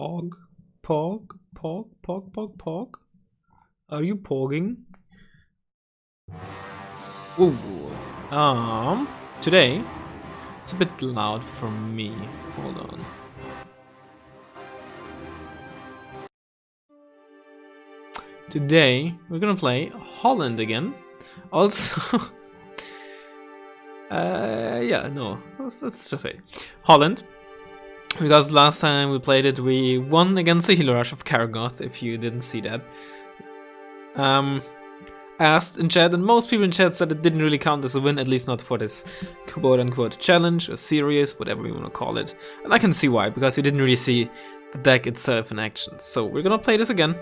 Pog, pog. Are you pogging? Ooh. Today it's a bit loud for me. Hold on. Today we're gonna play Holland again. Also, yeah, no, let's just say Holland. Because last time we played it, we won against the Healer Rush of Karagoth, if you didn't see that. I asked in chat, and most people in chat said it didn't really count as a win, at least not for this quote-unquote challenge or series, whatever you want to call it. And I can see why, because you didn't really see the deck itself in action. So we're gonna play this again.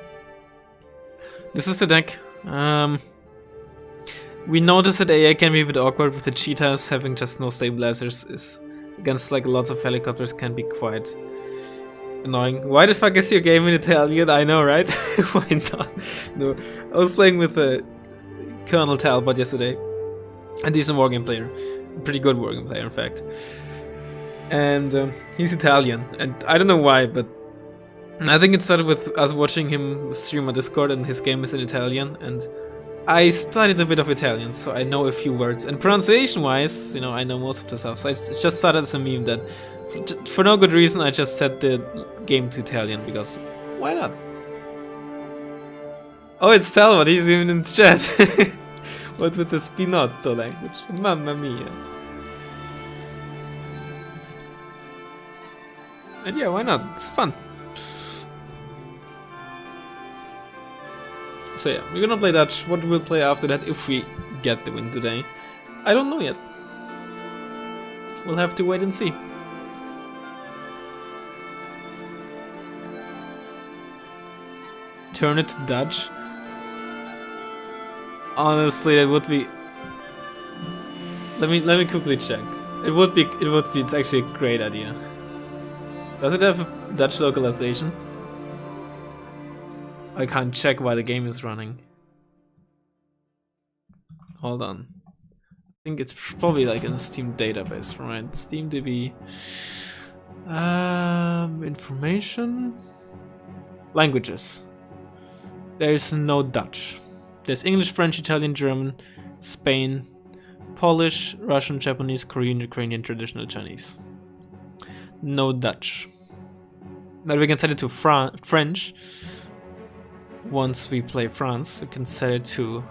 This is the deck. We noticed that AA can be a bit awkward with the cheetahs. Having just no stabilizers is against like lots of helicopters can be quite annoying. Why the fuck is your game in Italian? I know, right? Why not? No, I was playing with Colonel Talbot yesterday. A decent wargame player. A pretty good wargame player, in fact. And he's Italian. And I don't know why, but I think it started with us watching him stream on Discord and his game is in Italian. And I studied a bit of Italian, so I know a few words. And pronunciation-wise, you know, I know most of the stuff. So it just started as a meme that for no good reason, I just set the game to Italian, because why not? Oh, it's Talbot, he's even in chat. What with the Spinotto language? Mamma mia. And yeah, why not? It's fun. So yeah, we're gonna play Dutch. What we'll play after that if we get the win today, I don't know yet. We'll have to wait and see. Turn it to Dutch. Honestly, that would be. Let me quickly check. It would be. It's actually a great idea. Does it have a Dutch localization? I can't check while the game is running. Hold on. I think it's probably like in a Steam database, right? SteamDB. Information. Languages. There's no Dutch. There's English, French, Italian, German, Spain, Polish, Russian, Japanese, Korean, Ukrainian, traditional Chinese. No Dutch. But we can set it to French. Once we play France, we can set it to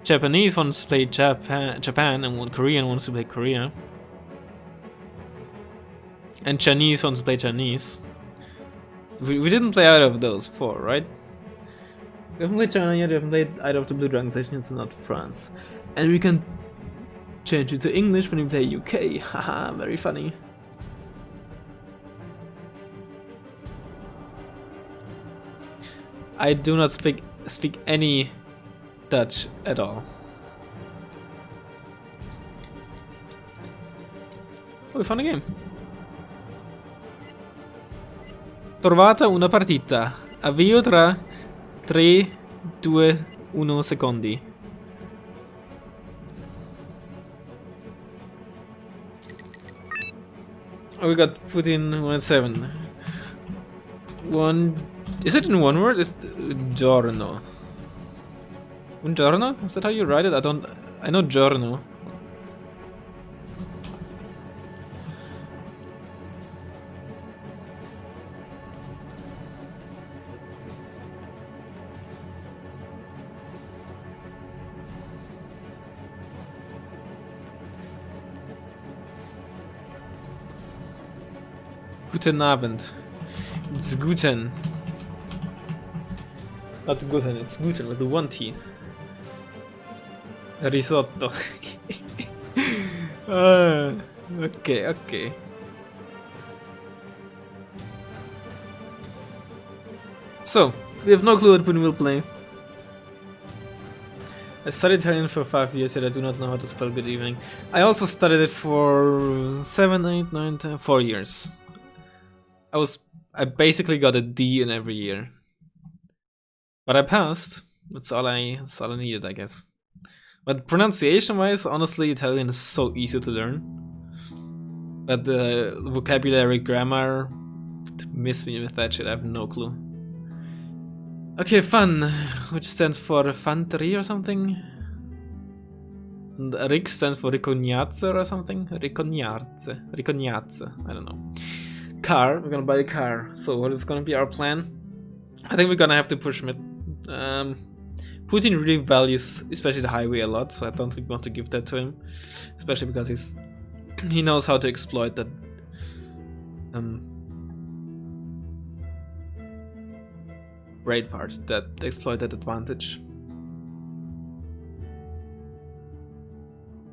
Japanese wants to play Japan, and Korean wants to play Korea. And Chinese wants to play Chinese. We didn't play either of those four, right? We haven't played China yet, we haven't played either of the Blue Dragon Sessions, it's not France. And we can change it to English when we play UK, haha, very funny. I do not speak any Dutch at all. Oh, we found a game. Trovata una partita. Avvio tra 3, 2, 1 secondi. Oh, we got Putin 1-7. Is it in one word? It's giorno. Un giorno? Is that how you write it? I know giorno. Guten Abend. It's guten. Not guten, it's guten with the one T. Risotto. Okay. So, we have no clue what Putin will play. I studied Italian for 5 years, yet I do not know how to spell good evening. I also studied it for 7, 8, 9, 10, 4 years. I basically got a D in every year. But I passed. That's all I needed, I guess. But pronunciation-wise, honestly, Italian is so easy to learn. But the vocabulary, grammar, miss me with that shit. I have no clue. Okay, fun, which stands for fantery or something. And Rick stands for ricognazze or something. Ricognazze. I don't know. Car. We're gonna buy a car. So what is gonna be our plan? I think we're gonna have to push mid. Putin really values, especially the highway, a lot, so I don't think we want to give that to him, especially because he knows how to exploit that. Braid part that exploit that advantage.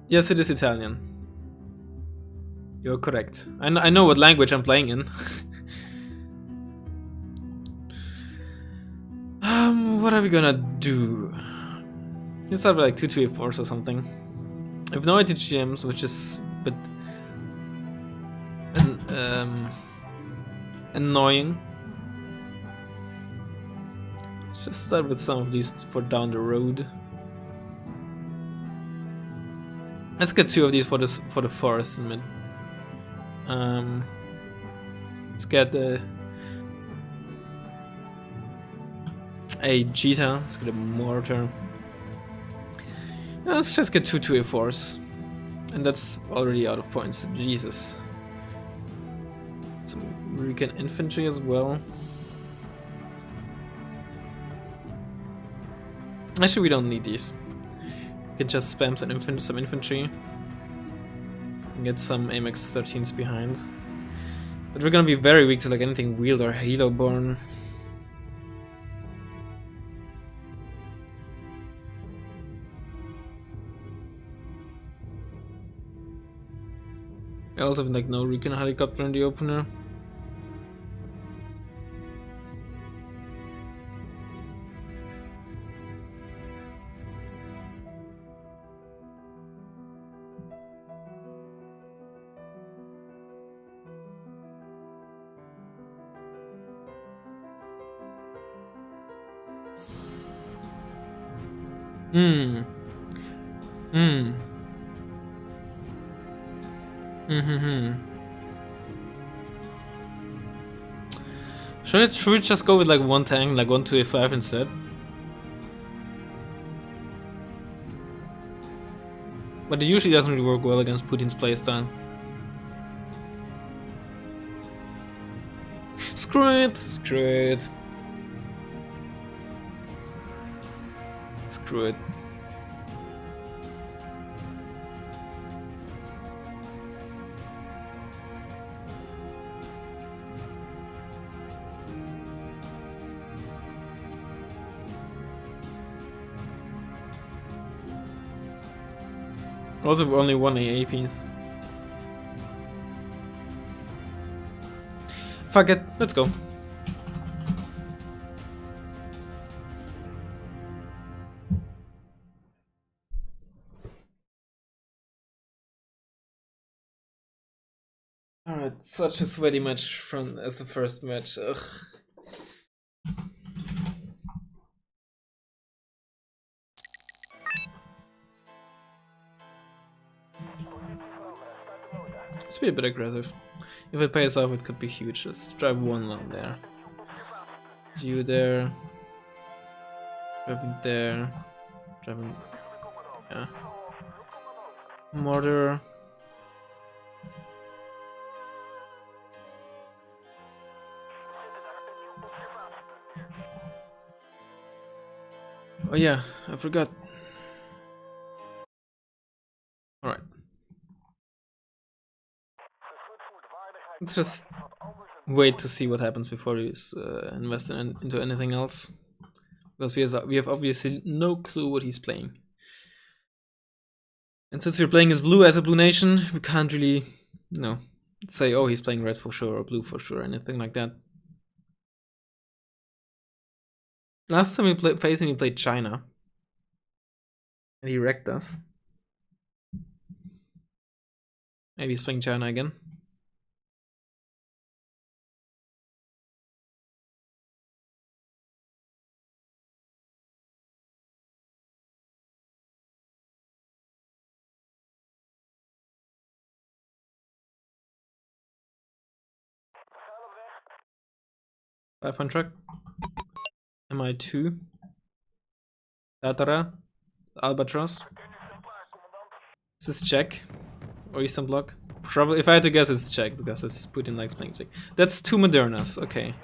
Yes, it is Italian. You're correct. I know what language I'm playing in. What are we gonna do? Let's start with like 2-2-4s or something. I have no ITGMs, which is a bit annoying. Let's just start with some of these for down the road. Let's get 2 of these for the forest in mid. Let's get a Jita. Let's get a mortar. Let's just get 2-2-4s, and that's already out of points. Jesus. Some American infantry as well. Actually, we don't need these. We can just spam some infantry and get some AMX 13s behind. But we're gonna be very weak to like anything wheeled or halo-born. I also have like no recon helicopter in the opener. Should we just go with like one tank, like 1-2-5 instead? But it usually doesn't really work well against Putin's playstyle. Screw it! Screw it! Screw it. Also only one AA piece. Fuck it, let's go. Alright, such a sweaty match from as the first match. Ugh. Let's be a bit aggressive. If it pays off, it could be huge. Let's drive one line there. You there. Driving there. Driving. Yeah. Mortar. Oh yeah, I forgot. Alright. Let's just wait to see what happens before we invest into anything else. Because we have obviously no clue what he's playing. And since we're playing as blue as a blue nation, we can't really, say, oh, he's playing red for sure or blue for sure, or anything like that. Last time we played China. And he wrecked us. Maybe swing China again. Five truck. MI2. Tatara. Albatross. Is this Czech? Or Eastern Bloc? Probably, if I had to guess, it's Czech, because it's Putin likes playing Czech. That's 2 Modernas, okay.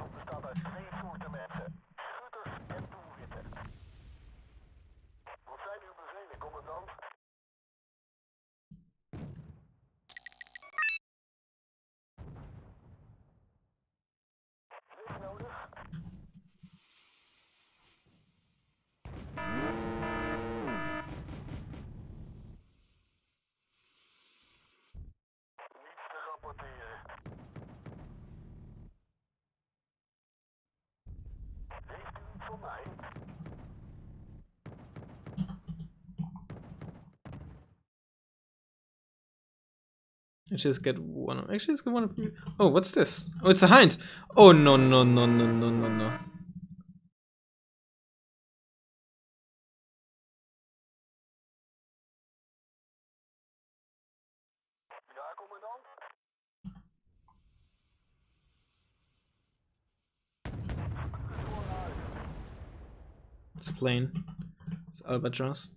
Actually, let's get one. Actually, let's get one. Oh, what's this? Oh, it's a hind. Oh no no no no no no no. It's plain. It's albatross.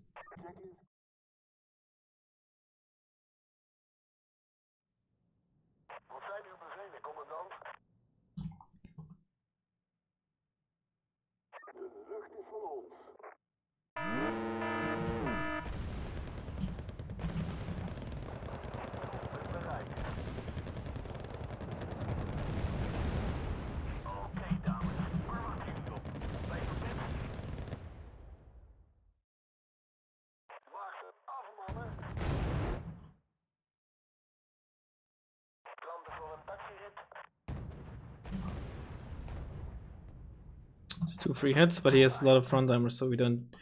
It's 2 free hits, but he has a lot of front armor, so we don't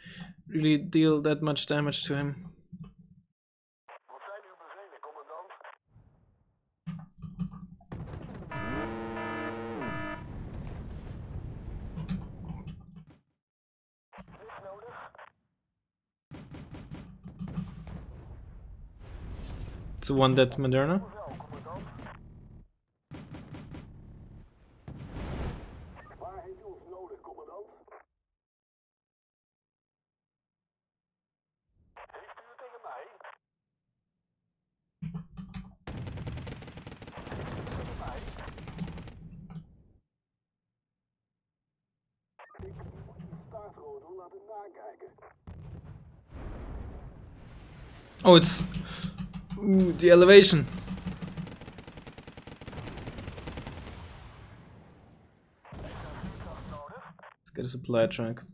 really deal that much damage to him. It's one dead Moderna. Oh, it's... Ooh, the elevation. Let's get a supply truck.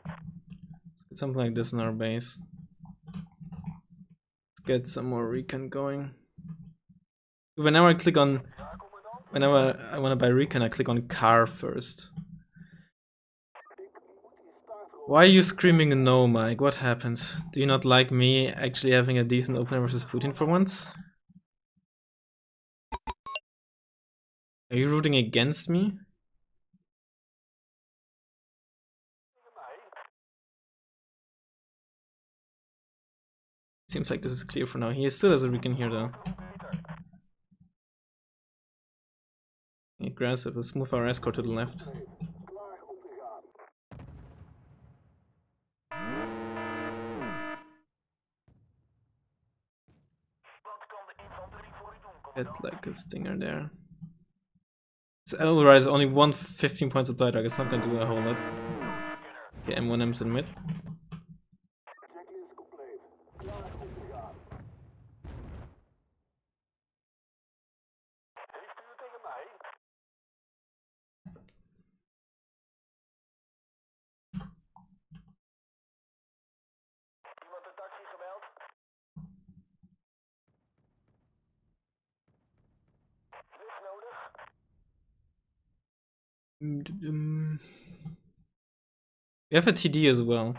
Let's get something like this in our base. Let's get some more recon going. Whenever I click on... Whenever I want to buy recon, I click on car first. Why are you screaming no, Mike? What happened? Do you not like me actually having a decent opener versus Putin for once? Are you rooting against me? Seems like this is clear for now. He still has a recon here though. Aggressive, let's move our escort to the left. Get like a stinger there. So, alright, it's only 115 points of target. It's not gonna do a whole lot. Okay, M1M's in mid. We have a TD as well.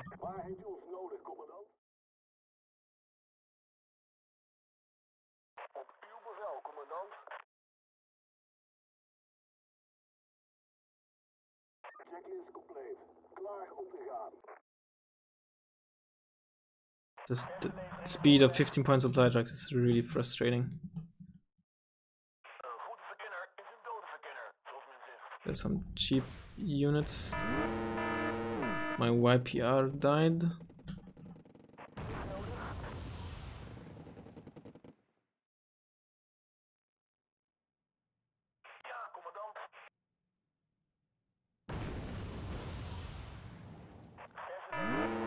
Just the speed of 15 points of drugs is really frustrating. There's some cheap units. My YPR died.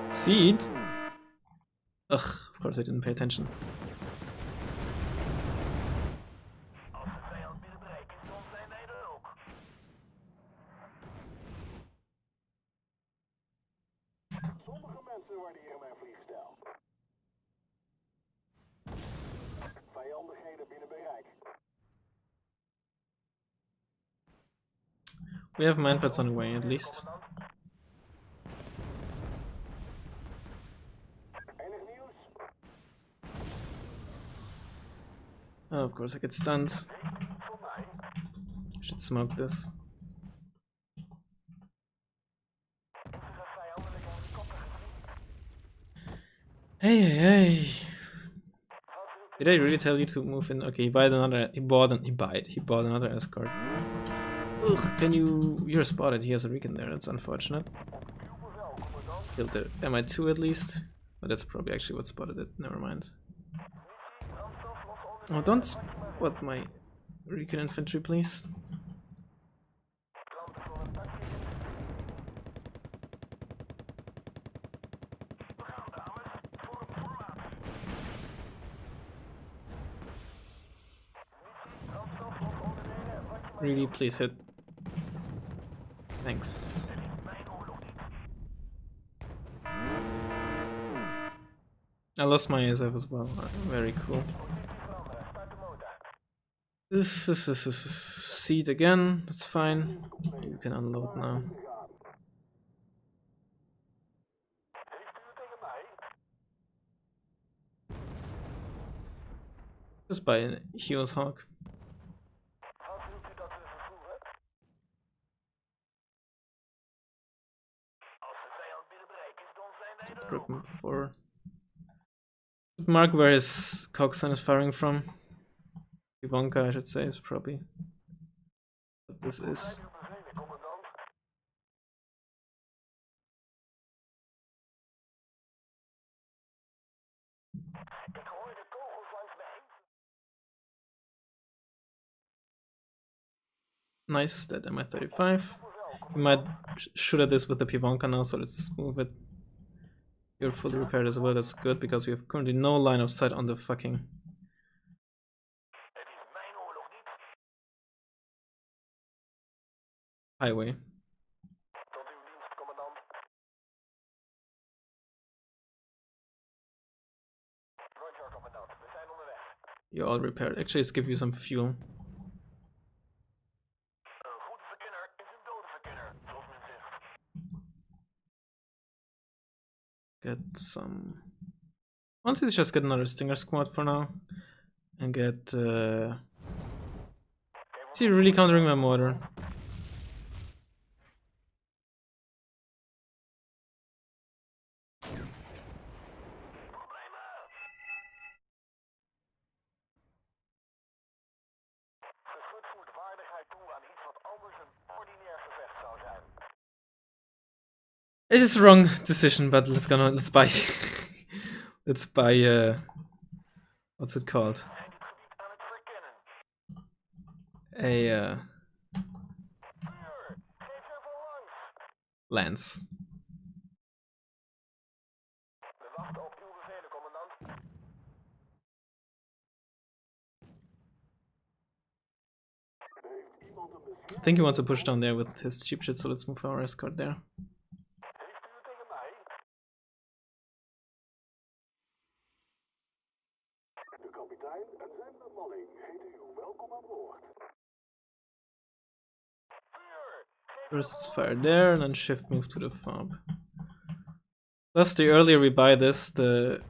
Seed? Ugh, of course I didn't pay attention. We have manpads on the way, at least. Oh, of course I get stunned. Should smoke this. Hey, hey, hey. Did I really tell you to move in? Okay, he bought another. He bought another escort. Ugh, you're spotted. He has a recon there. That's unfortunate. Killed the MI2 at least. But that's probably actually what spotted it. Never mind. Oh, don't spot my recon infantry, please. Really, please hit. Thanks. I lost my ASF as well. Very cool. Seat again. That's fine. You can unload now. Just buy a Heels Hawk. Broken 4. Mark where his coxswain is firing from. Ivanka, I should say, is probably what this is. Nice, that MI35. You might shoot at this with the Pivanka now, so let's move it. You're fully repaired as well, that's good, because we have currently no line of sight on the fucking highway. You're all repaired. Actually, let's give you some fuel. Get some... Honestly, let's just get another Stinger squad for now. And get... Is he really countering my mortar? It is the wrong decision, but let's buy let's buy what's it called? A lance. I think he wants to push down there with his cheap shit, so let's move our escort there. First it's fire there, and then shift move to the fob. Plus, the earlier we buy this, the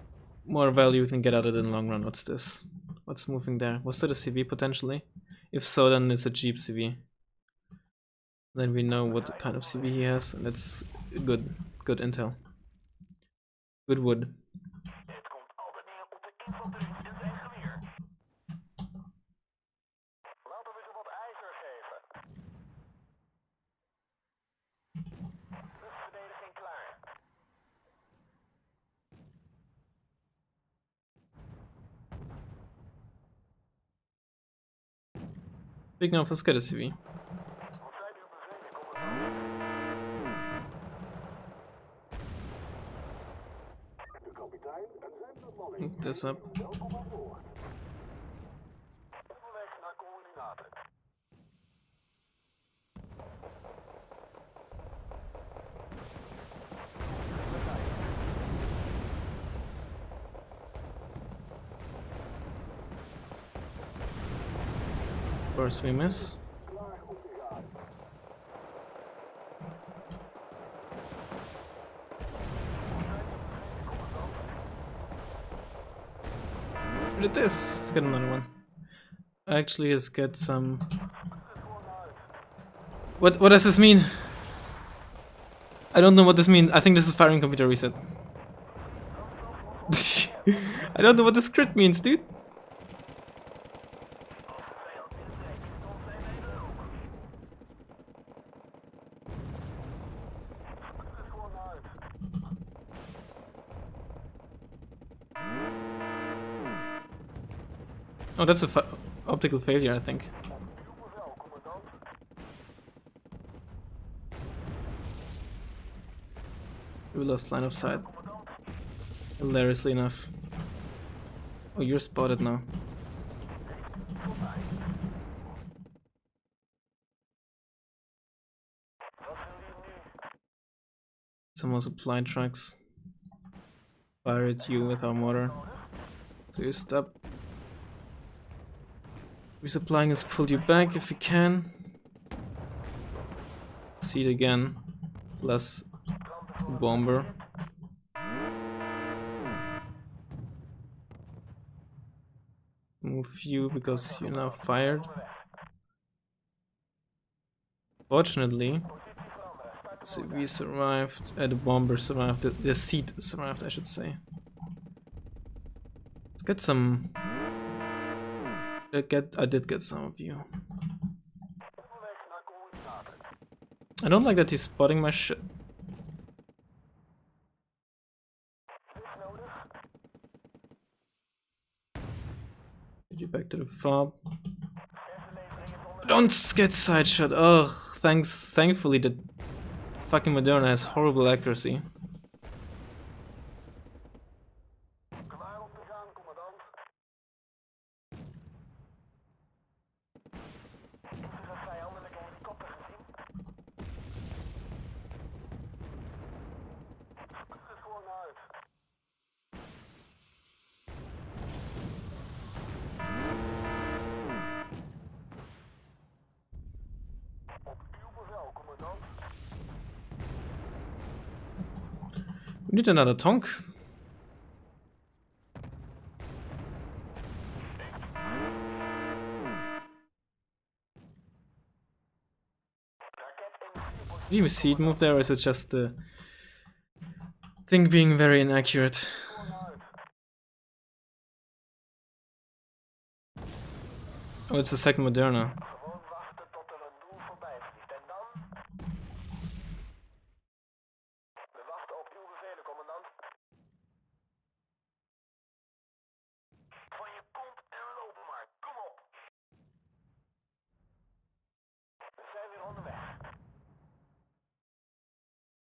more value we can get out of it in the long run. What's this? What's moving there? Was that a CV potentially? If so, then it's a Jeep CV. Then we know what kind of CV he has, and it's good intel. Good wood. Speaking of, let's get a CV. Move this up. Of course we miss. Look at this! Let's get another one. Actually, let's get some. What does this mean? I don't know what this means. I think this is firing computer reset. I don't know what the script means, dude. Oh, that's a optical failure, I think. We lost line of sight. Hilariously enough. Oh, you're spotted now. Some more supply trucks. Fire at you with our mortar. So you stop. Resupplying has pulled you back if you can. Seed again. Plus bomber. Move you because you're now fired. Fortunately, so we survived. The bomber survived. The seed survived, I should say. Let's get some. I did get some of you. I don't like that he's spotting my shit. Get you back to the fob. Don't get side shot. Ugh, thankfully the fucking Moderna has horrible accuracy. We need another tonk. Did you see it move there, or is it just the thing being very inaccurate? Oh, it's the second Moderna.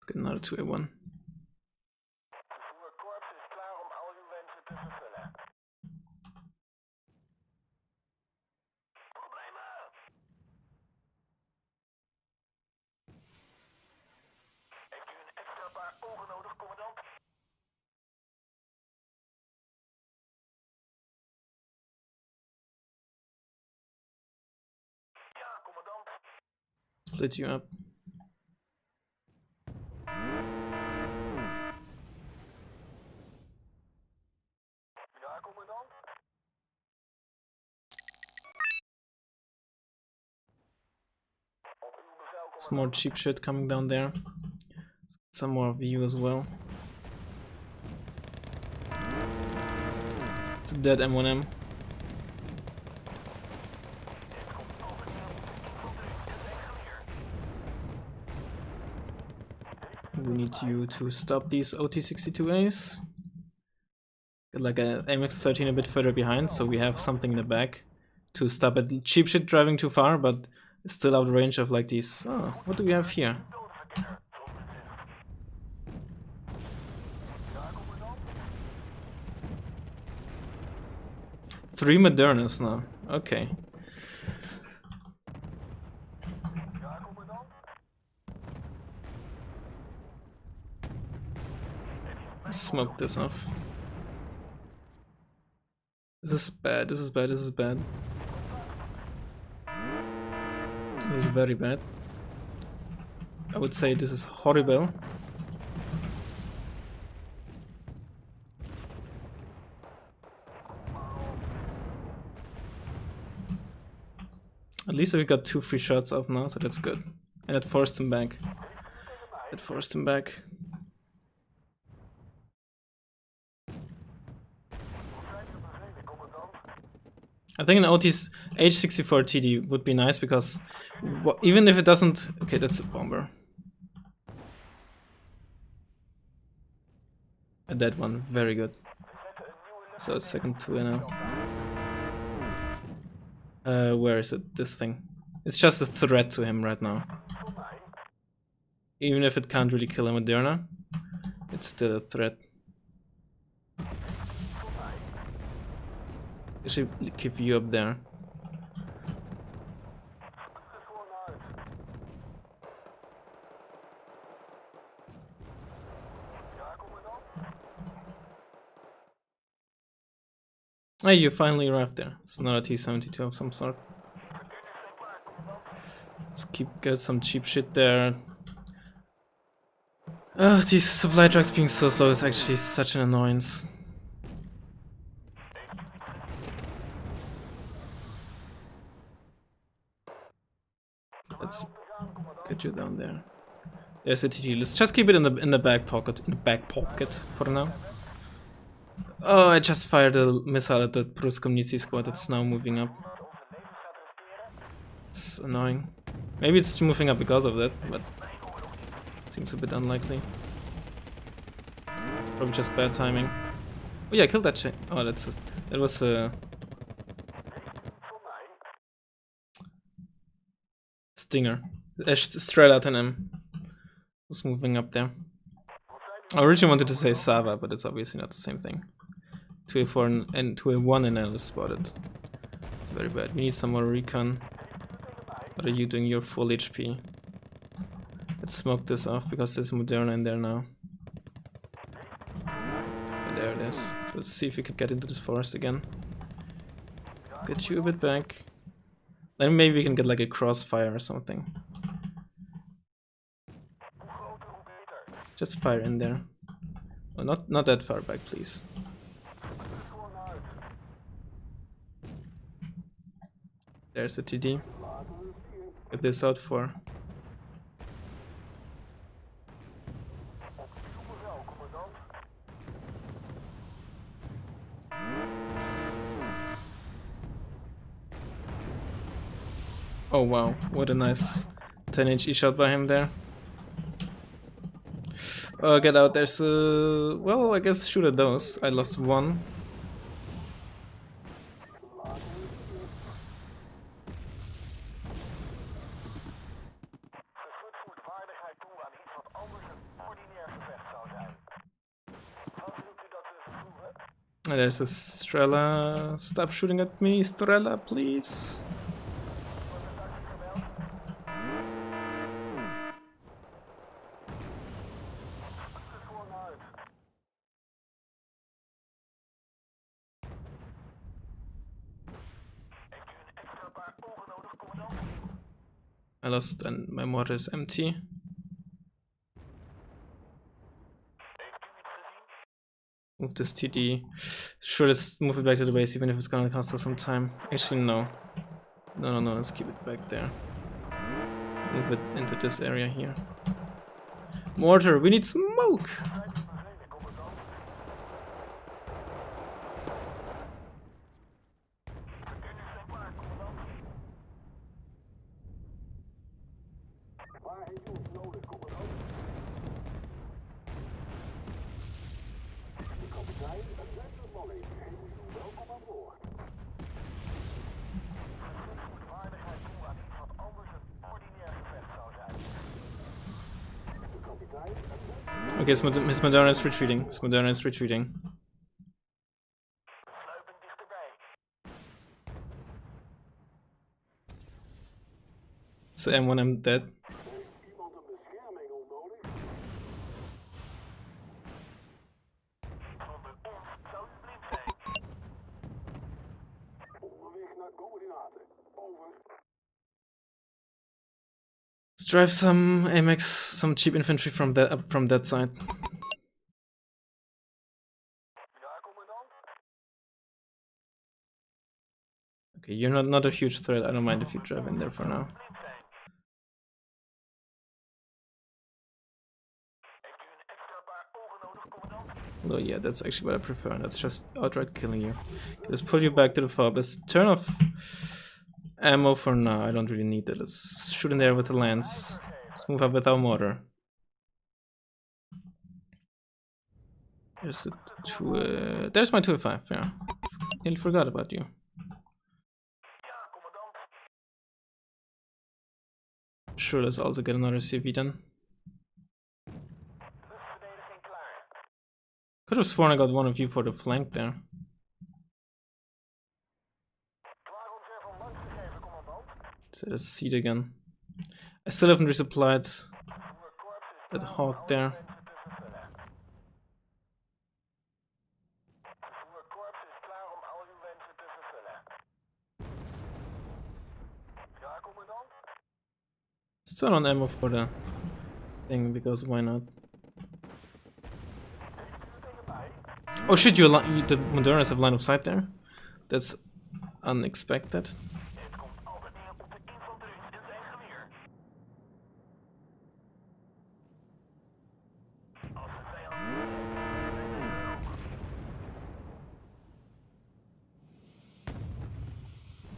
Get another 2A1. Split you up. Some more cheap shit coming down there. Some more of you as well. It's a dead M1M. We need you to stop these OT-62As. Get like a MX-13 a bit further behind, so we have something in the back to stop at cheap shit driving too far, but still out of range of like these. Oh, what do we have here? Three Modernas now. Okay. Smoke this off. This is bad, this is bad, this is bad. This is very bad. I would say this is horrible. least we got 2 free shots off now, so that's good. And it forced him back. It forced him back. I think an OT's H64 TD would be nice because even if it doesn't... Okay, that's a bomber. A dead one, very good. So it's second 2 now. Where is it? This thing. It's just a threat to him right now. Even if it can't really kill a Moderna, it's still a threat. I should keep you up there. Hey, you finally arrived there. It's not a T-72 of some sort. Let's get some cheap shit there. Oh, these supply trucks being so slow is actually such an annoyance. Let's get you down there. There's a TT. Let's just keep it in the back pocket. In the back pocket for now. Oh, I just fired a missile at the Prus community squad that's now moving up. It's annoying. Maybe it's moving up because of that, but it seems a bit unlikely. Probably just bad timing. Oh yeah, I killed that shit. Oh, that was a stinger. Straight out an M. Was moving up there. I originally wanted to say Sava, but it's obviously not the same thing. 2A4 and 2A1 and L is spotted. It's very bad. We need some more recon. What are you doing? You're full HP. Let's smoke this off because there's Moderna in there now. And there it is. So let's see if we could get into this forest again. Get you a bit back. Then maybe we can get like a crossfire or something. Just fire in there. Oh, not that far back, please. There's a TD. Get this out for. Oh wow, what a nice 10-inch E-shot by him there. Get out, there's well, I guess shoot at those. I lost one. There's a Strela. Stop shooting at me, Strela, please. I lost and my mortar is empty. Move this TD. Sure, let's move it back to the base even if it's gonna cost us some time. Actually, no. No, let's keep it back there. Move it into this area here. Mortar, we need smoke! Okay, Miss Moderna is retreating. Miss Moderna is retreating. So M1, I'm dead. Let's drive some AMX, some cheap infantry from that side. Okay, Okay, you're not a huge threat. I don't mind if you drive in there for now. Although, yeah, that's actually what I prefer. That's just outright killing you. Okay, let's pull you back to the fob. Let's turn off ammo for now. I don't really need that. Let's shoot in there with the lance. Let's move up with our mortar. There's there's my 205. Yeah, nearly forgot about you. Sure, let's also get another CV then. Could have sworn I got one of you for the flank there. So let's see it again. I still haven't resupplied that hawk there. Still on ammo for the thing, because why not? Oh shit, the Modernas have line of sight there? That's unexpected.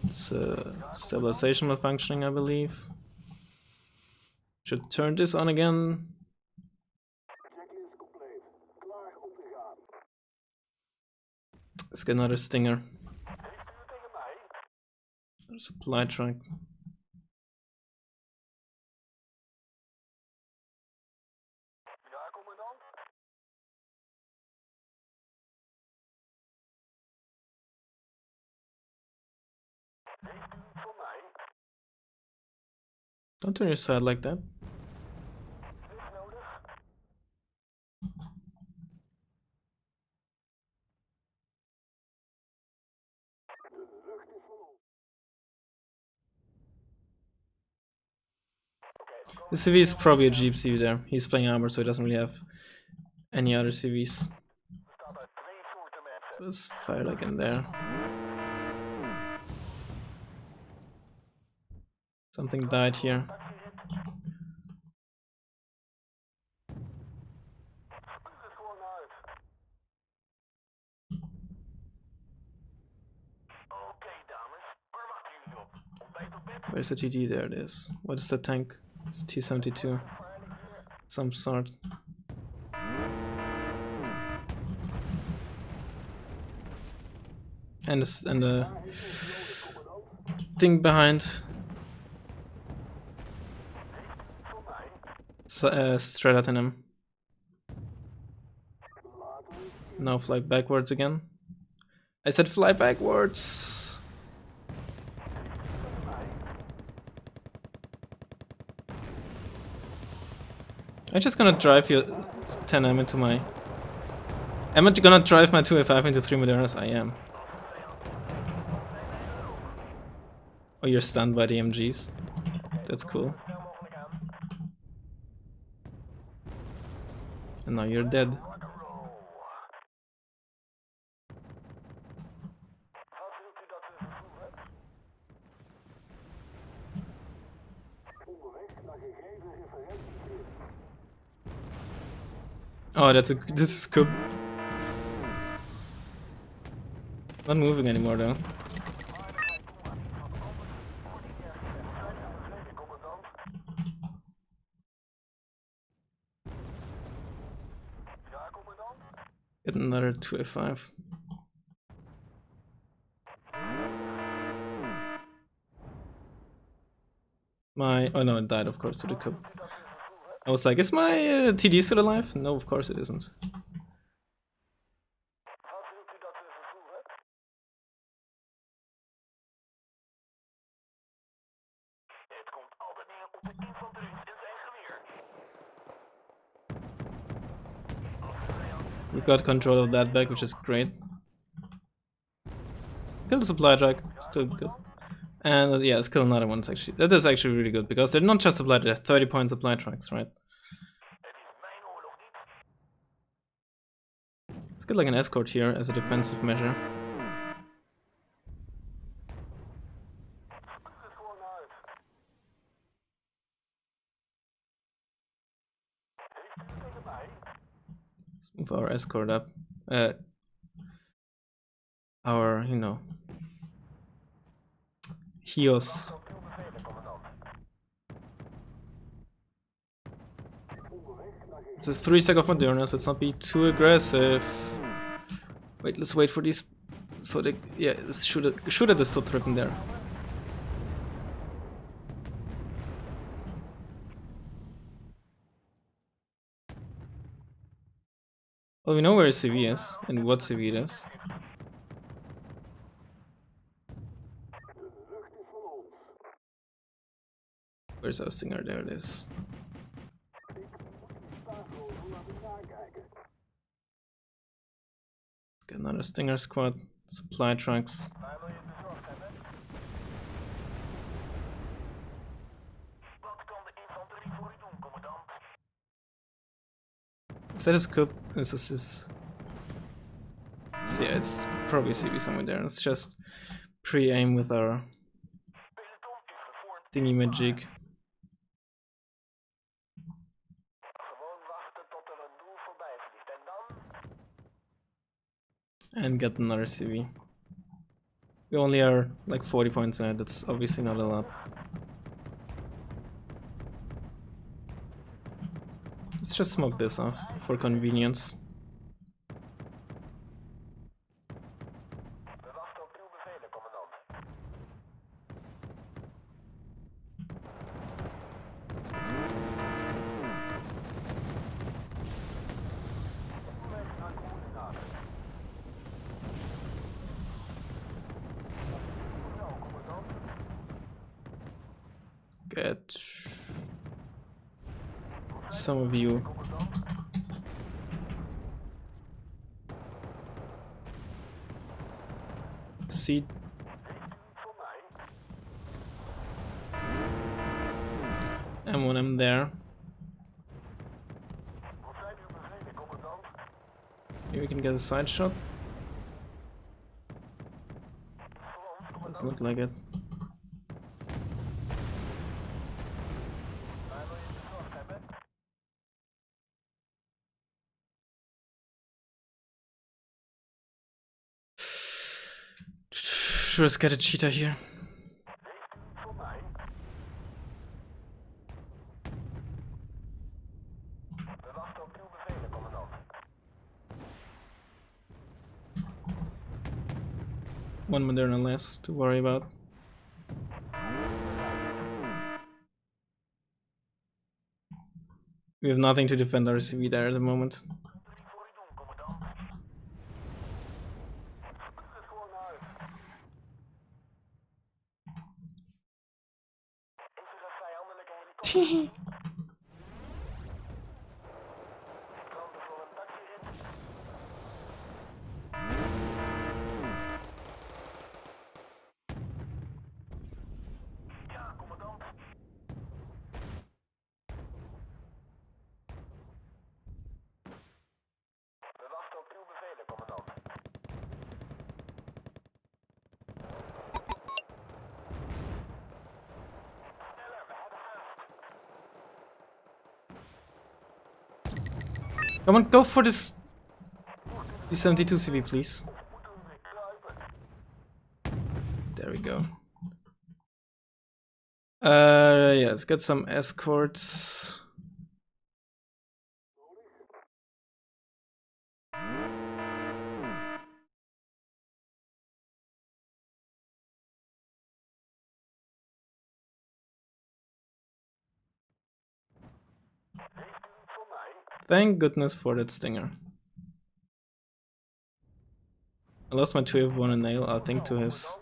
It's stabilization malfunctioning, I believe. Should turn this on again. Let's get another stinger. Supply truck. Don't turn your side like that. The CV is probably a Jeep CV there. He's playing armor, so he doesn't really have any other CVs. So let's fire like in there. Something died here. Where's the TD? There it is. What is that tank? It's a T-72. Some sort. And the thing behind. Straight at him. Now fly backwards again. I said fly backwards. I'm just gonna drive your 10M into my... Am I gonna drive my 2A5 into 3 Modernas? I am. Oh, you're stunned by the MGs. That's cool. And now you're dead. Oh, this is cool. Not moving anymore though. Get another 2A5. Oh no, it died of course to the cub. I was like, is my TD still alive? No, of course it isn't. We got control of that back, which is great. Kill the supply truck, still good. And yeah, let's kill another one. Actually, that is actually really good because they're not just supply, they're 30-point supply trucks, right? Let's get like an escort here as a defensive measure. Move our escort up. Our, you know, Hios. This is 3 seconds of Modernas, let's not be too aggressive. Wait, let's wait for these. So they, yeah, shoot at the still tripping there. Well, we know where CV is and what CV it is. Where's our stinger? There it is. Get another stinger squad. Supply trucks. Is that his scope? This is his. So yeah, it's probably CV somewhere there. Let's just pre-aim with our thingy magic. And get another CV. We only are like 40 points ahead, that's obviously not a lot. Let's just smoke this off for convenience. Get some of you seat and when I'm there, maybe we can get a side shot. Doesn't look like it. Let's get a cheetah here. One Moderna less to worry about. We have nothing to defend our CV there at the moment. Come on, go for this B-72 CV, please. There we go. Yeah, let's get some escorts. Thank goodness for that stinger. I lost my 2F1 and nail, I'll think to his.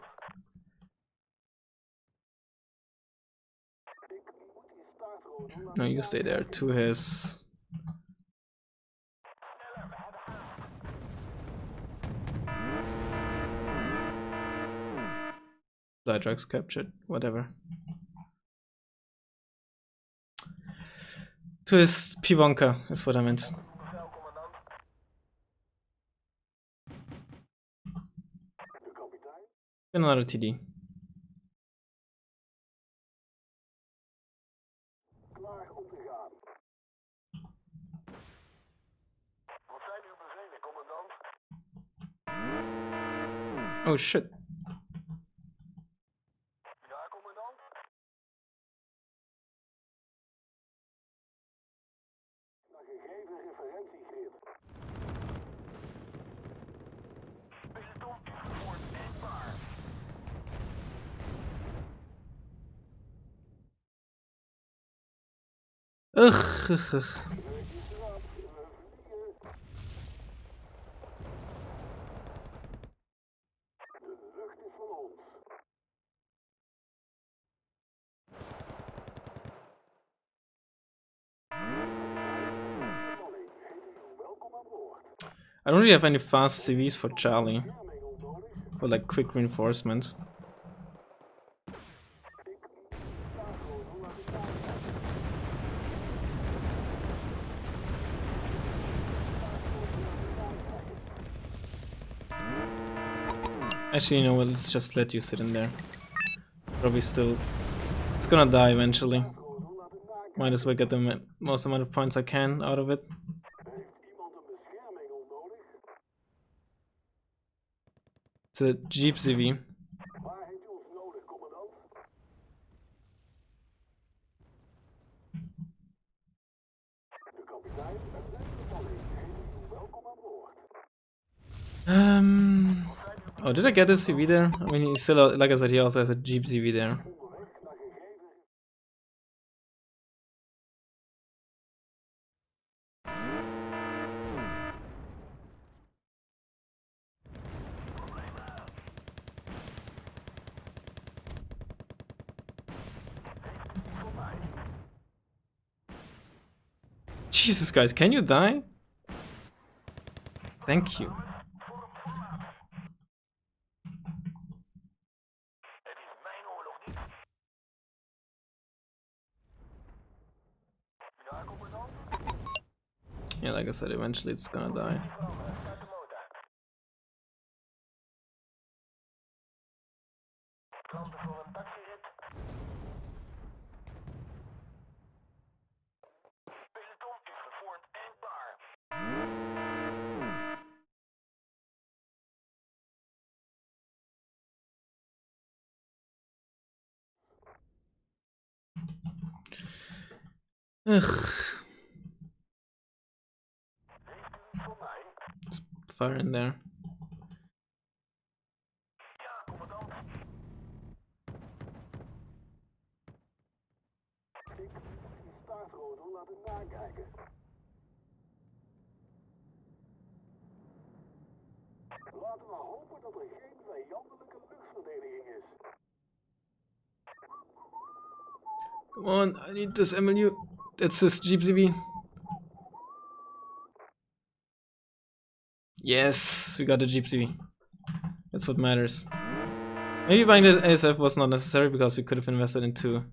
No, you stay there, to his. Fly drugs captured, whatever. To his Pivonka is what I meant. Another TD. Oh shit. Ugh, ugh, ugh. I don't really have any fast CVs for Charlie. For like quick reinforcements. Actually, you know what, let's just let you sit in there. Probably still... It's gonna die eventually. Might as well get the most amount of points I can out of it. It's a Jeep CV. Oh, did I get this CV there? I mean, he's still, like I said, he also has a Jeep CV there. Jesus Christ, can you die? Thank you. Yeah, like I said, eventually it's gonna die. Ugh. Just fire in there. Laten we hopen dat er geen vijandelijke luchtverdediging is. Come on, I need this MLU. That's this Jeep CV. Yes, we got the Jeep CV. That's what matters. Maybe buying this ASF was not necessary because we could have invested into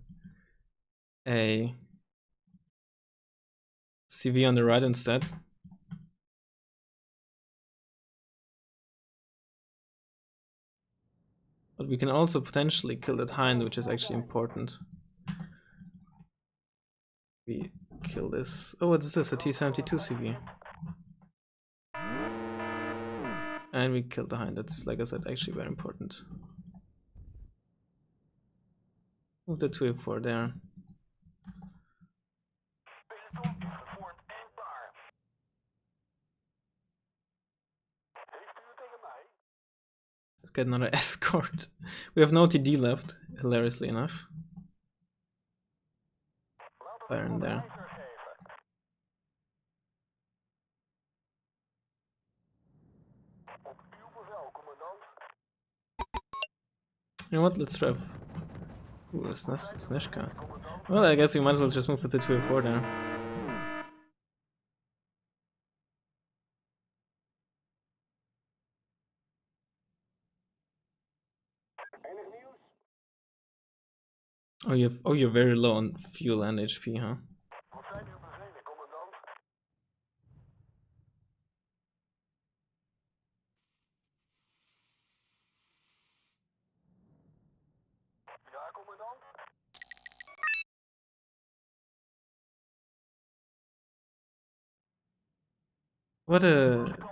a CV on the right instead. But we can also potentially kill that hind, which is actually important. We kill this. Oh, what is this? A T-72 CV. And we kill the hind. That's, like I said, actually very important. Move the 2A4 there. Let's get another escort. We have no TD left, hilariously enough. Fire in there. You know what? Let's try. Ooh, Sneshka. Well, I guess we might as well just move with the 2A4 there. Oh, you're very low on fuel and HP, huh?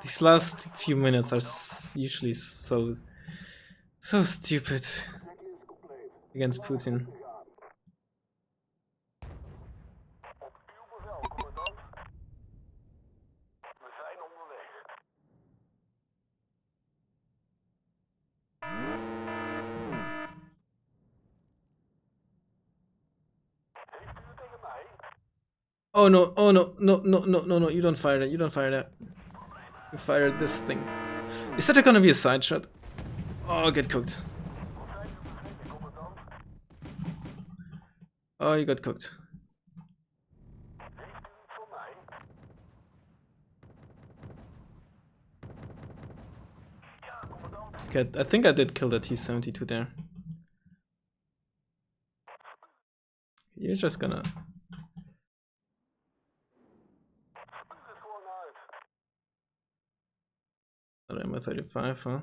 These last few minutes are usually so So stupid Check is compleet. against Klaar om Putin. te gaan. Op uw bevel, commandant. We zijn onderweg. Heeft u het tegen mij? Oh no, oh no, no, no, no, no, no, you don't fire that, you don't fire that. You fired this thing. Is that gonna be a side shot? Oh, get cooked. Wat zijn uw bevelen, commandant? Oh, you got cooked. Heeft u iets voor mij? Ja, commandant. Okay, I think I did kill that T-72 there. You're just gonna... Stuur het gewoon uit. Another M35, huh?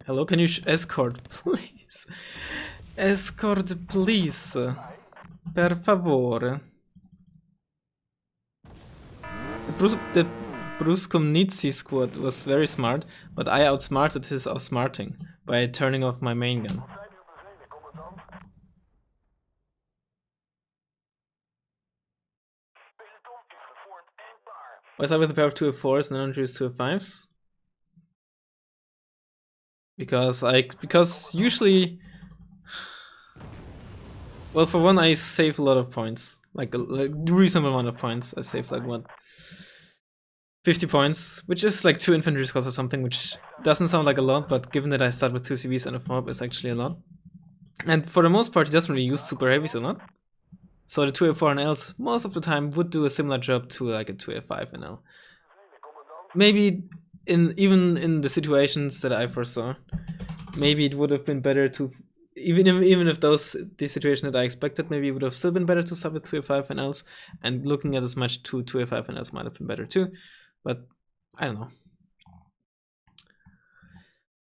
Hello, can you escort, please? Escort, please. Per favore. The Bruce Komnitzy squad was very smart, but I outsmarted his outsmarting by turning off my main gun. Wat zijn uw bevelen, commandant? Peloton is gevormd en klaar. Was I with the pair of 204s and then introduced 205s? Because usually, well, for one I save a lot of points, like a reasonable amount of points. I save like what, 50 points, which is like 2 infantry squads or something, which doesn't sound like a lot, but given that I start with 2 CVs and a FOB, it's actually a lot. And for the most part, he doesn't really use super heavies a lot. So the 2A4 NLs most of the time would do a similar job to like a 2A5 NL. Maybe even in the situations that I foresaw, maybe it would have been better to, even if the situation that I expected, maybe it would have still been better to sub with 2A5 NLs, and looking at as much 2A5 NLs might have been better too, but I don't know.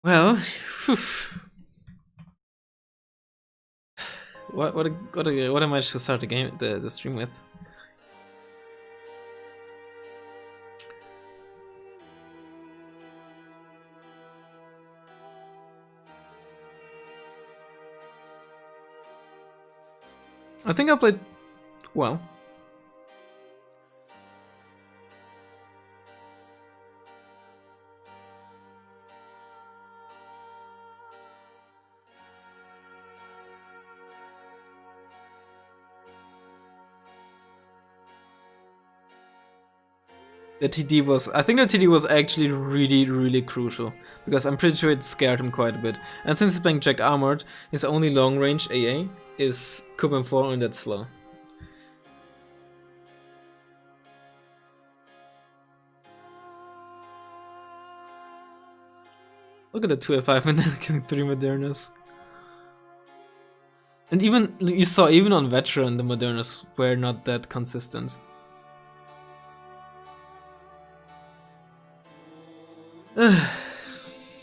Well, whew. What am I to start the stream with? I think I played well. The TD was, I think the TD was actually really crucial, because I'm pretty sure it scared him quite a bit. And since he's playing Jack Armored, his only long range AA is Cuban 4 and that's slow. Look at the 2A5 and then killing 3 Modernas. And even, you saw, even on Veteran, the Modernas were not that consistent.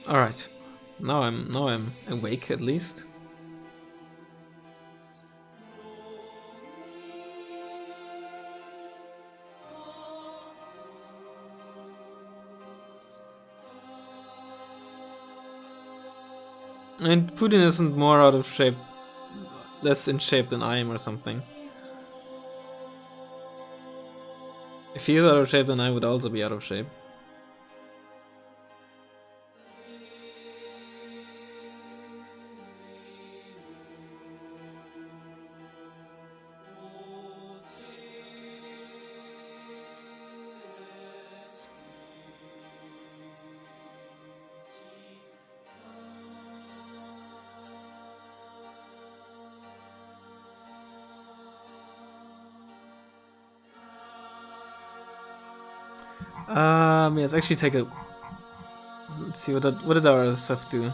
Alright. Now I'm awake at least. And Putin isn't more out of shape, less in shape than I am or something. If he is out of shape, then I would also be out of shape. Let's actually take a. Let's see what did our stuff do.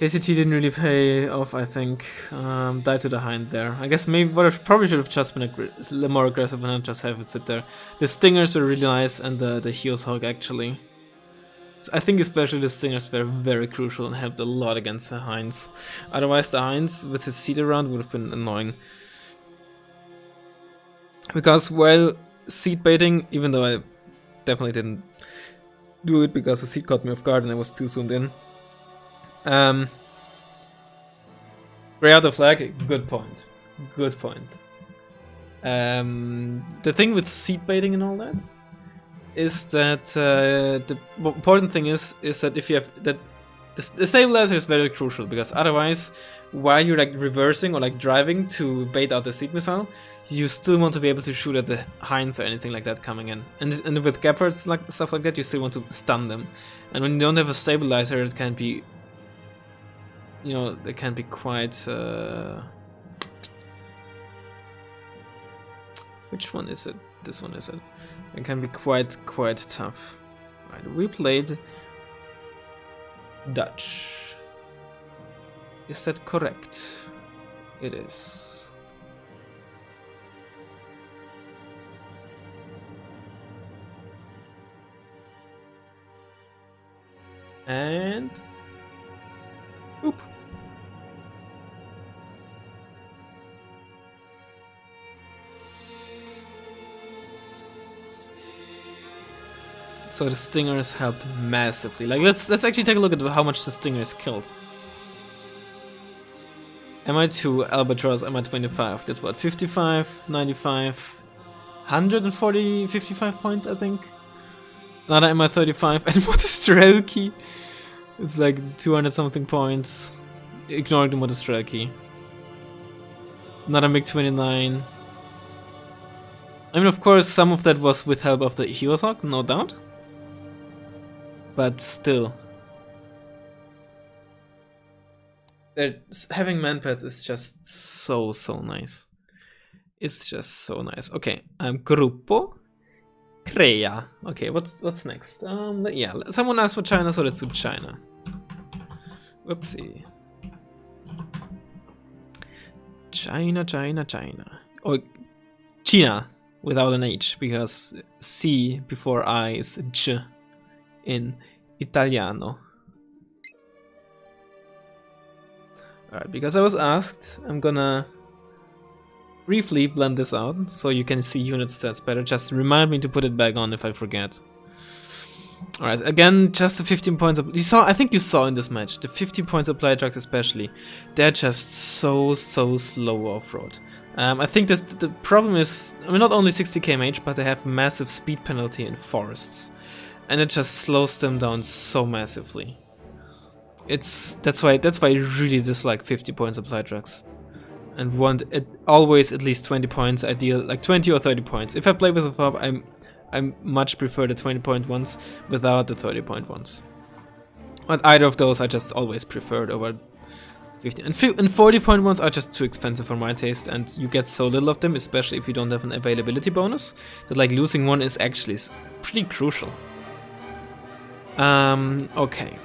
KCT didn't really pay off, I think. Died to the hind there. I guess maybe what I probably should have just been more aggressive and not just have it sit there. The stingers were really nice, and the heels hog actually. So I think especially the stingers were very crucial and helped a lot against the hinds. Otherwise the hinds with his seed around would have been annoying. Because while seed baiting, even though I definitely didn't do it because the seed caught me off guard and I was too zoomed in. Gray out of flag, good point. Good point. The thing with seed baiting and all that is that the important thing is that if you have that the stabilizer is very crucial, because otherwise while you're like reversing or like driving to bait out the seed missile, you still want to be able to shoot at the hinds or anything like that coming in. And with gephards, like stuff like that, you still want to stun them. And when you don't have a stabilizer, it can be, you know, it can be quite which one is it? This one is it. It can be quite tough. Right, we played Dutch. Is that correct? It is. And oop. So the stingers helped massively. Like let's actually take a look at how much the stingers killed. MI2, Albatross, MI25. That's what, 55, 95, 140, 55 points, I think. Another MI35 and Motostrelki. It's like 200 something points. Ignoring the Motostrelki. Another MiG-29. I mean, of course, some of that was with help of the Hiosok, no doubt. But still. Having manpads is just so nice. It's just so nice. Okay, Gruppo. Crea. Okay, what's next? Yeah, someone asked for China, so let's do China. Whoopsie. China. Oh, China without an H, because C before I is J in Italiano. Alright, because I was asked, I'm gonna briefly blend this out so you can see unit stats better. Just remind me to put it back on if I forget. Alright, again, just the 15 points you saw, I think you saw in this match, the 15 points applied trucks especially, they're just so slow off-road. I think the problem is, I mean, not only 60 km/h, but they have massive speed penalty in forests. And it just slows them down so massively. That's why I really dislike 50 points applied trucks. And want always at least 20 points, ideal, like 20 or 30 points. If I play with a fob, I much prefer the 20-point ones without the 30-point ones. But either of those I just always preferred over 50. And 40-point ones are just too expensive for my taste, and you get so little of them, especially if you don't have an availability bonus, that like losing one is actually pretty crucial. Okay.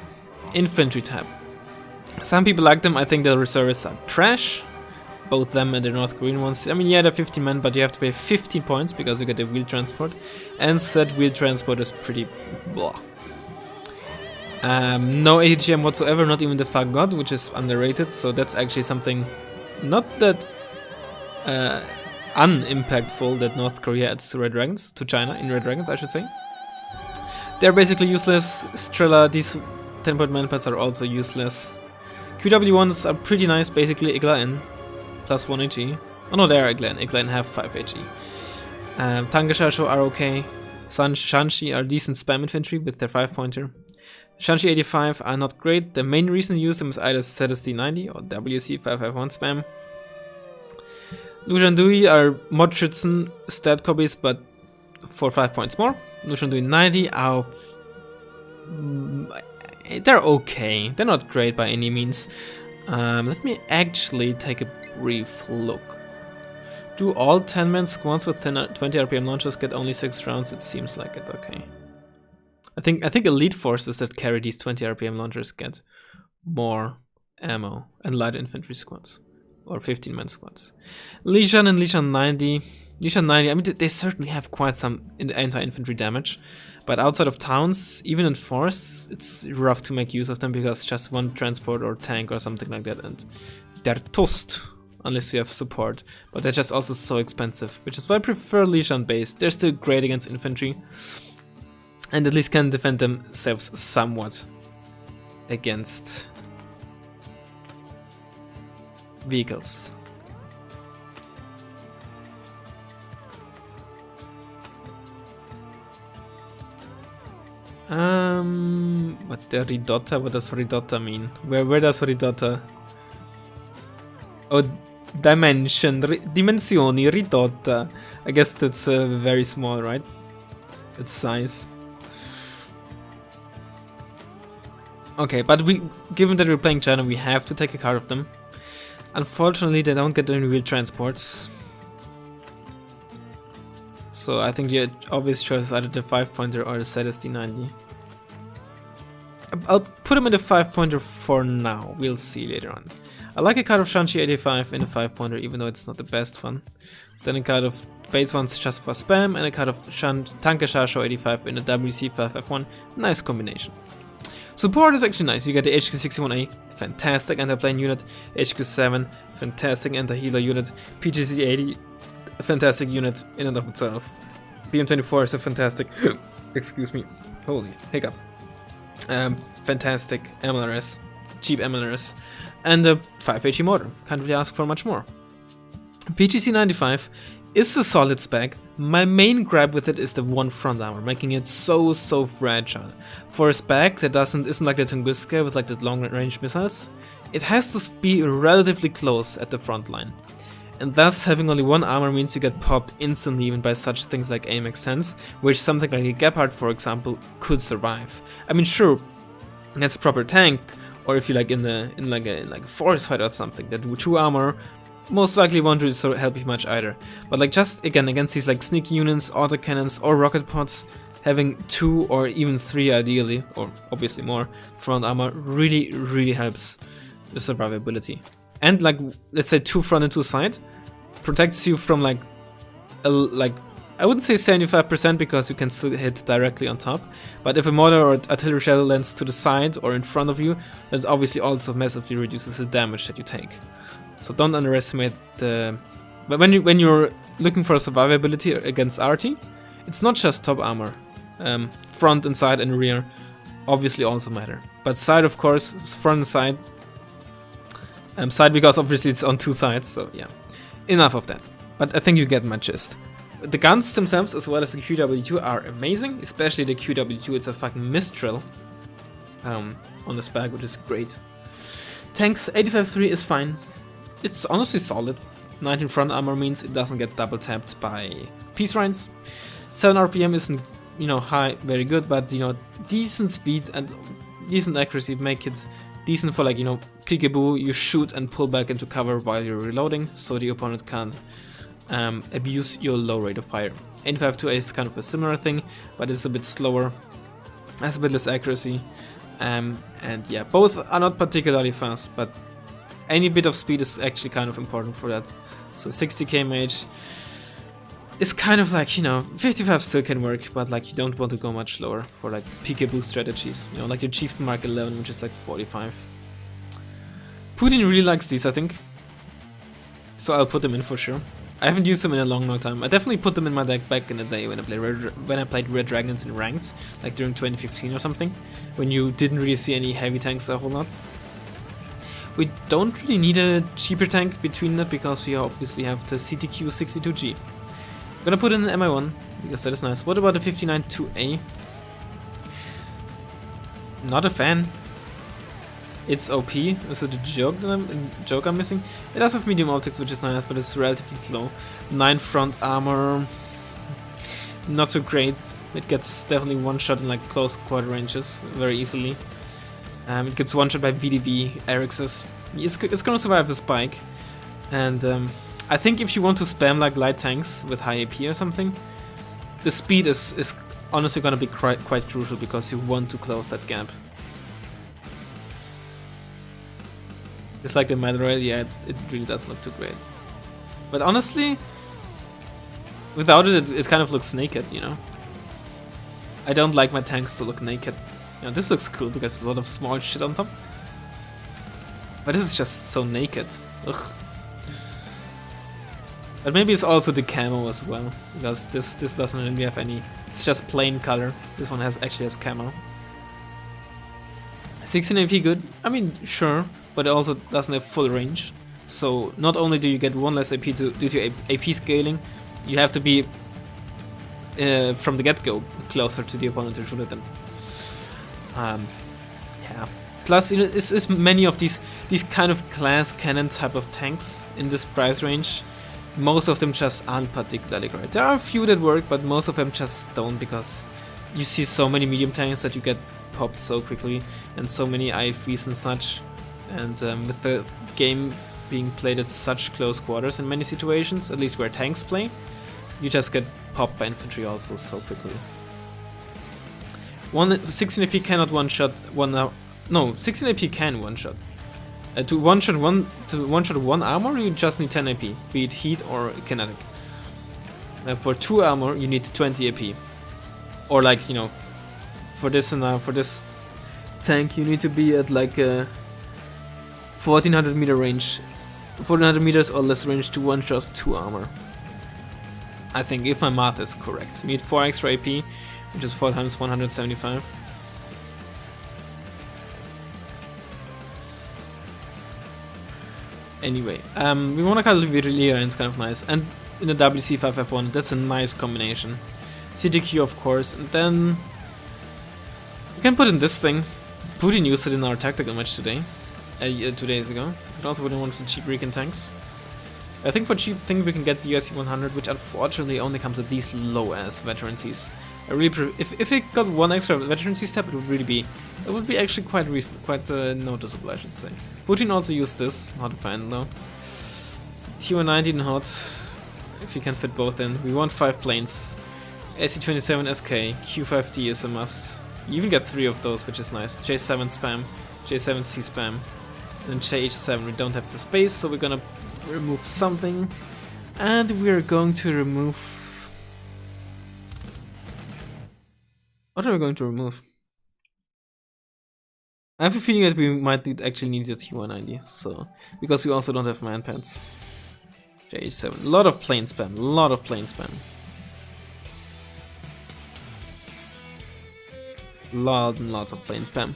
Infantry tab. Some people like them, I think the reservists are trash. Both them and the North Korean ones. I mean, yeah, they're 50 men, but you have to pay 50 points because you get the wheel transport. And said wheel transport is pretty blah. No ATGM whatsoever, not even the Fagod, which is underrated, so that's actually something not that unimpactful that North Korea adds to Red Dragons, to China in Red Dragons, I should say. They're basically useless. Strela, these 10-point manpads are also useless. QW1s are pretty nice, basically Igla N plus 1 HE. Oh no, they are Igla N. Igla N have 5 HE. Tangashasho are okay. Shanshi are decent spam infantry with their 5-pointer. Shanshi 85 are not great. The main reason to use them is either ZSD 90 or WC 551 spam. Lujandui are Modschützen stat copies, but for 5 points more. Lujandui 90 are they're okay. They're not great by any means. Let me actually take a brief look. Do all 10-man squads with 20 RPM launchers get only 6 rounds? It seems like it. Okay. I think elite forces that carry these 20 RPM launchers get more ammo and light infantry squads. Or 15-man squads. Legion and Legion 90. Legion 90, I mean, they certainly have quite some anti-infantry damage. But outside of towns, even in forests, it's rough to make use of them because just one transport or tank or something like that, and they're toast unless you have support. But they're just also so expensive, which is why I prefer Legion based. They're still great against infantry, and at least can defend themselves somewhat against vehicles. What the ridotta? What does ridotta mean? Where does ridotta? Oh, dimensioni, ridotta. I guess that's very small, right? Its size. Okay, but given that we're playing China, we have to take a card of them. Unfortunately, they don't get any real transports. So I think the obvious choice is either the 5-pointer or the ZSD 90. I'll put him in the 5-pointer for now. We'll see later on. I like a card of Shanxi 85 in a 5-pointer, even though it's not the best one. Then a card of base ones just for spam, and a card of Tanke Shasho 85 in a WC 5F1. Nice combination. Support is actually nice. You get the HQ61A, fantastic anti-plane unit. HQ7, fantastic anti-healer unit. PGC80, a fantastic unit in and of itself. BM24 is a fantastic, excuse me, holy hiccup. Fantastic MLRS, cheap MLRS, and a 5HE motor. Can't really ask for much more. PGC95 is a solid spec. My main gripe with it is the one front armor, making it so fragile. For a spec that isn't like the Tunguska with like the long range missiles, it has to be relatively close at the front line. And thus having only one armor means you get popped instantly even by such things like aim extents, which something like a Gepard, for example, could survive. I mean, sure, that's a proper tank, or if you like in a forest fight or something, that 2 armor most likely won't really help you much either. But like just again against these like sneaky units, autocannons, or rocket pods, having 2 or even 3 ideally, or obviously more, front armor really helps the survivability. And like, let's say 2 front and 2 side protects you from like I wouldn't say 75% because you can still hit directly on top, but if a mortar or artillery shell lands to the side or in front of you, that obviously also massively reduces the damage that you take. So don't underestimate the... But when you're looking for survivability against RT, it's not just top armor. Front and side and rear obviously also matter. But side, of course, front and side. Side because obviously it's on 2 sides, so yeah. Enough of that. But I think you get my gist. The guns themselves as well as the QW2 are amazing, especially the QW2, it's a fucking Mistral on the spec, which is great. Tanks, 85-3 is fine. It's honestly solid. 19 front armor means it doesn't get double tapped by peace rounds. 7 RPM isn't, high, very good, but, decent speed and decent accuracy make it decent for like, peekaboo, you shoot and pull back into cover while you're reloading, so the opponent can't abuse your low rate of fire. 85-2A is kind of a similar thing, but it's a bit slower, has a bit less accuracy, and yeah, both are not particularly fast, but any bit of speed is actually kind of important for that. So 60k mage is kind of like, 55 still can work, but like you don't want to go much lower for like peekaboo strategies, like your Chieftain Mark 11, which is like 45. Putin really likes these, I think, so I'll put them in for sure. I haven't used them in a long time. I definitely put them in my deck back in the day when I played Red Dragons in ranked, like during 2015 or something, when you didn't really see any heavy tanks a whole lot. We don't really need a cheaper tank between that because we obviously have the CTQ 62G. I'm gonna put in an MI1 because that is nice. What about the 59-2A? Not a fan. It's OP. Is it a joke that I'm missing? It does have medium optics, which is nice, but it's relatively slow. 9 front armor, not so great. It gets definitely one shot in like close quarter ranges very easily. It gets one shot by VDV, Erix's. It's gonna survive the spike, and I think if you want to spam like light tanks with high AP or something, the speed is honestly gonna be quite crucial because you want to close that gap. It's like the Mad Rail, yeah, it really doesn't look too great. But honestly, without it, it kind of looks naked, you know? I don't like my tanks to look naked. You know, this looks cool because a lot of small shit on top. But this is just so naked. Ugh. But maybe it's also the camo as well, because this doesn't really have any. It's just plain color. This one actually has camo. 16 AP good. I mean, sure, but it also doesn't have full range. So not only do you get one less AP due to AP scaling, you have to be from the get-go closer to the opponent to shoot at them. Yeah. Plus, you know, it's many of these kind of glass cannon type of tanks in this price range. Most of them just aren't particularly great. There are a few that work, but most of them just don't, because you see so many medium tanks that you get popped so quickly, and so many IFVs and such. And with the game being played at such close quarters in many situations, at least where tanks play, you just get popped by infantry also so quickly. 16 AP cannot one-shot one. No, 16 AP can one-shot. To one-shot one armor, you just need 10 AP, be it heat or kinetic. For 2 armor, you need 20 AP. Or like, you know, for this tank, you need to be at like a 1400 meter range, 1400 meters or less range to one-shot 2 armor. I think, if my math is correct. You need 4 extra AP, which is 4 times 175. Anyway, we want to call it Virilier, it's kind of nice. And in the WC5F1, that's a nice combination. CTQ, of course, and then we can put in this thing. Putin used it in our tactical match today, 2 days ago. But also, we don't want the cheap recon tanks. I think for cheap things we can get the USC 100, which unfortunately only comes at these low-ass veteran Cs. I really if it got one extra veteran C step, it would be actually quite noticeable, I should say. Putin also used this, not a fan though. T119 hot, if you can fit both in. We want 5 planes. AC27 SK, Q5D is a must. You even get 3 of those, which is nice. J7 spam, J7C spam, and JH7. We don't have the space, so we're gonna remove something, and we're going to remove. What are we going to remove? I have a feeling that we might actually need a T190, so because we also don't have man pads. J7, a lot of plane spam, lots of plane spam.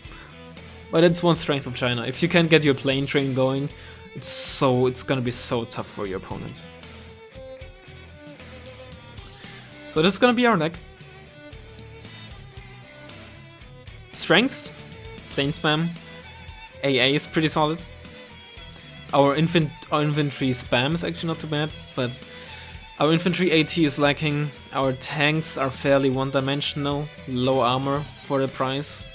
But it's one strength of China. If you can't get your plane train going, it's gonna be so tough for your opponent. So this is gonna be our deck. Strengths, plane spam, AA is pretty solid. Our infantry spam is actually not too bad, but our infantry AT is lacking. Our tanks are fairly one-dimensional, low armor for the price.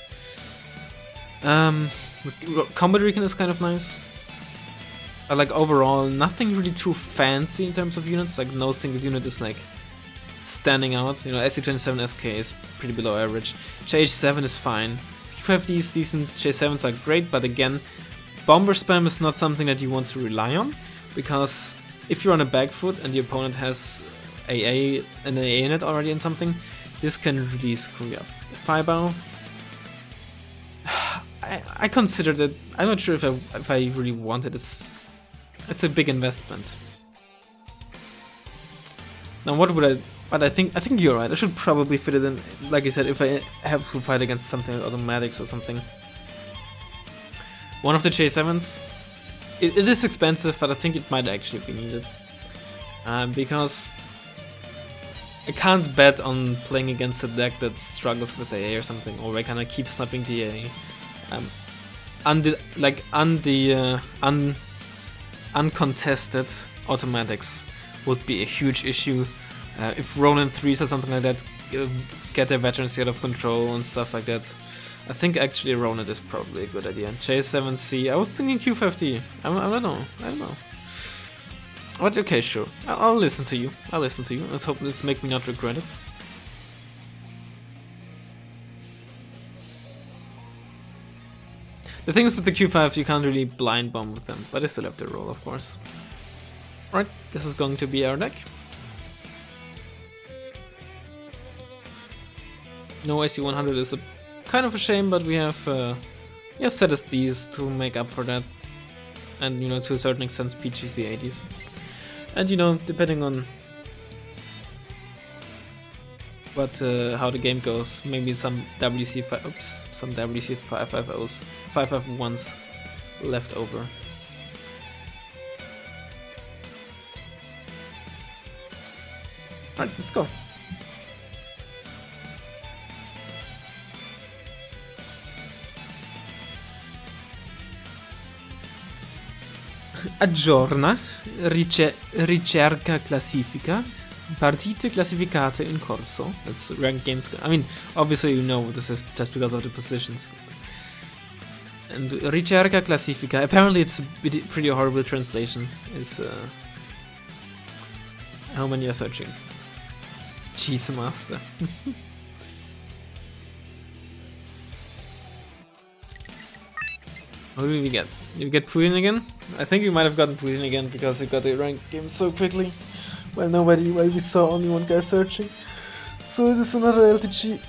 Combat recon is kind of nice. But like overall, nothing really too fancy in terms of units. Like no single unit is like standing out. You know, SC27 SK is pretty below average. JH7 is fine. Q5D is decent. J7s are great, but again, bomber spam is not something that you want to rely on, because if you're on a back foot and the opponent has an AA in it already and something, this can really screw you up. Fireball, I considered it. I'm not sure if I really want it. It's a big investment. Now what would I? But I think you're right. I should probably fit it in. Like I said, if I have to fight against something like automatics or something. One of the J7s. It is expensive, but I think it might actually be needed. Because I can't bet on playing against a deck that struggles with AA or something, or I kind of keep snapping the AA. Uncontested automatics would be a huge issue. If Ronin 3s or something like that get their veterans out of control and stuff like that, I think actually Ronin is probably a good idea. J7C, I was thinking Q5D. I don't know. But okay, sure. I'll listen to you. Let's make me not regret it. The thing is with the Q5, you can't really blind bomb with them, but I still have to roll, of course. Right, this is going to be our deck. No SU100 is a kind of a shame, but we have yeah, set SDs to make up for that. And, you know, to a certain extent, PGC80s. And, you know, depending on what how the game goes, maybe some WC5, oops, some WC550s, 551s left over. Alright, let's go. Aggiorna, ricerca classifica, partite classificate in corso. That's ranked games. I mean, obviously you know this is just because of the positions. And ricerca classifica, apparently it's a pretty horrible translation, is how many are searching. Cheese master. What do we get? Did we get Putin again? I think we might have gotten Putin again because we got the ranked game so quickly. Well, we saw only one guy searching. So it is another LTG.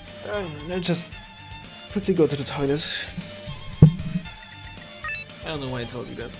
I'll just quickly go to the toilet. I don't know why I told you that.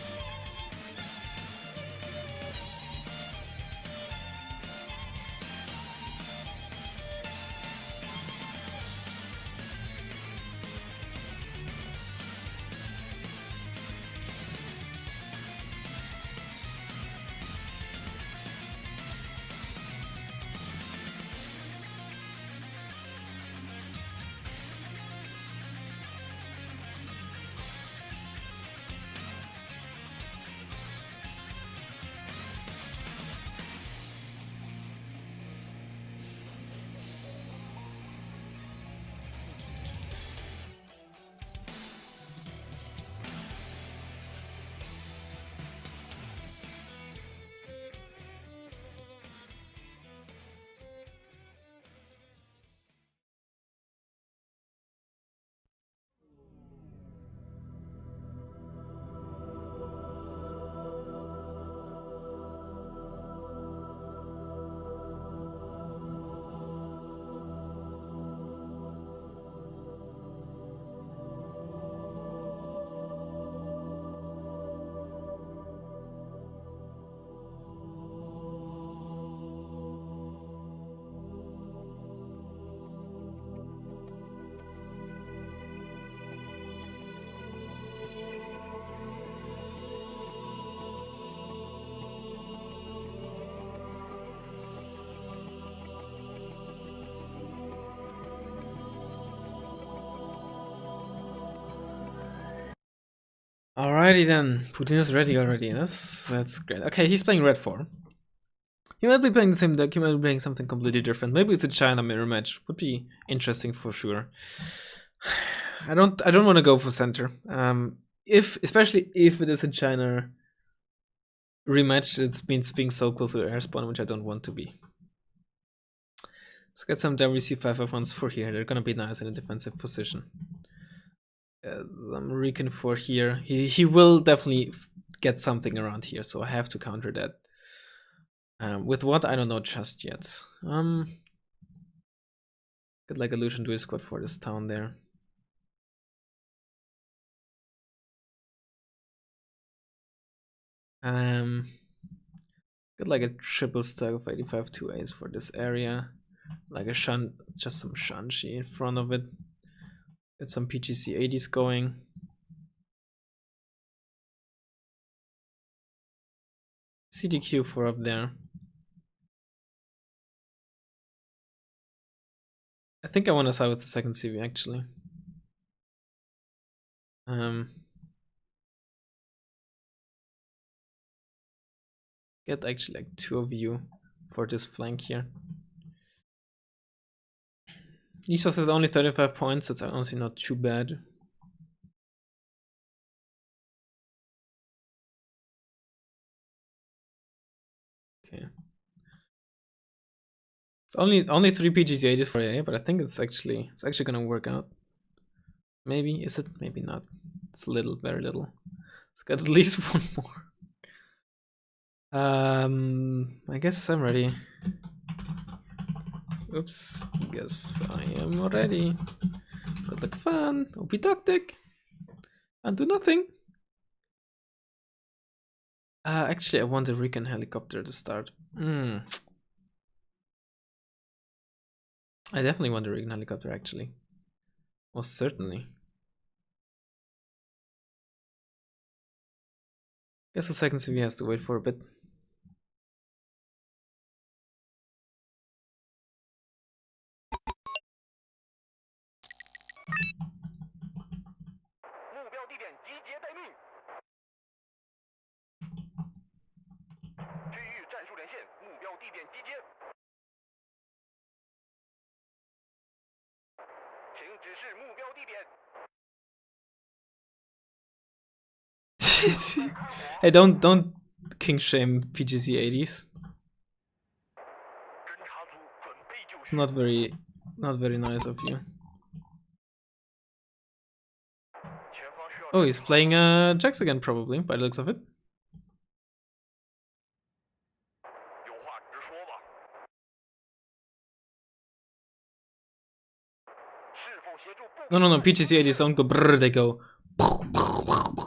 Alrighty then, Putin is ready already. That's great. Okay, he's playing red 4. He might be playing the same deck, he might be playing something completely different. Maybe it's a China mirror match. Would be interesting for sure. I don't want to go for center. Especially if it is a China rematch, it means being so close to the air spawn, which I don't want to be. Let's get some WC5F1s for here. They're gonna be nice in a defensive position. I'm Recon for here. He will definitely get something around here, so I have to counter that. With what, I don't know just yet. Get like illusion to his squad for this town there. Get like a triple stack of 85 2As for this area. Like a just some Shanxi in front of it. Get some PGC 80s going. CDQ for up there. I think I want to side with the second CV actually. Get actually like 2 of you for this flank here. Nisos has only 35 points, that's honestly not too bad. Okay. Only 3 PGC for AA, but I think it's actually gonna work out. Maybe, is it? Maybe not. It's little, very little. It's got at least one more. I guess I'm ready. Oops, guess I am ready. Good luck, fun. OP tactic. And do nothing. Actually, I want a recon helicopter to start. I definitely want a recon helicopter, actually. Most certainly. Guess the second CV has to wait for a bit. Hey, don't king shame PGC 80s. It's not very nice of you. Oh, he's playing Jax again, probably, by the looks of it. No, PGC 80s don't go brrr, they go.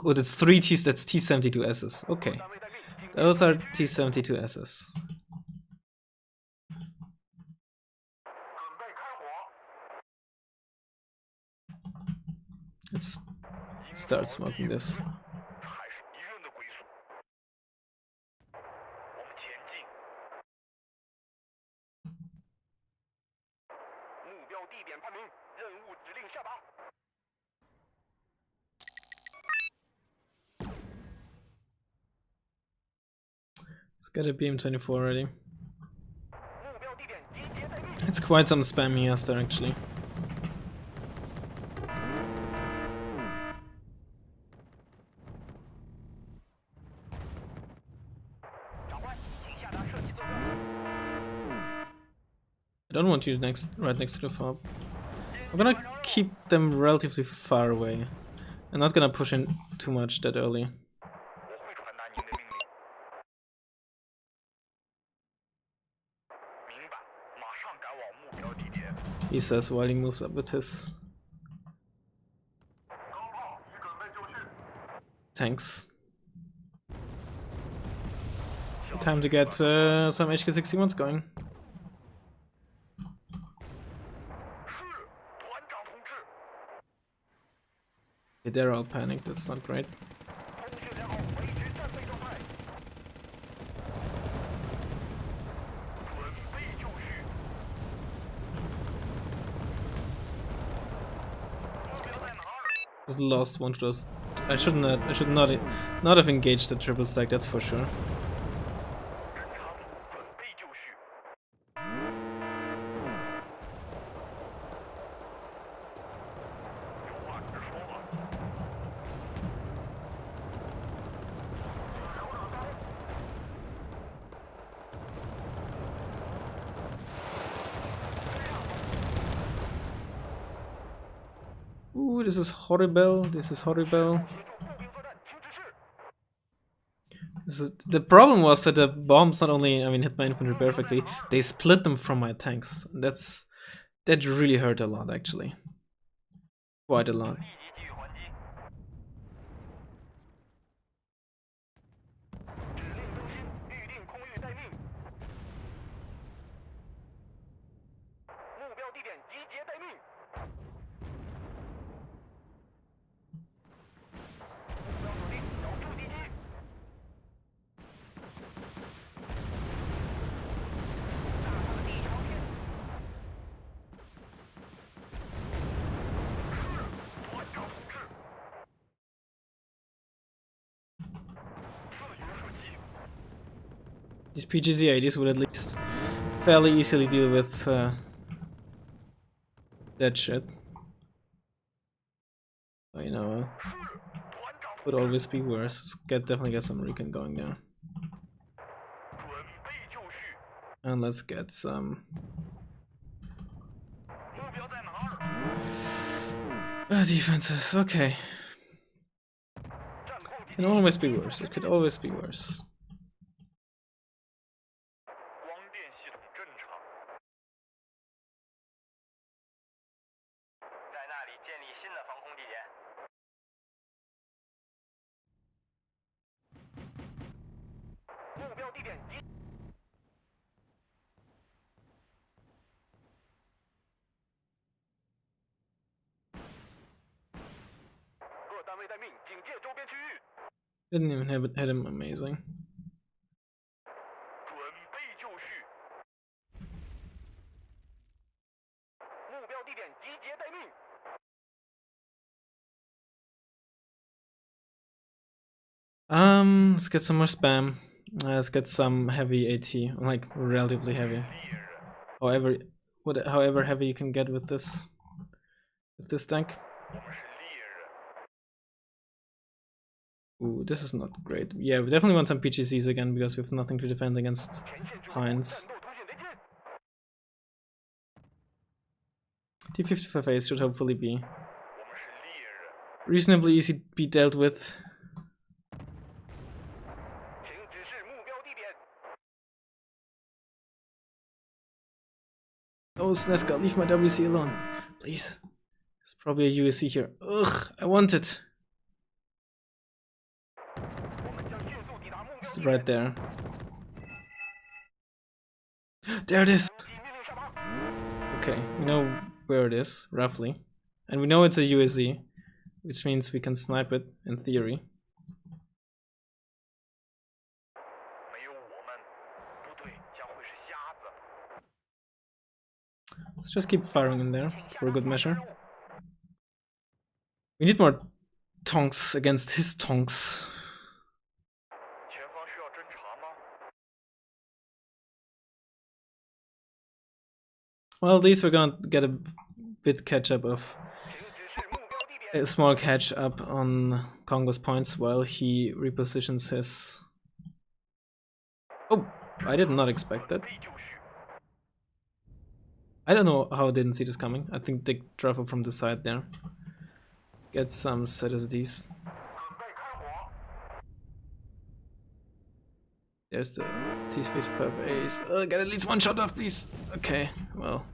Oh, that's 3 T's, that's T72Ss. Okay. Those are T72Ss. Let's start smoking this. It's got a BM24 already. It's quite some spam he has there, actually. I don't want you right next to the fob. I'm gonna keep them relatively far away. I'm not gonna push in too much that early. He says while he moves up with his tanks. Time to get some HK61s going. Okay, they're all panicked, that's not great. Just lost one of those. I should not have engaged the triple stack, that's for sure. Ooh, this is horrible. This is horrible. The problem was that the bombs not only, hit my infantry perfectly, they split them from my tanks. That really hurt a lot, actually. Quite a lot. These PGZ-80s would at least fairly easily deal with that shit. But, you know, would always be worse. Definitely get some recon going there. And let's get some defenses. Okay. Can always be worse. It could always be worse. 光电系统正常。在那里建立新的防空地点。目标地点一。各单位待命，警戒周边区域。 Didn't even hit him amazing. 准备就绪。目标地点集结待命。 Let's get some more spam. Let's get some heavy AT, like relatively heavy. However heavy you can get with this tank. Ooh, this is not great. Yeah, we definitely want some PGCs again because we have nothing to defend against Heinz. T55As should hopefully be reasonably easy to be dealt with. Oh, Sneska, leave my WC alone, please. There's probably a USC here. Ugh, I want it. It's right there. There it is! Okay, we know where it is, roughly. And we know it's a USZ, which means we can snipe it, in theory. Let's just keep firing in there, for a good measure. We need more tonks against his tonks. Well, at least we're gonna get a bit catch up of a small catch up on Congo's points while he repositions his. Oh, I did not expect that. I don't know how I didn't see this coming. I think they travel from the side there. Get some ZSDs. There's the T55As. Get at least one shot off, please. Okay, well.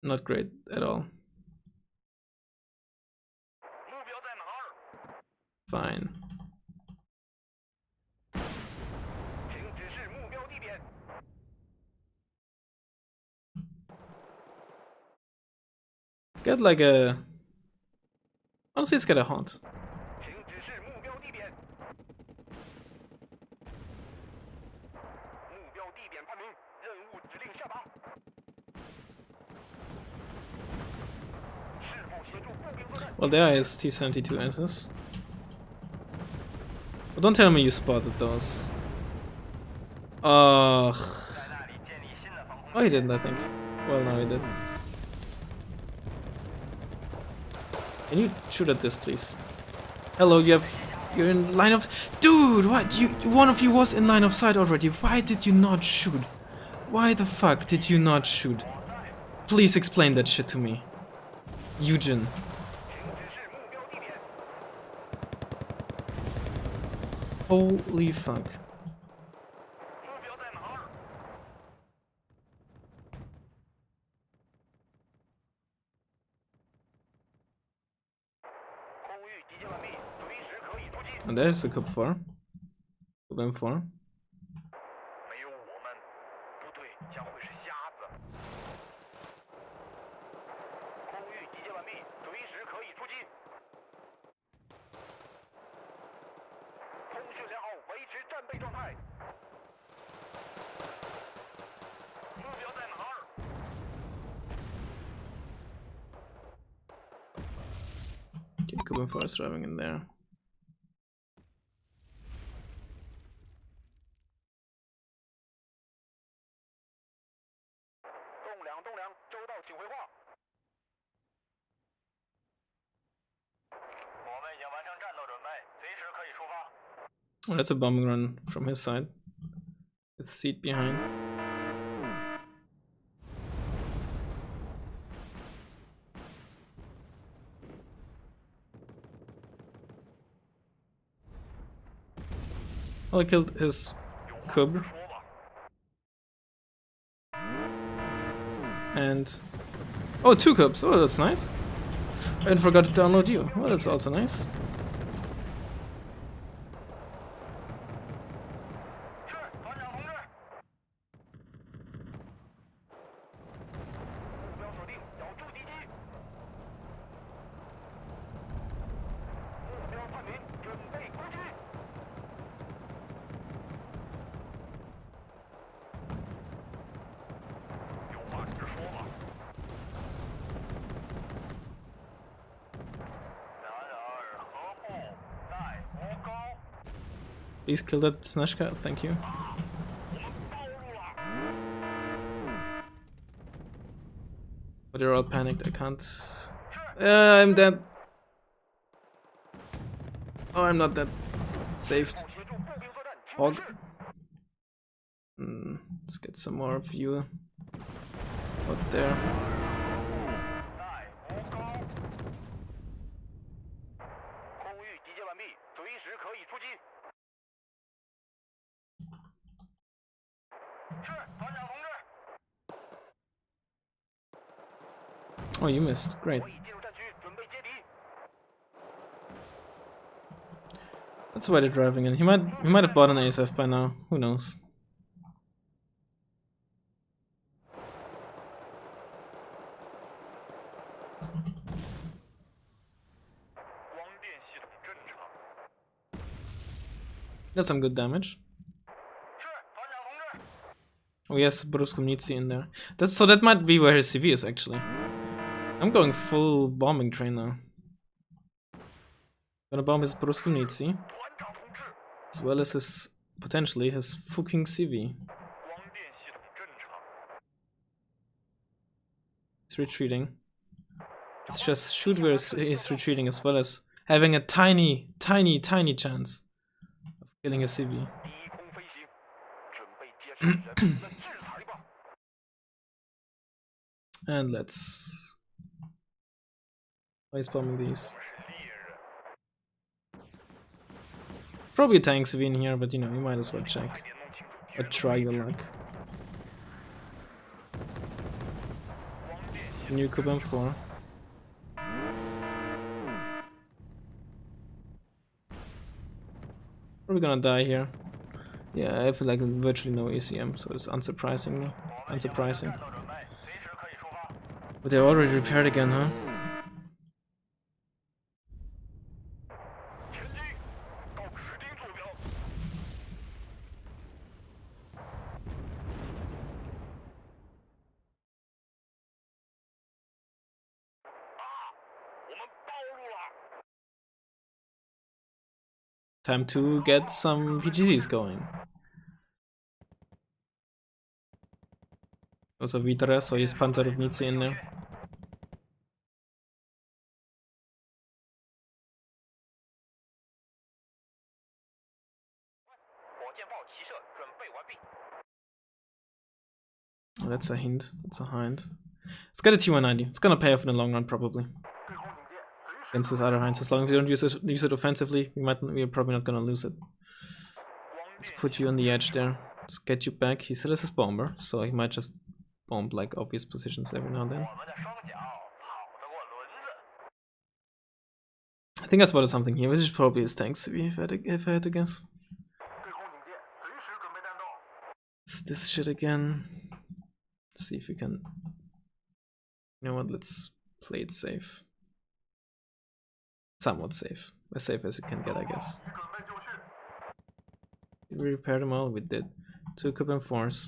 Not great at all. Fine. Get like a. Honestly, let's get a haunt. Well, there is T-72 answers. Well, don't tell me you spotted those. Oh, he didn't, I think. Well, no, he didn't. Can you shoot at this, please? Hello, you're in line of. Dude, what? One of you was in line of sight already. Why did you not shoot? Why the fuck did you not shoot? Please explain that shit to me, Eugen. Holy fuck. And there's the Cup 4. Cup M4. Okay, Cup M4 is driving in there. Oh, that's a bombing run from his side. With seat behind. Well, I killed his cub. And... oh, 2 cubs! Oh, that's nice. And forgot to download you. Well, that's also nice. Please kill that Snashka, thank you. But they're all panicked, I can't... I'm dead! Oh, I'm not dead. Saved. Hog. Let's get some more of you out there. Oh, you missed. Great. That's why they're driving in. He might have bought an ASF by now. Who knows? Got some good damage. Oh yes, Bruskumnici in there. So that might be where his CV is actually. I'm going full bombing train now. Gonna bomb his Bruskumnici. As well as his, potentially, his fucking CV. He's retreating. Let's just shoot where he's retreating as well as having a tiny chance of killing a CV. And let's... ice bombing these. Probably a tank CV in here, but you know, you might as well check. Or try your luck. New Cub M4. Probably gonna die here. Yeah, I feel like virtually no ECM, so it's unsurprising. But they're already repaired again, huh? Time to get some VGCs going. Also Vitre, so he's Panzerownicy in there. Oh, that's a hint. That's a hind. Let's get a T190. It's gonna pay off in the long run, probably. Against his other hinds. As long as we don't use it offensively, we're probably not gonna lose it. Let's put you on the edge there. Let's get you back. He still has his bomber, so he might just bomb like obvious positions every now and then. I think I spotted something here. This is probably his tank CV if I had to guess. It's this shit again. Let's see if we can... You know what, let's play it safe. Somewhat safe. As safe as it can get, I guess. Did we repair them all? We did. 2 Cub M4s.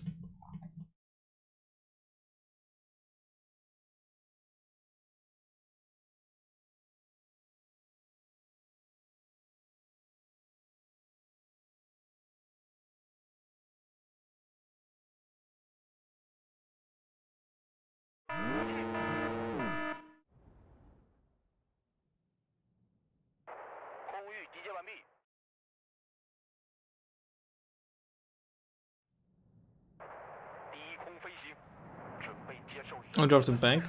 I dropped him back.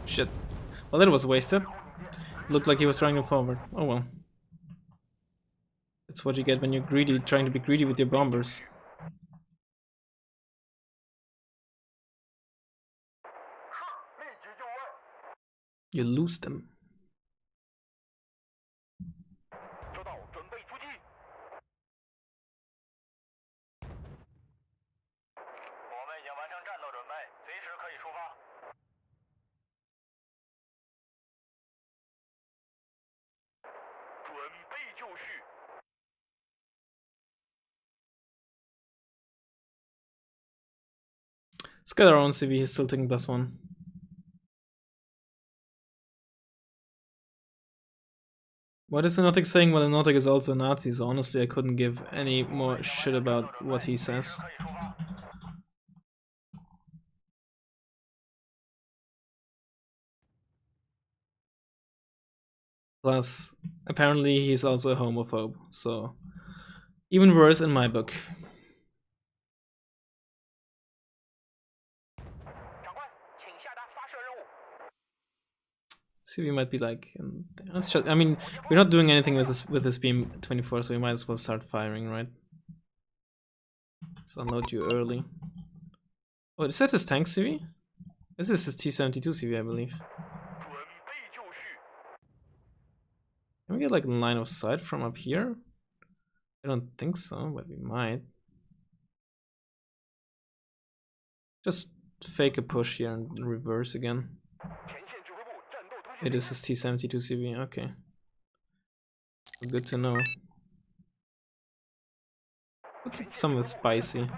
Shit. Well, that was wasted. looked like he was trying to forward. Oh well. That's what you get when you're greedy, trying to be greedy with your bombers. You lose them. 收到，准备出击。我们已经完成战斗准备，随时可以出发。准备就绪。 Let's get our own CV, he's still taking +1. What is the Notic saying? Well, the Notic is also a Nazi, so honestly I couldn't give any more shit about what he says. Plus, apparently he's also a homophobe, so even worse in my book. CV might be like, I mean, we're not doing anything with this beam 24, so we might as well start firing, right? So I'll note you early. Oh, is that his tank CV? This is his T-72 CV, I believe. Can we get like line of sight from up here? I don't think so, but we might. Just fake a push here and reverse again. It is his T-72 CV, okay. Good to know. Some is spicy.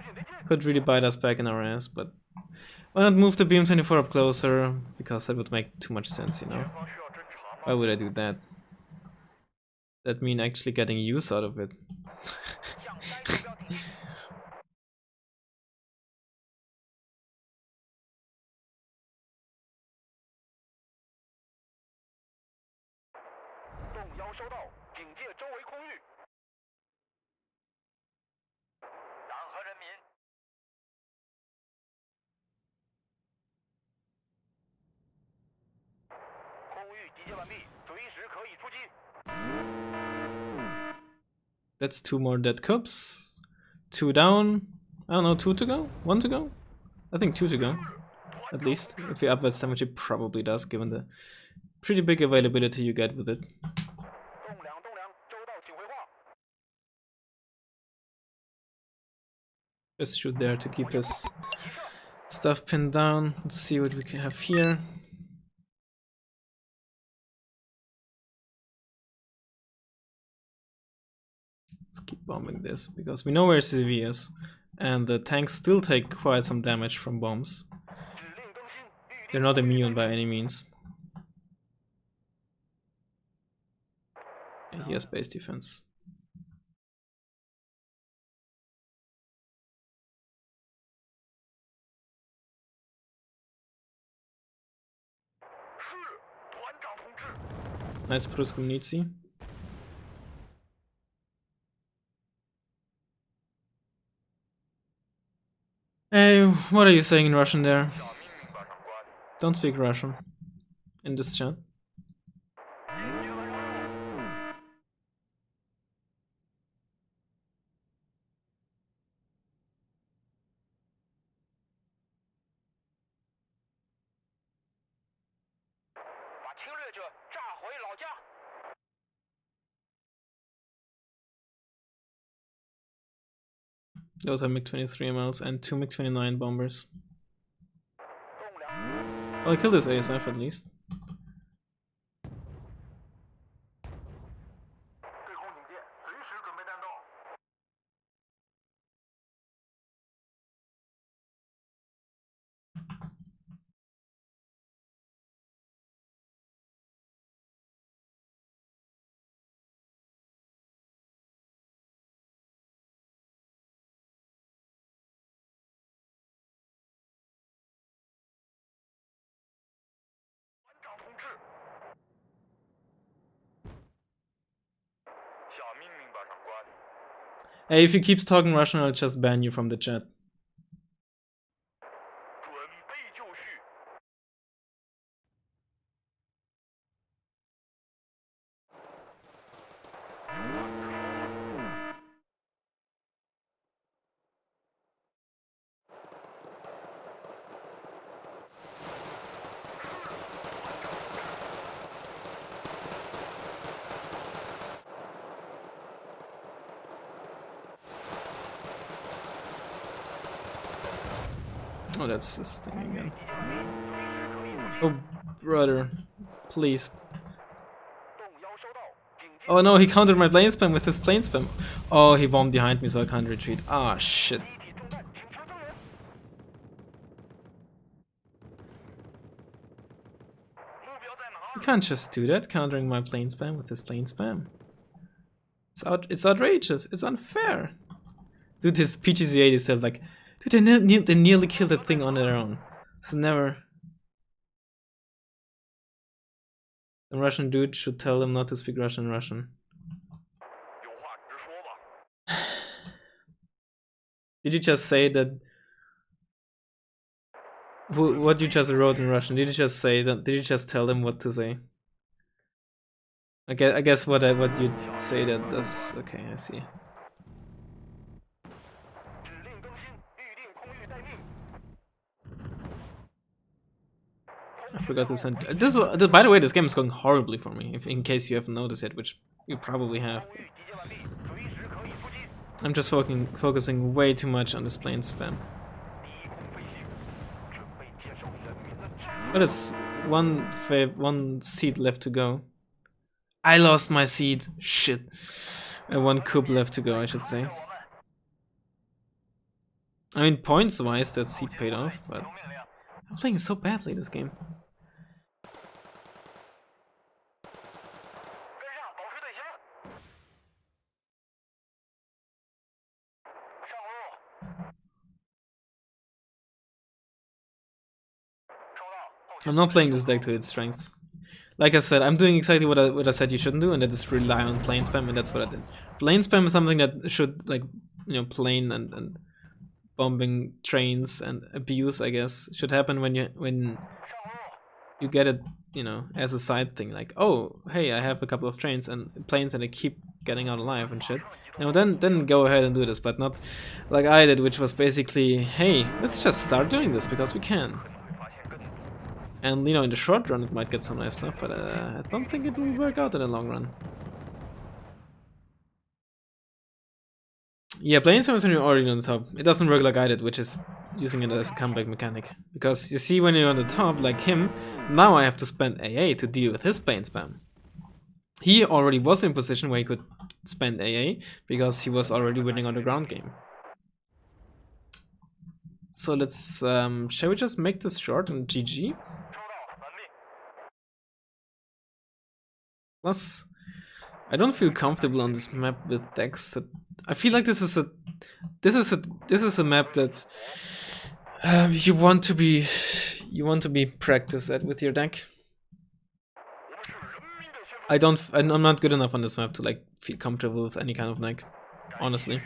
Could really bite us back in our ass, but why not move the beam 24 up closer? Because that would make too much sense, you know. Why would I do that? That mean actually getting use out of it. That's 2 more dead cubs. 2 down. I don't know, 2 to go? 1 to go? I think 2 to go. At least. If he upwards damage, it probably does, given the pretty big availability you get with it. Just shoot there to keep his stuff pinned down. Let's see what we can have here. Let's keep bombing this, because we know where CV is, and the tanks still take quite some damage from bombs. They're not immune by any means. Yeah, he has base defense. Nice Pruskumnici. Hey, what are you saying in Russian there? Don't speak Russian in this chat. Those are MiG-23 MLs and 2 MiG-29 bombers. Well, I killed this ASF at least. Hey, if you keep talking Russian, I'll just ban you from the chat. Oh, that's this thing again. Oh, brother. Please. Oh no, he countered my plane spam with his plane spam. Oh, he bombed behind me so I can't retreat. Ah, shit. You can't just do that, countering my plane spam with his plane spam. It's outrageous. It's unfair. Dude, his PGC-8 is still like, dude, they nearly killed that thing on their own. So never. The Russian dude should tell them not to speak Russian. Did you just say that? What you just wrote in Russian? Did you just say that? Did you just tell them what to say? I guess what you say that does. Okay, I see. I forgot to send. This by the way, this game is going horribly for me. If in case you haven't noticed it, which you probably have. I'm just focusing way too much on this plane spam. But it's one seed left to go. I lost my seed. Shit. One coup left to go, I should say. I mean, points wise, that seed paid off, but I'm playing so badly this game. I'm not playing this deck to its strengths. Like I said, I'm doing exactly what I said you shouldn't do, and that is rely on plane spam, and that's what I did. Plane spam is something that should, like, you know, plane and bombing trains and abuse, I guess, should happen when you get it, you know, as a side thing. Like, oh, hey, I have a couple of trains and planes, and I keep getting out alive and shit. You know, then go ahead and do this, but not like I did, which was basically, hey, let's just start doing this because we can. And, you know, in the short run it might get some nice stuff, but I don't think it will work out in the long run. Yeah, playing spam is when you're already on the top. It doesn't work like I did, which is using it as a comeback mechanic. Because you see, when you're on the top, like him, now I have to spend AA to deal with his plane spam. He already was in position where he could spend AA, because he was already winning on the ground game. So let's, shall we just make this short and GG? Plus, I don't feel comfortable on this map with decks that I feel like this is a map that you want to be practiced at with your deck. I'm not good enough on this map to like feel comfortable with any kind of deck, honestly.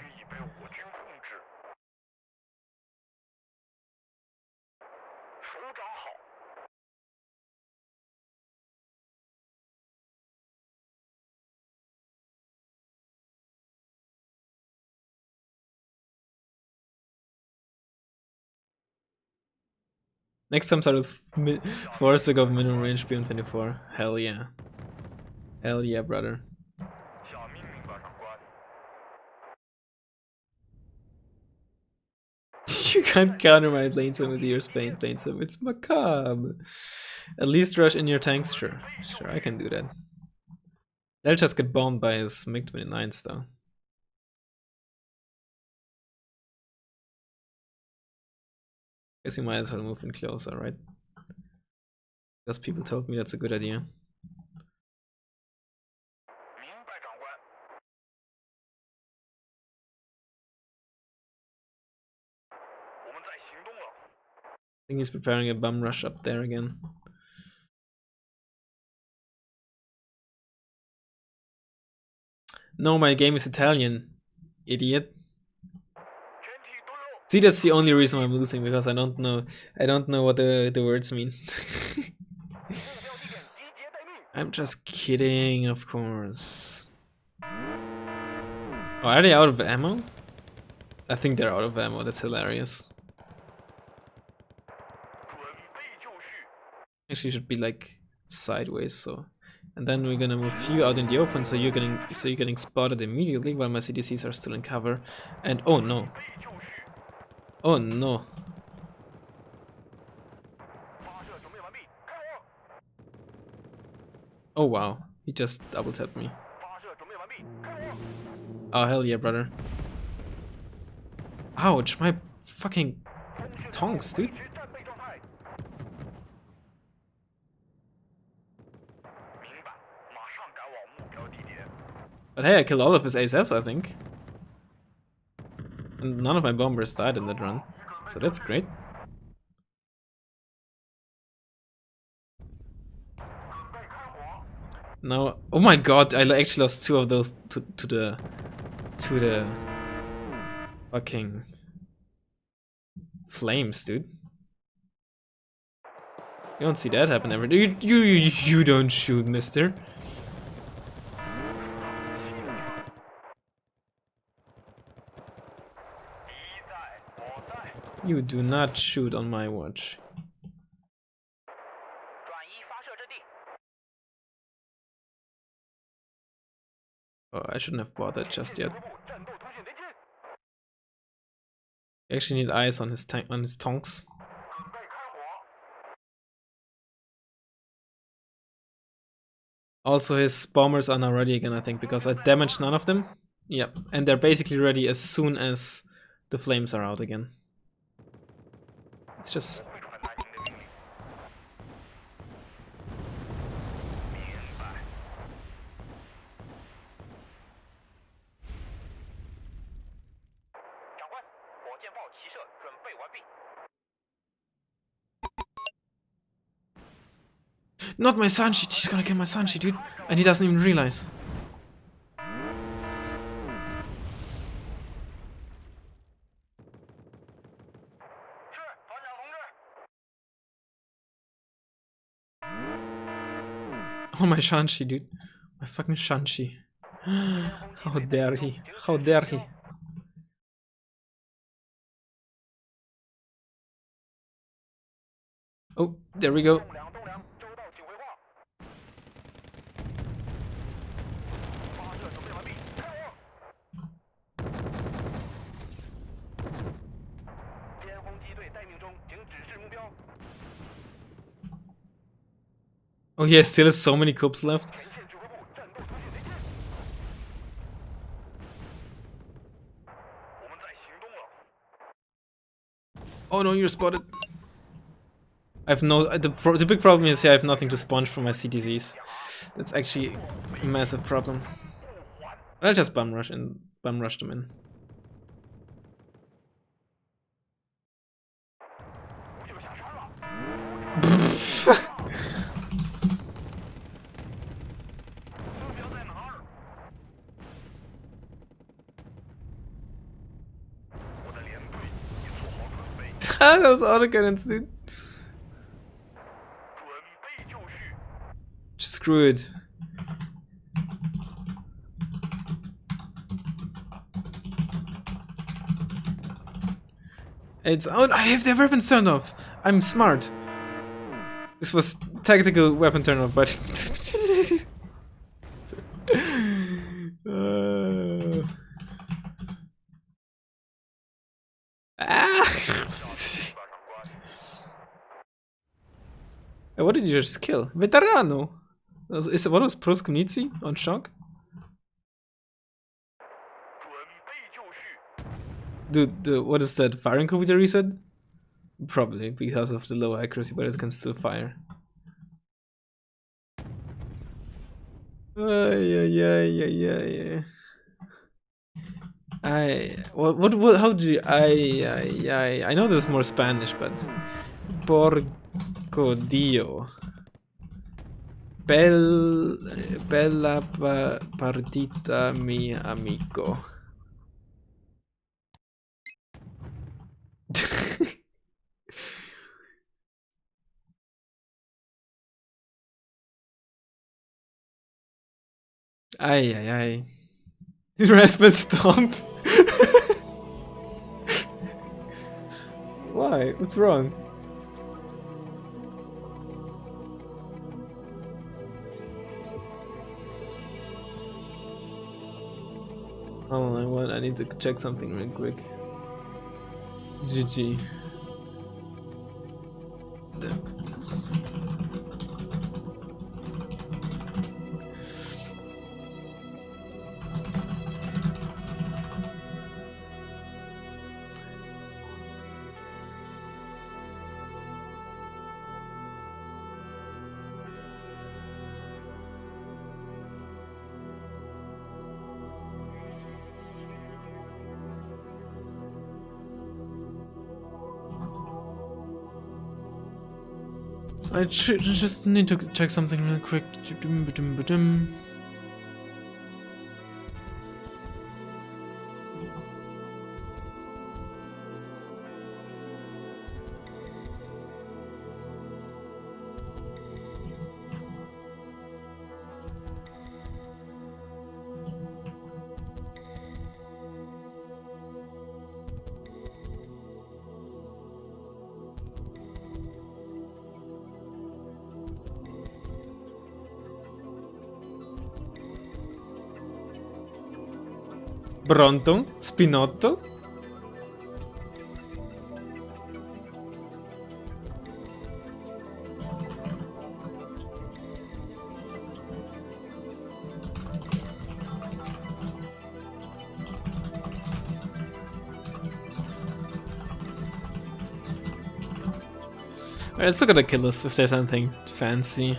Next time start with force to go minimum range beyond 24. Hell yeah. Hell yeah, brother. You can't counter my plane sim with your plane sim. It's macabre. At least rush in your tanks, sure. Sure, I can do that. They'll just get bombed by his MiG-29s though. Guess you might as well move in closer, right? Because people told me that's a good idea. I think he's preparing a bum rush up there again. No, my game is Italian, idiot. See, that's the only reason why I'm losing, because I don't know what the words mean. I'm just kidding, of course. Oh, are they out of ammo? I think they're out of ammo, that's hilarious. Actually, should be like sideways, so. And then we're gonna move you out in the open, so you're getting spotted immediately while my CDCs are still in cover. And oh no. Oh no. Oh wow, he just double tapped me. Oh hell yeah, brother. Ouch, my fucking tongs, dude. But hey, I killed all of his ASFs, I think. And none of my bombers died in that run. So that's great. Now, oh my god, I actually lost 2 of those to the fucking flames, dude. You don't see that happen ever. You don't shoot, mister. You do not shoot on my watch. Oh, I shouldn't have bought that just yet. You actually need eyes on his tonks. Also, his bombers are now ready again, I think, because I damaged none of them. Yep, and they're basically ready as soon as the flames are out again. It's just... Not my Sanchi! He's gonna kill my Sanchi, dude! And he doesn't even realize. Oh, my Shanshi, dude. My fucking Shanshi. How dare he? How dare he? Oh, there we go. Oh, he still has so many cubes left. Oh no, you're spotted. I have no. The big problem is I have nothing to sponge for my CTZs. That's actually a massive problem. I'll just bum rush them in. Those autocannons, dude. Screw it. It's out. I have their weapons turned off. I'm smart. This was tactical weapon turn off, but What did you just kill? Veterano! What was Proskunici on shock? Dude, what is that? Firing computer reset? Probably, because of the low accuracy, but it can still fire. Yeah. How do you, I know there's more Spanish, but Porco Dio. Bella partita mi amico. Ay. Respect stomp. Why? What's wrong? I need to check something real quick. GG. I just need to check something real quick. Pronto? Spinotto? Alright, still gotta kill us if there's anything fancy.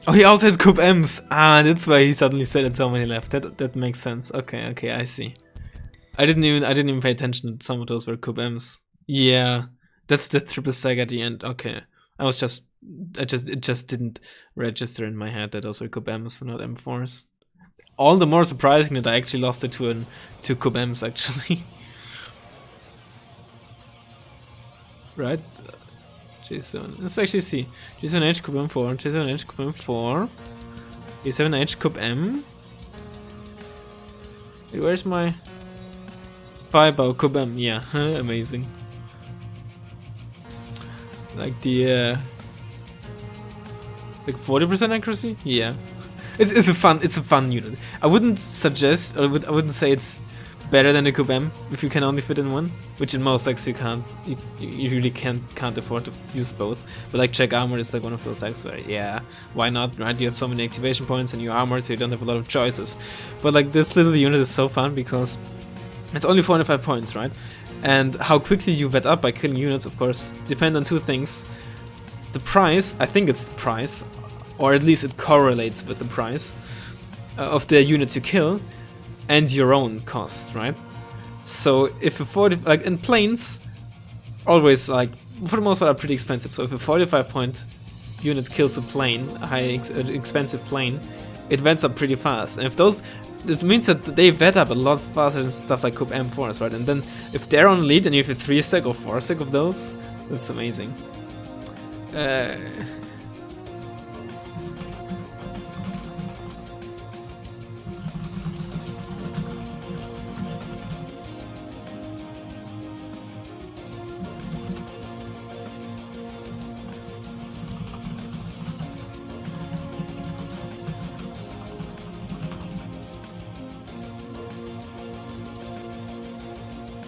Oh, he also had Coup M's. Ah, that's why he suddenly said it so many left. That makes sense. Okay, I see. I didn't even pay attention that some of those were Coup M's. Yeah, that's the triple stack at the end. Okay, it just didn't register in my head that those were Coup M's, not M4s. All the more surprising that I actually lost it to Coup M's actually. Right? J7. Let's actually see. J7H Coup M4, J7H Coup M4, J7H Coup M. Hey, where's my Fireball Coup M? Yeah, amazing. Like the like 40% accuracy? Yeah. It's a fun unit. I wouldn't suggest, I wouldn't say it's better than the Coup M if you can only fit in one, which in most decks you can't. You really can't afford to use both. But like Check Armor is like one of those decks where, yeah, why not, right? You have so many activation points and you're armored, so you don't have a lot of choices. But like this little unit is so fun because it's only 405 points, right? And how quickly you vet up by killing units, of course, depend on two things. The price, I think it's the price, or at least it correlates with the price of the units you kill, and your own cost, right? So if a 40, like in planes, always like for the most part are pretty expensive. So if a 45 point unit kills a plane, a expensive plane, it vets up pretty fast. And if those, it means that they vet up a lot faster than stuff like Coup M4s, right? And then if they're on lead and you have a 3 stack or 4 stack of those, that's amazing.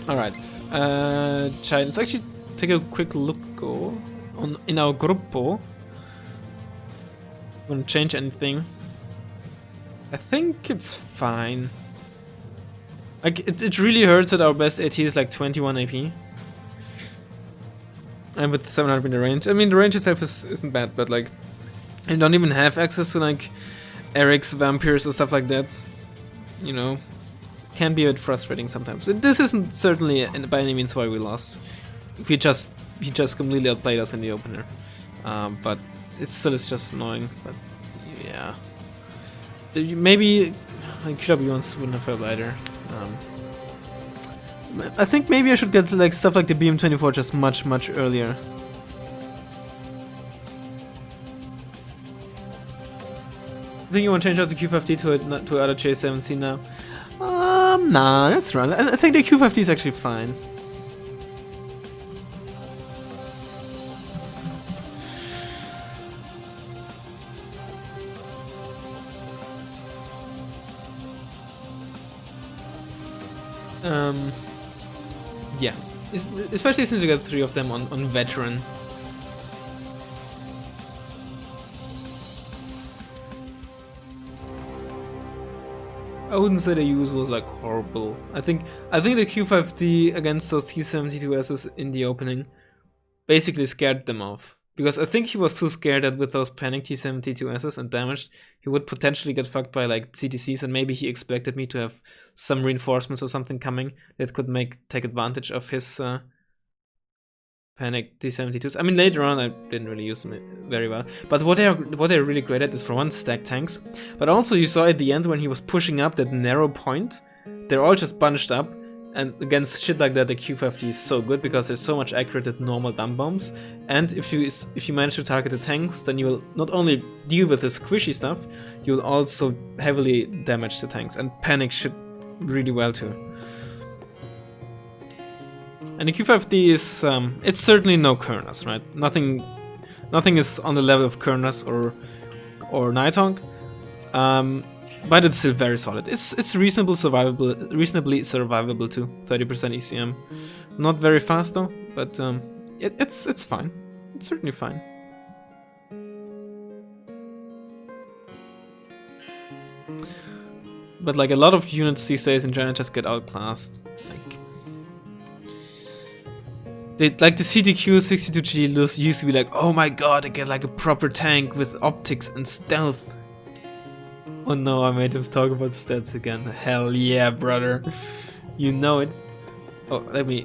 Alright, chat, let's actually take a quick look in our gruppo. Wanna change anything? I think it's fine. Like, it really hurts that our best AT is like 21 AP. And with 700 in the range. I mean, the range itself isn't bad, but like, I don't even have access to like Eric's vampires or stuff like that. You know, can be a bit frustrating sometimes. This isn't certainly by any means why we lost. He just completely outplayed us in the opener. But it still is just annoying. But yeah, maybe like QW ones wouldn't have felt lighter. I think maybe I should get like stuff like the BM24 just much earlier. I think you want to change out the Q5D to other J7C now. Nah, that's right. I think the Q5D is actually fine. Yeah, especially since we got 3 of them on veteran. I wouldn't say the use was like horrible. I think the Q5D against those T72Ss in the opening basically scared them off. Because I think he was too scared that with those panic T72Ss and damaged, he would potentially get fucked by like CTCs, and maybe he expected me to have some reinforcements or something coming that could take advantage of his Panic T-72s. I mean, later on I didn't really use them very well. But what they're really great at is, for one, stack tanks. But also you saw at the end when he was pushing up that narrow point, they're all just bunched up. And against shit like that, the Q50 is so good because there's so much accurate at normal dump bombs. And if you manage to target the tanks, then you will not only deal with the squishy stuff, you will also heavily damage the tanks. And Panic should really well too. And the Q50 is it's certainly no Kerners, right? Nothing is on the level of Kerners or Nighthawk. But it's still very solid. It's reasonably survivable too. 30% ECM, not very fast though, but it's fine. It's certainly fine. But like a lot of units these days in China just get outclassed. Like the CTQ 62G used to be like, oh my god, I get like a proper tank with optics and stealth. Oh no, I made him talk about stats again. Hell yeah, brother. You know it. Oh, let me.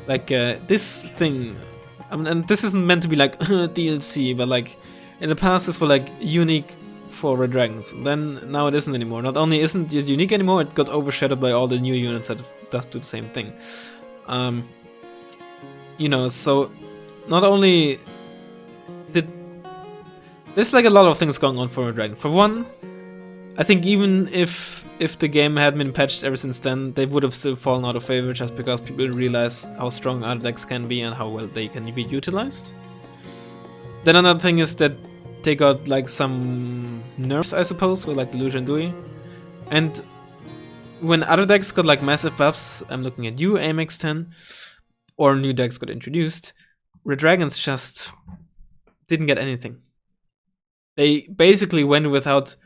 Like, this thing. I mean, and this isn't meant to be like DLC, but like, in the past this was like unique for Red Dragons. Then, now it isn't anymore. Not only isn't it unique anymore, it got overshadowed by all the new units that does do the same thing. You know, so, not only did there's like a lot of things going on for Red Dragon. For one, I think even if the game had been patched ever since then, they would have still fallen out of favor just because people realize how strong other decks can be and how well they can be utilized. Then another thing is that they got like some nerfs, I suppose, with like the Lucian Dewey. And when other decks got like massive buffs, I'm looking at you, AMX10, or new decks got introduced, Red Dragons just didn't get anything. They basically went without,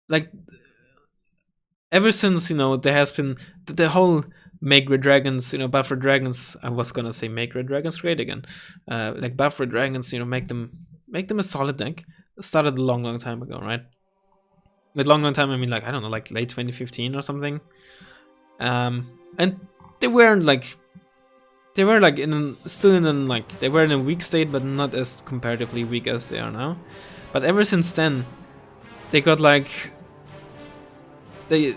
like, ever since, you know, there has been the whole make Red Dragons, you know, buff Red Dragons, I was gonna say make Red Dragons great again, like buff Red Dragons, you know, make them a solid deck, started a long time ago, right? With long time I mean like, I don't know, like late 2015 or something, and they were like they were in a weak state, but not as comparatively weak as they are now. But ever since then, they got like the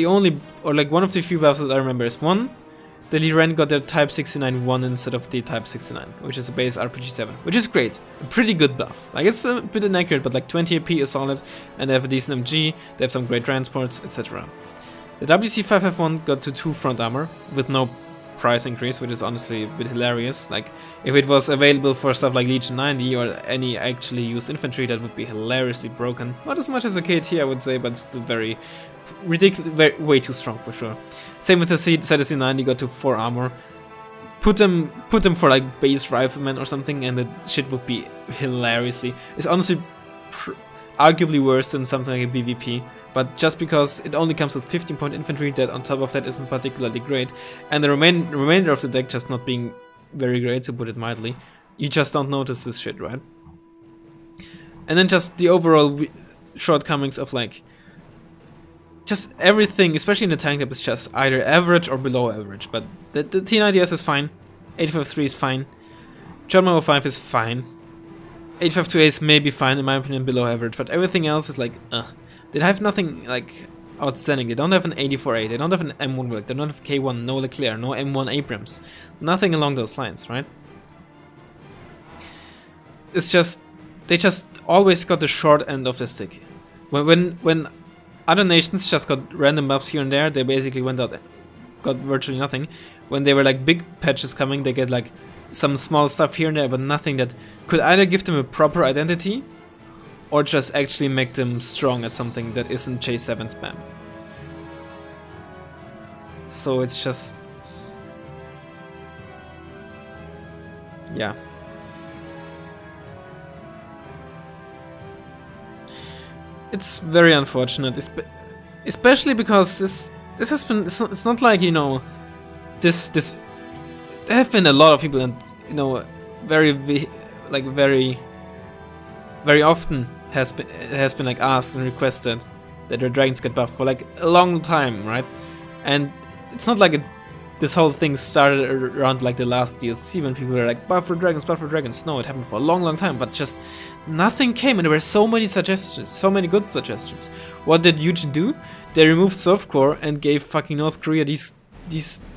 only, or like one of the few buffs that I remember is one, the Liren got their Type 69 1 instead of the Type 69, which is a base RPG 7, which is great, a pretty good buff. Like it's a bit inaccurate, but like 20 AP is solid, and they have a decent MG, they have some great transports, etc. The WC 551 got to 2 front armor with no price increase, which is honestly a bit hilarious. Like, if it was available for stuff like Legion 90 or any actually used infantry, that would be hilariously broken. Not as much as a KT, I would say, but still very ridiculous, way too strong for sure. Same with the ZSC 90, got to 4 armor. Put them for like base riflemen or something, and the shit would be hilariously. It's honestly arguably worse than something like a BVP. But just because it only comes with 15-point infantry, that on top of that isn't particularly great, and the remainder of the deck just not being very great, to put it mildly, you just don't notice this shit, right? And then just the overall shortcomings of like, just everything, especially in the tank type, is just either average or below average. But the T90S is fine, 853 is fine, German 05 is fine, 852A is maybe fine, in my opinion, below average, but everything else is like, They have nothing like outstanding. They don't have an 84A, they don't have an M1 Wilk, they don't have K1, no Leclerc, no M1 Abrams. Nothing along those lines, right? It's just, they just always got the short end of the stick. When other nations just got random buffs here and there, they basically went out, got virtually nothing. When they were like big patches coming, they get like some small stuff here and there, but nothing that could either give them a proper identity or just actually make them strong at something that isn't Chase 7 spam. So it's just... yeah. It's very unfortunate, especially because this has been... it's not like, you know, this... there have been a lot of people, and, you know, very often has been like asked and requested that their dragons get buffed for like a long time, right? And it's not like this whole thing started around like the last DLC when people were like, buff for dragons, buff for dragons. No, it happened for a long time, but just nothing came, and there were so many suggestions, so many good suggestions. What did Eugen do? They removed softcore and gave fucking North Korea these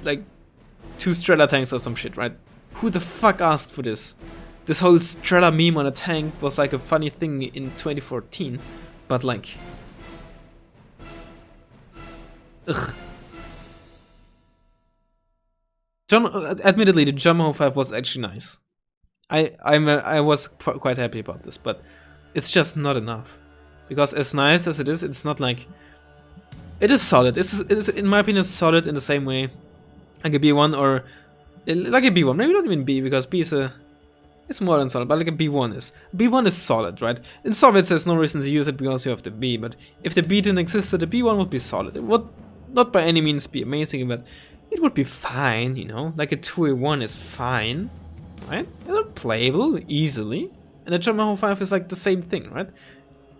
like 2 Strela tanks or some shit, right? Who the fuck asked for this? This whole Strela meme on a tank was like a funny thing in 2014, but like, ugh. Admittedly, the Jumbo 5 was actually nice. I was quite happy about this, but it's just not enough. Because as nice as it is, it's not like... It is solid. It is in my opinion, solid in the same way like a B1 or... Like a B1, maybe not even B, because B is a... It's more than solid, but like a B1 is. B1 is solid, right? In Soviets there's no reason to use it because you have the B, but if the B didn't exist, the B1 would be solid. It would not by any means be amazing, but it would be fine, you know? Like a 2A1 is fine, right? It's playable easily. And the Tomahawk 5 is like the same thing, right?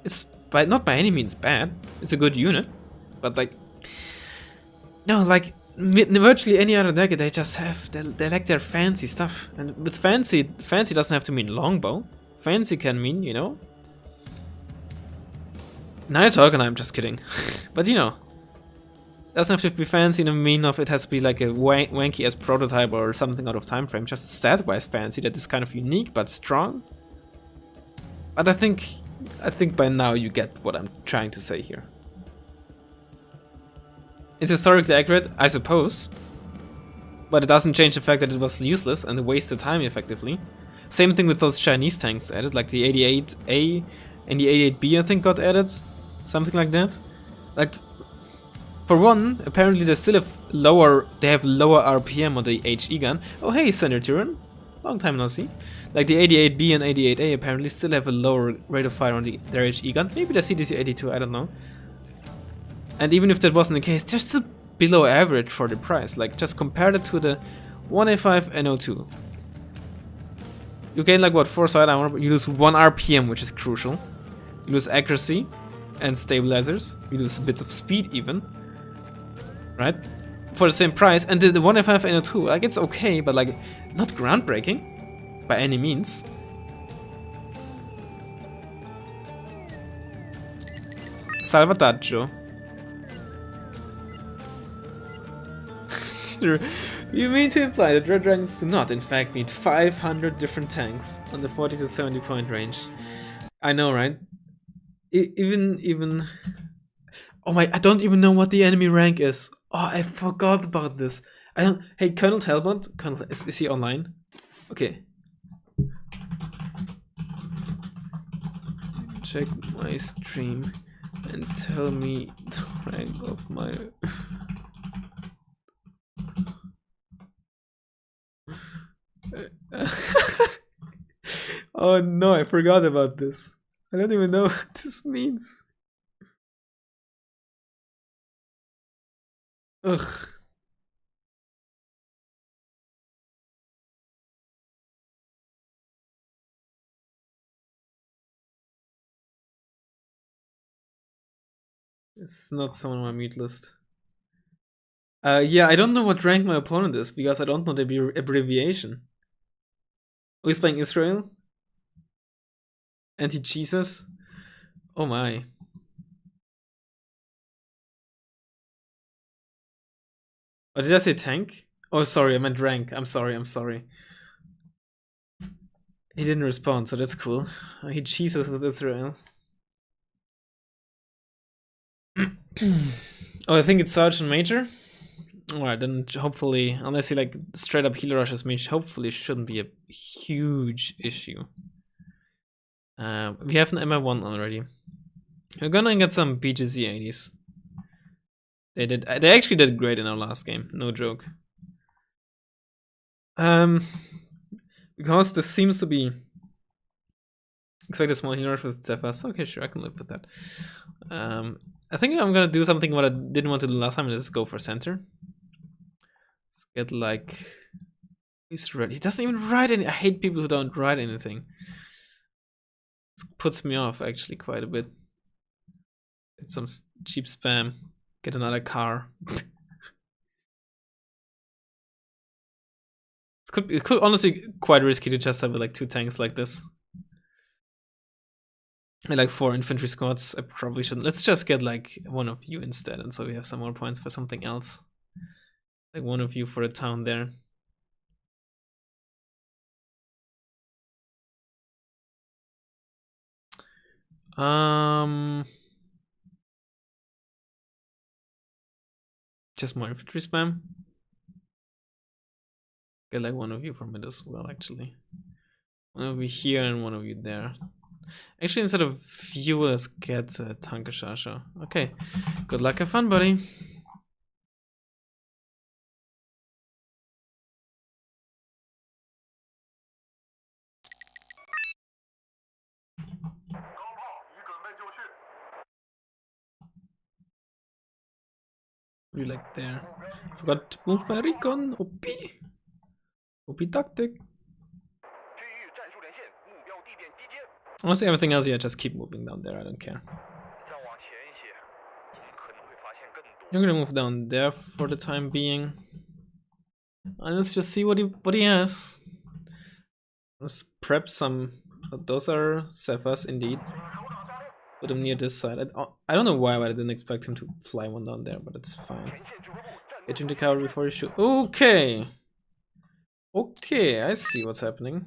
It's not by any means bad. It's a good unit, but like... No, like... Virtually any other deck, they just have, they like their fancy stuff. And with fancy doesn't have to mean longbow. Fancy can mean, you know... Now you're talking, I'm just kidding. But you know, doesn't have to be fancy in the mean of it has to be like a wanky as prototype or something out of time frame. Just stat-wise fancy that is kind of unique but strong. But I think by now you get what I'm trying to say here. It's historically accurate, I suppose, but it doesn't change the fact that it was useless and wasted time effectively. Same thing with those Chinese tanks added, like the 88A and the 88B I think got added, something like that. Like, for one, apparently they still have lower RPM on the HE gun. Oh hey, Senator, long time no see. Like the 88B and 88A apparently still have a lower rate of fire on their HE gun. Maybe the CDC 82, I don't know. And even if that wasn't the case, they're still below average for the price. Like, just compare it to the 1A5 NO2. You gain like what, 4 side armor, but you lose 1 RPM, which is crucial. You lose accuracy and stabilizers. You lose a bit of speed even. Right? For the same price. And the 1A5 NO2, like, it's okay, but like, not groundbreaking by any means. Salvataggio. You mean to imply that Red Dragons do not, in fact, need 500 different tanks on the 40 to 70 point range? I know, right? Even... Oh my, I don't even know what the enemy rank is. Oh, I forgot about this. I don't... Hey, Colonel Talbot? Is he online? Okay. Check my stream and tell me the rank of my... Oh no, I forgot about this. I don't even know what this means. Ugh. It's not someone on my mute list. Yeah, I don't know what rank my opponent is because I don't know the abbreviation. Oh, he's playing Israel? Anti-Jesus? Oh my. Oh, did I say tank? Oh, sorry, I meant rank. I'm sorry. He didn't respond, so that's cool. He cheeses with Israel. Oh, I think it's Sergeant Major? Alright, then hopefully, unless he like straight up heal rushes me, hopefully shouldn't be a huge issue. We have an MI1 already. We're gonna get some BGZ 80s. They actually did great in our last game, no joke. Because this seems to be... Expect a small heal rush with Zephyrs. Okay, sure, I can live with that. I think I'm gonna do something what I didn't want to do last time. Let's go for center. Let's get like... He's ready. He doesn't even write any... I hate people who don't write anything. This puts me off actually quite a bit. Get some cheap spam. Get another car. It could honestly quite risky to just have like 2 tanks like this. And like 4 infantry squads. I probably shouldn't. Let's just get like one of you instead, and so we have some more points for something else. Like one of you for a town there. Just more infantry spam. Get like one of you from it as well, actually. One of you here and one of you there. Actually, instead of you, let's get Tankashasha. Okay, good luck, have fun, buddy. You like there. Forgot to move my recon. OP. OP tactic. Honestly, everything else, yeah, just keep moving down there. I don't care. I'm gonna move down there for the time being. And let's just see what he has. Let's prep some. Those are Cephas indeed. Put him near this side. I don't know why, but I didn't expect him to fly one down there, but it's fine. Let's get into cover before he shoot. Okay. Okay, I see what's happening.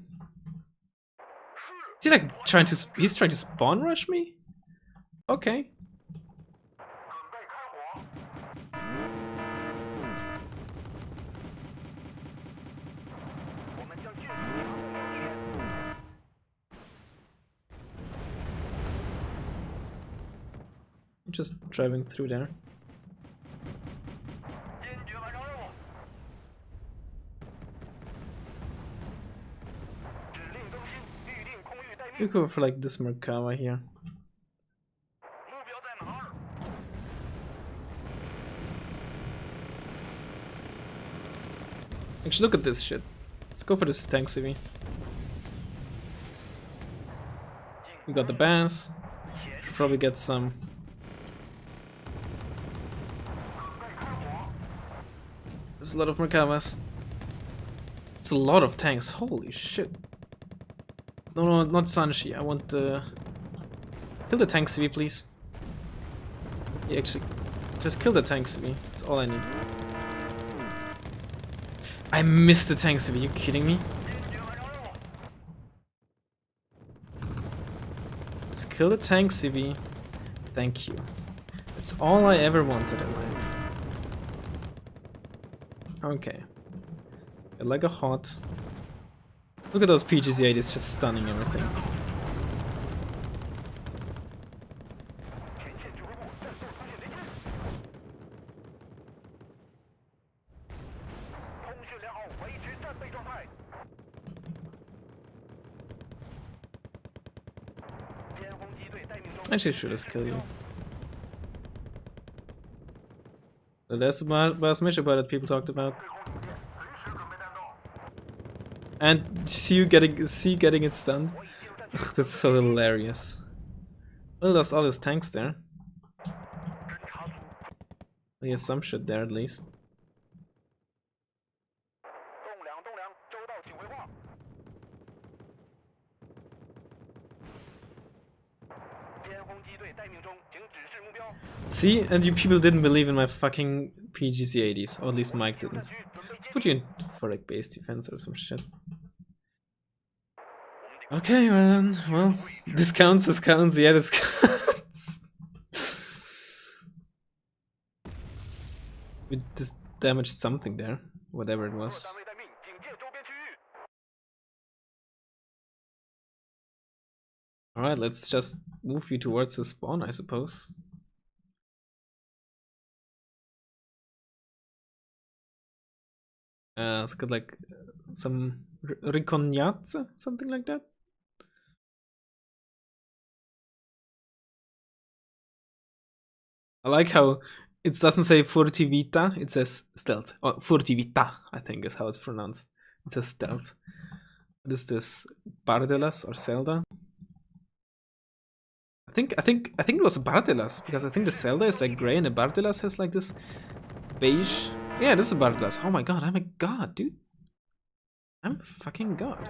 Is he like trying to? He's trying to spawn rush me? Okay. I'm just driving through there. We go for like this Merkava here. Actually, look at this shit. Let's go for this tank CV. We got the bass. Should probably get some. There's a lot of Merkavas. It's a lot of tanks. Holy shit. No, not Sanshi. I want the... Kill the tank CV, please. Yeah, actually, just kill the tank CV. That's all I need. I missed the tank CV. Are you kidding me? Just kill the tank CV. Thank you. That's all I ever wanted in life. Okay. Get like a hot. Look at those PGZ-80s just stunning everything. Actually, should just kill you. That's about mission that people talked about. And see you getting it stunned. Ugh, that's so hilarious. Well, lost all his tanks there. He has some shit there at least. See, and you people didn't believe in my fucking PGC-80s, or at least Mike didn't. Let's put you in for like base defense or some shit. Okay, well then, well, this counts, yeah, this counts. We just damaged something there, whatever it was. Alright, let's just move you towards the spawn, I suppose. Let's get like some ricognazza, something like that. I like how it doesn't say furtivita, it says stealth. Or furtivita, I think is how it's pronounced. It says stealth. What is this? Bardelas or Zelda? I think it was Bardelas, because I think the Zelda is like grey and the Bardelas has like this beige. Yeah, this is Bardelas. Oh my god, dude. I'm fucking god.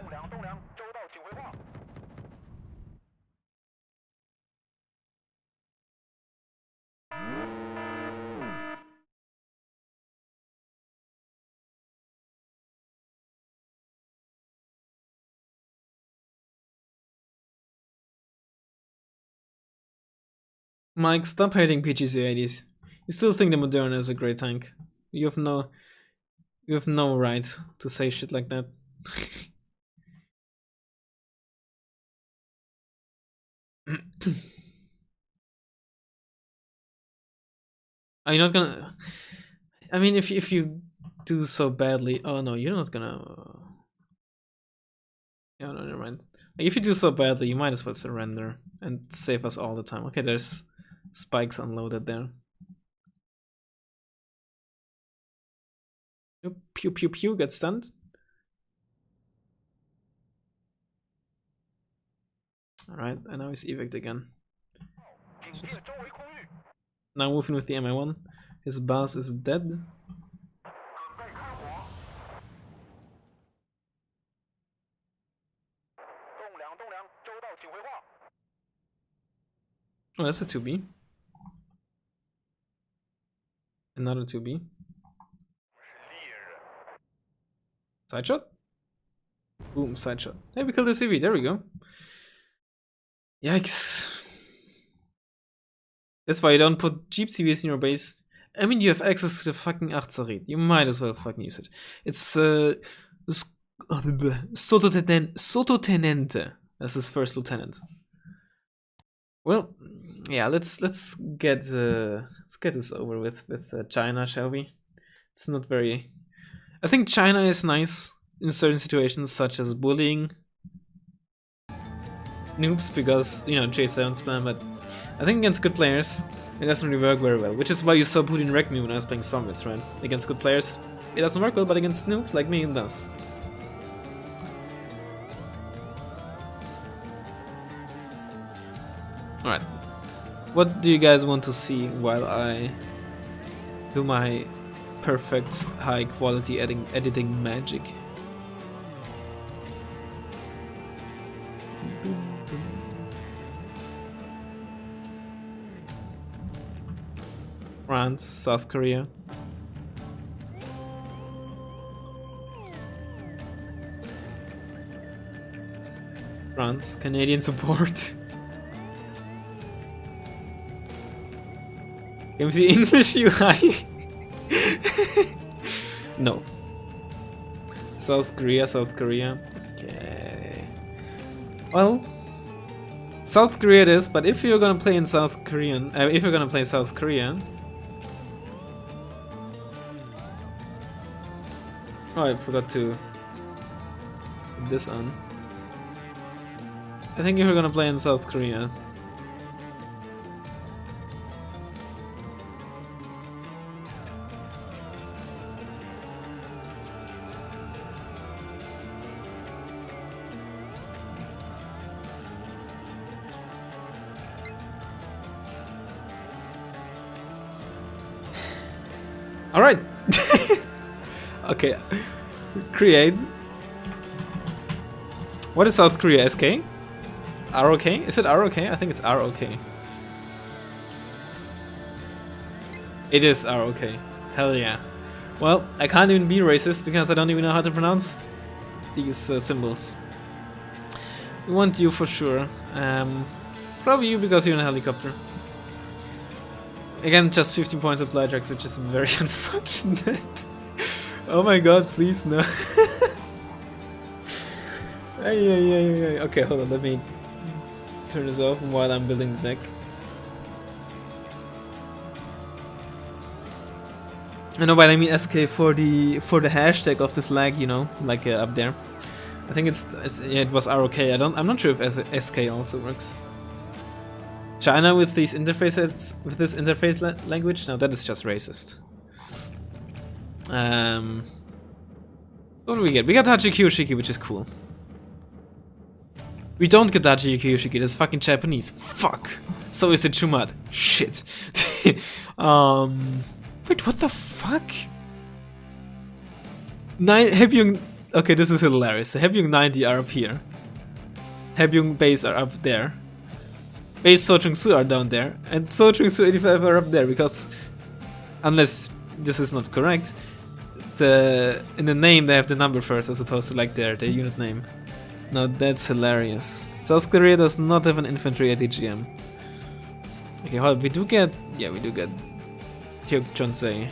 Mike, stop hating PGC-80s. You still think the Moderna is a great tank. You have no right to say shit like that. Are you not gonna... I mean, if you do so badly... Oh no, you're not gonna... Yeah, no, never mind. Like, if you do so badly, you might as well surrender and save us all the time. Okay, there's spikes unloaded there. Yep, pew pew pew, get stunned. Alright, and now he's evict again. Just now moving with the MI1. His boss is dead. Oh, that's a 2B. Another 2B. Side shot? Boom, side shot. Hey, we killed the CV, there we go. Yikes. That's why you don't put cheap CVs in your base. I mean, you have access to the fucking Achzarit. You might as well fucking use it. It's Sottotenente. That's his first lieutenant. Well, yeah, let's get this over with China, shall we? It's not very... I think China is nice in certain situations, such as bullying noobs, because, you know, J7 spam, but I think against good players, it doesn't really work very well, which is why you saw Putin wreck me when I was playing Soviets, right? Against good players, it doesn't work well, but against noobs like me, it does. Alright. What do you guys want to see while I do my perfect high quality editing magic? France, South Korea. France, Canadian support. Can we see English UI? No. South Korea, South Korea. Okay. Well, South Korea it is, but if you're gonna play in South Korean, if you're gonna play South Korea. Oh, I forgot to put this on. I think if you're gonna play in South Korea. Alright! Okay. Create. What is South Korea? SK? ROK? Is it ROK? I think it's ROK. It is ROK. Hell yeah. Well, I can't even be racist because I don't even know how to pronounce these symbols. We want you for sure. Probably you because you're in a helicopter. Again, just 15 points of blind tracks, which is very unfortunate. Oh my god, please no. Okay, hold on, let me turn this off while I'm building the deck. I know what I mean, SK for the hashtag of the flag, you know, like up there. I think yeah, it was ROK. I'm not sure if SK also works. China with these interfaces, with this interface language? No, that is just racist. What do we get? We got Hachi Kyoshiki, which is cool. We don't get Hachi Kyoshiki, that's fucking Japanese. Fuck. So is it Chumad. Shit. Wait, what the fuck? Okay, this is hilarious. The Habyung 90 are up here. Habyung base are up there. Base Sochung Su are down there. And Sochung Su 85 are up there because, unless this is not correct, in the name they have the number first as opposed to like their unit name. Now that's hilarious. South Korea does not have an infantry at EGM. Okay, hold on, we do get Hyuk Chonsei.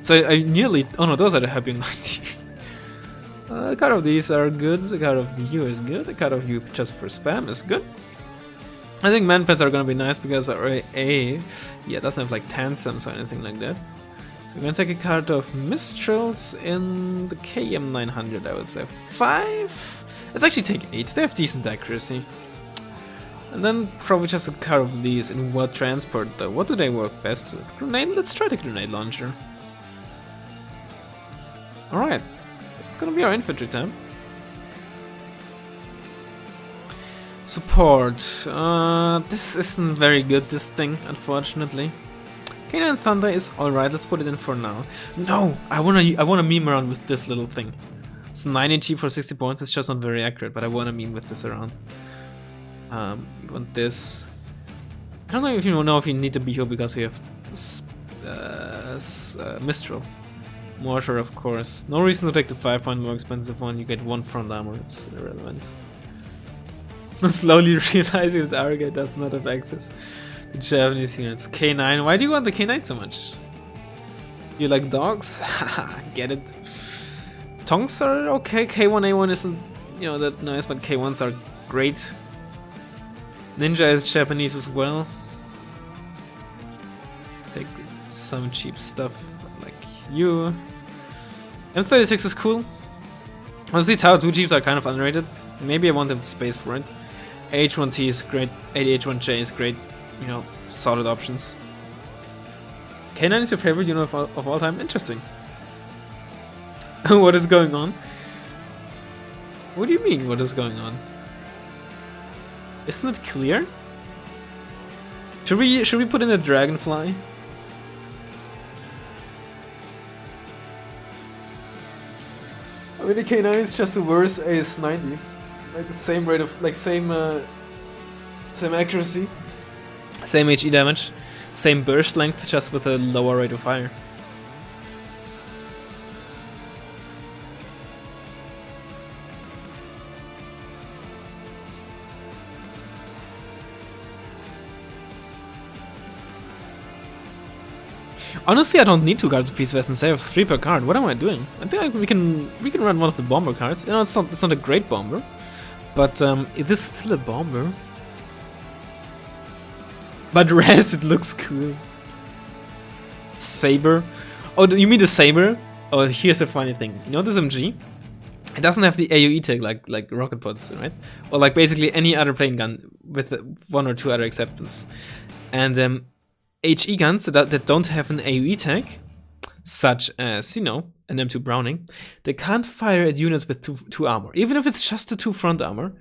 So I nearly, oh no, those are the Habyung 90. A card of these are good, a card of you is good, a card of you just for spam is good. I think manpads are gonna be nice because our A doesn't have like tansems or anything like that. So we're gonna take a card of Mistrals in the KM 900, I would say. 5? Let's actually take 8, they have decent accuracy. And then probably just a card of these in what transport though. What do they work best with? Grenade? Let's try the grenade launcher. Alright, it's gonna be our infantry time. Support. This isn't very good, this thing, unfortunately. K9 Thunder is alright, let's put it in for now. No! I wanna meme around with this little thing. It's 9 HE for 60 points, it's just not very accurate, but I wanna meme with this around. You want this. I don't know if you know if you need to be here because you have Mistral. Mortar, of course. No reason to take the 5-point more expensive one, you get 1 front armor, it's irrelevant. Slowly realizing that Aragay does not have access to Japanese units. K9, why do you want the K9 so much? You like dogs? Haha, get it. Tongs are okay, K1A1 isn't, that nice, but K1s are great. Ninja is Japanese as well. Take some cheap stuff like you. M36 is cool. Honestly, Tau 2 Jeeps are kind of underrated. Maybe I want them space for it. H1T is great, 80H1J is great, solid options. K9 is your favorite unit of all time? Interesting. What is going on? What do you mean, what is going on? Isn't it clear? Should we put in a dragonfly? I mean, the K9 is just a worse AS90. Like the same rate of, same accuracy, same HE damage, same burst length, just with a lower rate of fire. Honestly, I don't need 2 cards of Peace Vest and save 3 per card. What am I doing? I think we can run one of the bomber cards. It's not a great bomber, but it is still a bomber. But res, it looks cool. Saber. Oh, you mean the saber? Oh, here's the funny thing. You know this MG? It doesn't have the AoE tag like rocket pods, right? Or like basically any other plane gun with 1 or 2 other acceptance. And HE guns that don't have an AoE tag, such as, an M2 Browning, they can't fire at units with 2 armor. Even if it's just the 2 front armor,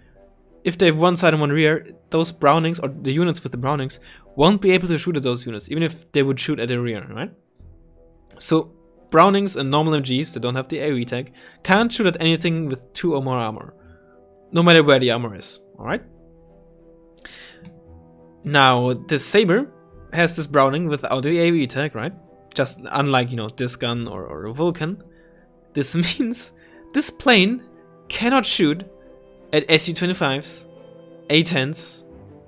if they have 1 side and 1 rear, those Brownings, or the units with the Brownings, won't be able to shoot at those units, even if they would shoot at the rear, right? So, Brownings and normal MGs that don't have the AoE tag can't shoot at anything with 2 or more armor, no matter where the armor is, alright? Now, this Saber has this Browning without the AoE tag, right? Just unlike, this gun or a Vulcan. This means this plane cannot shoot at SU-25s, A-10s,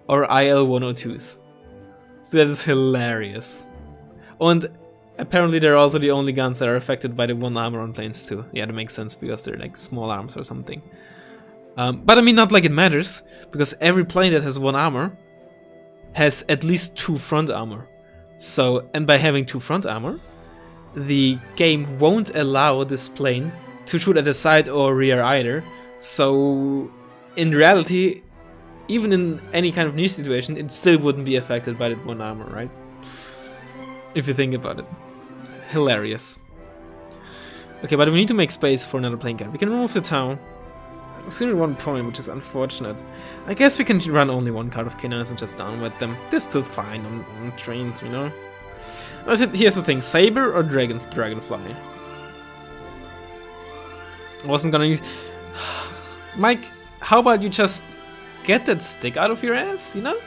or IL-102s. So that is hilarious. And apparently they're also the only guns that are affected by the 1 armor on planes too. Yeah, that makes sense because they're like small arms or something. But I mean, not like it matters, because every plane that has 1 armor has at least 2 front armor. So, and by having 2 front armor, the game won't allow this plane to shoot at the side or rear either. So, in reality, even in any kind of niche situation, it still wouldn't be affected by that 1 armor, right? If you think about it. Hilarious. Okay, but we need to make space for another plane card. We can remove the town. It's only 1 point, which is unfortunate. I guess we can run only 1 card of K9s and just down with them. They're still fine on trains, Here's the thing, Saber or Dragonfly? I wasn't gonna use... Mike, how about you just get that stick out of your ass, you know?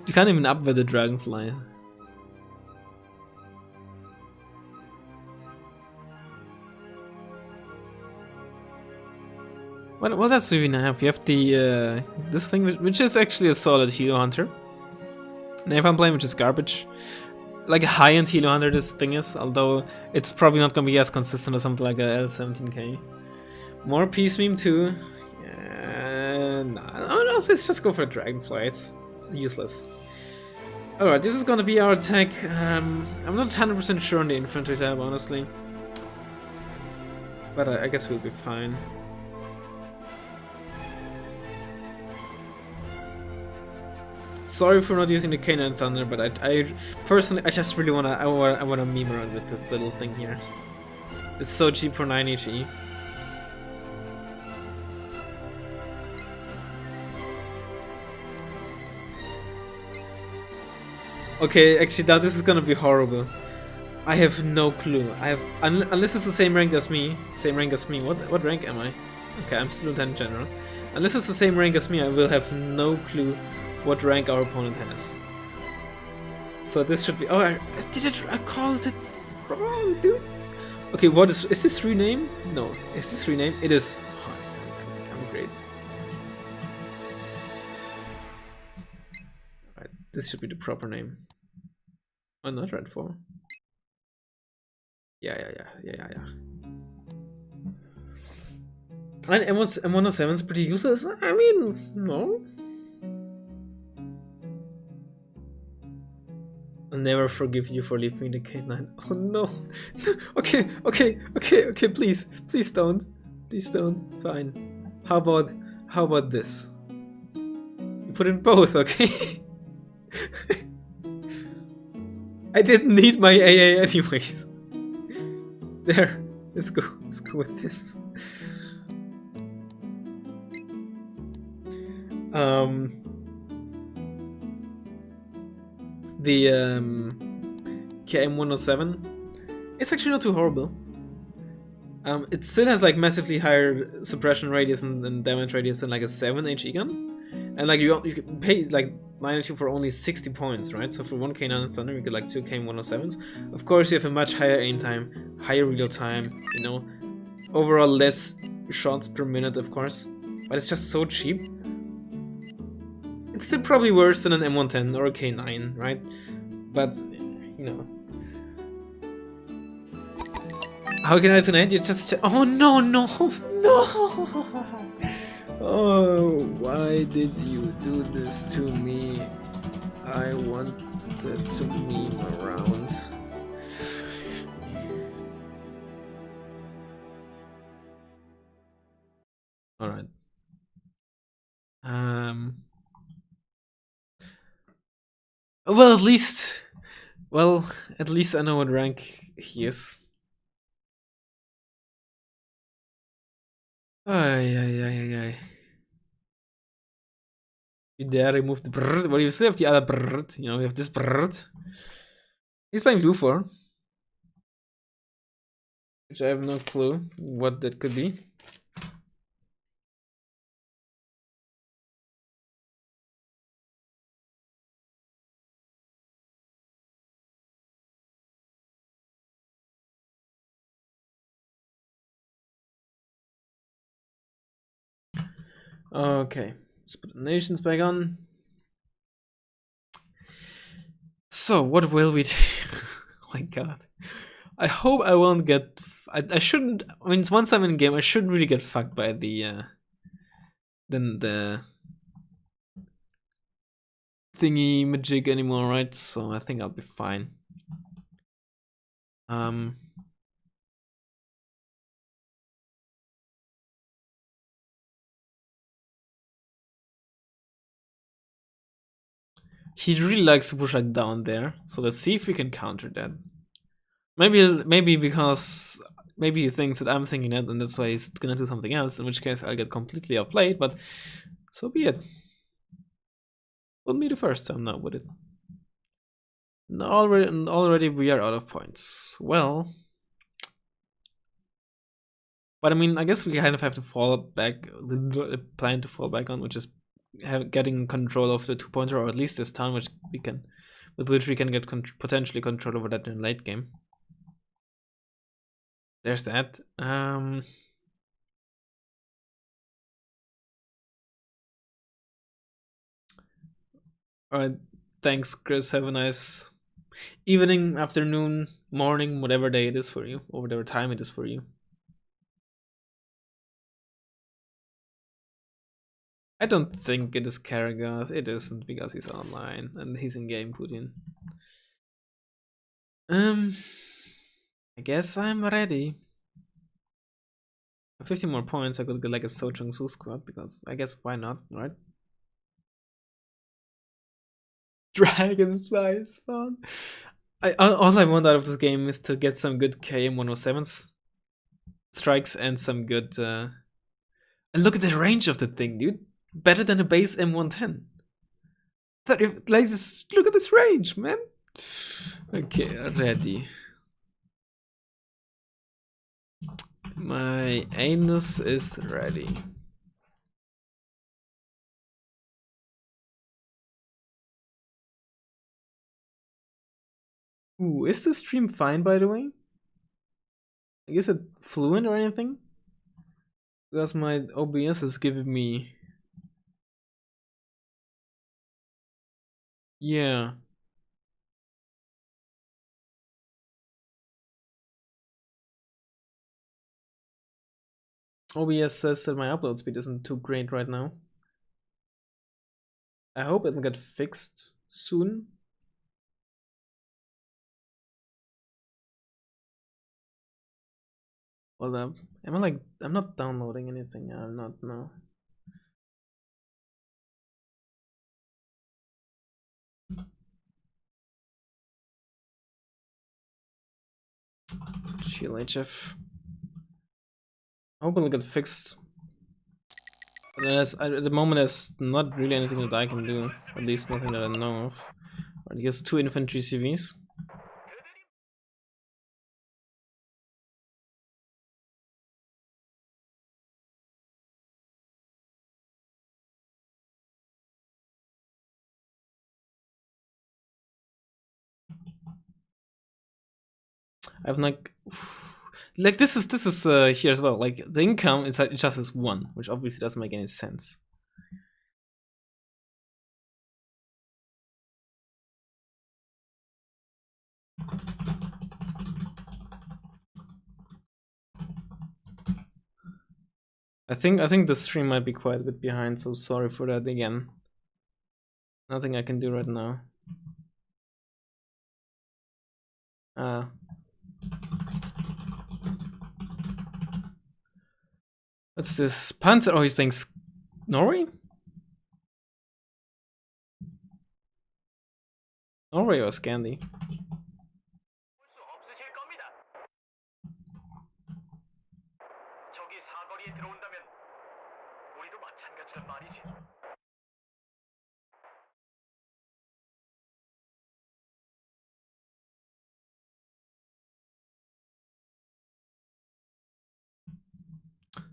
You can't even up with the dragonfly. What else do we have? You have the this thing, which is actually a solid Helo Hunter. Napalm Plane, which is garbage. Like a high-end Helo Hunter, this thing is, although it's probably not gonna be as consistent as something like a L17K. More Peace Meme too. No, let's just go for a Dragonfly. It's useless. Alright, this is gonna be our attack. I'm not 100% sure on the infantry tab, honestly. But I guess we'll be fine. Sorry for not using the K9 Thunder, but I personally, I just really wanna meme around with this little thing here. It's so cheap for 9 HE. Okay, actually, now this is gonna be horrible. I have no clue. I have unless it's the same rank as me. What rank am I? Okay, I'm still Lieutenant General. Unless it's the same rank as me, I will have no clue what rank our opponent has. So this should be... Oh, I called it wrong, dude. Okay, what is this rename? No, is this rename? It is. Oh, I'm great. Alright, this should be the proper name. Oh, not Red 4. Yeah. And M107 is pretty useless. I mean, no. I'll never forgive you for leaving the K9. Oh no. Okay, please don't. Please don't. Fine. How about this? You put in both, okay? I didn't need my AA anyways. There. Let's go with this. The KM107, it's actually not too horrible. It still has like massively higher suppression radius and damage radius than like a 7 HE gun, and like you can pay like 92 for only 60 points, right? So for 1 K9 Thunder you get like 2 KM107s. Of course you have a much higher aim time, higher reload time, you know, overall less shots per minute, of course, but it's just so cheap. It's still probably worse than an M110 or a K9, right? But, you know. How can I tonight? You just... Oh, no! Oh, why did you do this to me? I wanted to meme around. Alright. Well, at least I know what rank he is. Ay. You dare remove the brrrt, well, you still have the other brrrt, you know, you have this brrrt. He's playing blue 4. Which I have no clue what that could be. Okay, let's put the nations back on. So, what will we do? Oh my god. I hope I won't get... I shouldn't... I mean, once I'm in game, I shouldn't really get fucked by the... the... thingy magic anymore, right? So I think I'll be fine. He really likes to push like down there, so let's see if we can counter that. Maybe because maybe he thinks that I'm thinking that, and that's why he's gonna do something else. In which case, I'll get completely outplayed. But so be it. Wouldn't be the first time now, would it? Already we are out of points. Well, but I mean, I guess we kind of have to fall back, plan to fall back on, which is getting control of the 2-pointer, or at least this town, with which we can get potentially control over that in late game. There's that. Alright, thanks, Chris. Have a nice evening, afternoon, morning, whatever day it is for you, or whatever time it is for you. I don't think it is Karagath. It isn't, because he's online and he's in game, Putin. I guess I'm ready. 50 more points, I could get like a So Chung Su squad, because I guess why not, right? Dragonfly spawn. All I want out of this game is to get some good KM107s strikes and some good. And look at the range of the thing, dude. Better than a base M110. Look at this range, man. Okay, ready. My anus is ready. Ooh, is the stream fine, by the way? Is it fluent or anything? Because my OBS is giving me... Yeah. OBS says that my upload speed isn't too great right now. I hope it'll get fixed soon. Well, I'm not downloading anything. I'm not, no. Chill, HF. I hope it'll get fixed. At the moment, there's not really anything that I can do. At least nothing that I know of. I guess 2 infantry CVs. I've like this is here as well. Like the income is it just is 1, which obviously doesn't make any sense. I think the stream might be quite a bit behind, so sorry for that again. Nothing I can do right now. What's this? Panzer? Oh, he thinks Norway? Norway or Scandi?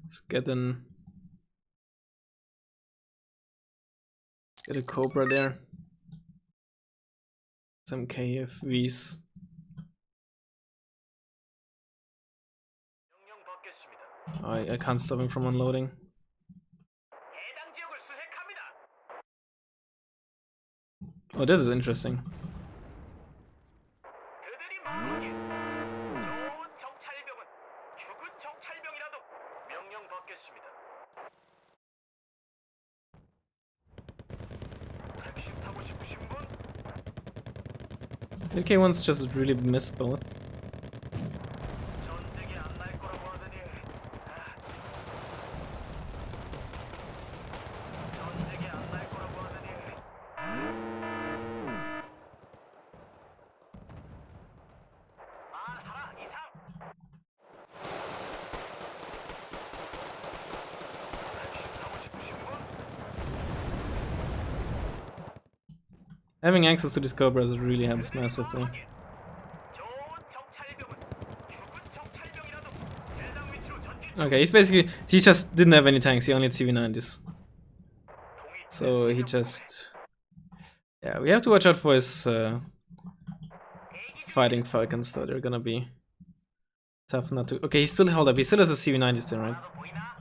Let's get a Cobra there. Some KFVs. I can't stop him from unloading. Oh, this is interesting. The UK ones just really miss both. Having access to these cobras really helps massively. Okay, he just didn't have any tanks, he only had CV90s. So he just... Yeah, we have to watch out for his fighting falcons, so they're gonna be tough not to... Okay, he still held up, he still has a CV90 still, right?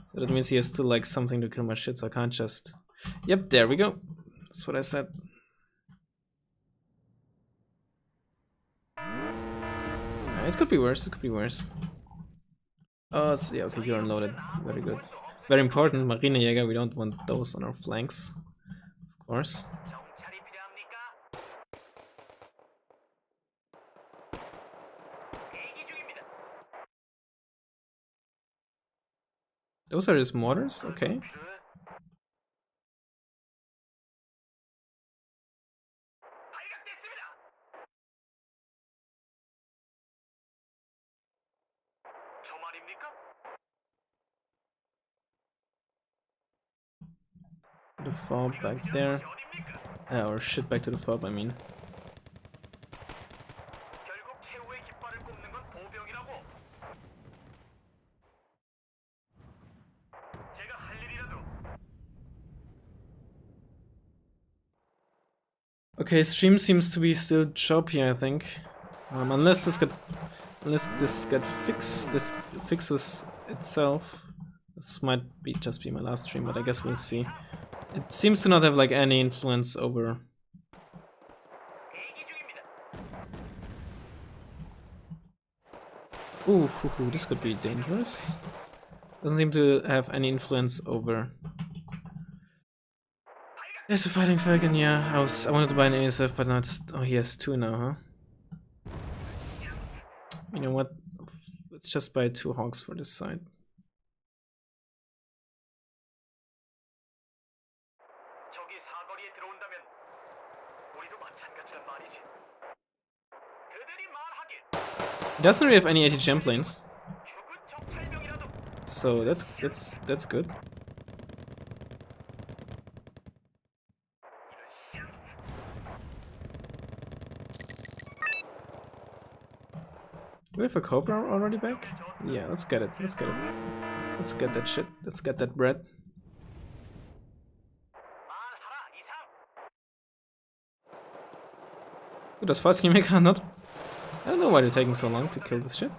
So that means he has still like something to kill my shit, so I can't just... Yep, there we go. That's what I said. It could be worse, it could be worse. Oh, so yeah, okay, you're unloaded. Very good. Very important, Marinejäger, we don't want those on our flanks. Of course. Those are his mortars? Okay. The fob back there. Or shit back to the fob, I mean. Okay, stream seems to be still choppy, I think. Unless this fixes itself. This might be just be my last stream, but I guess we'll see. It seems to not have like any influence over. Ooh, this could be dangerous. Doesn't seem to have any influence over. There's a fighting falcon, yeah. I wanted to buy an ASF, but now it's... Oh, he has two now, huh? You know what? Let's just buy 2 hogs for this side. He doesn't really have any ATGM planes. So that's good. Do we have a Cobra already back? Yeah, let's get it. Let's get it. Let's get that shit. Let's get that bread. Ooh, does fast Mecha not? I don't know why they're taking so long to kill this shit.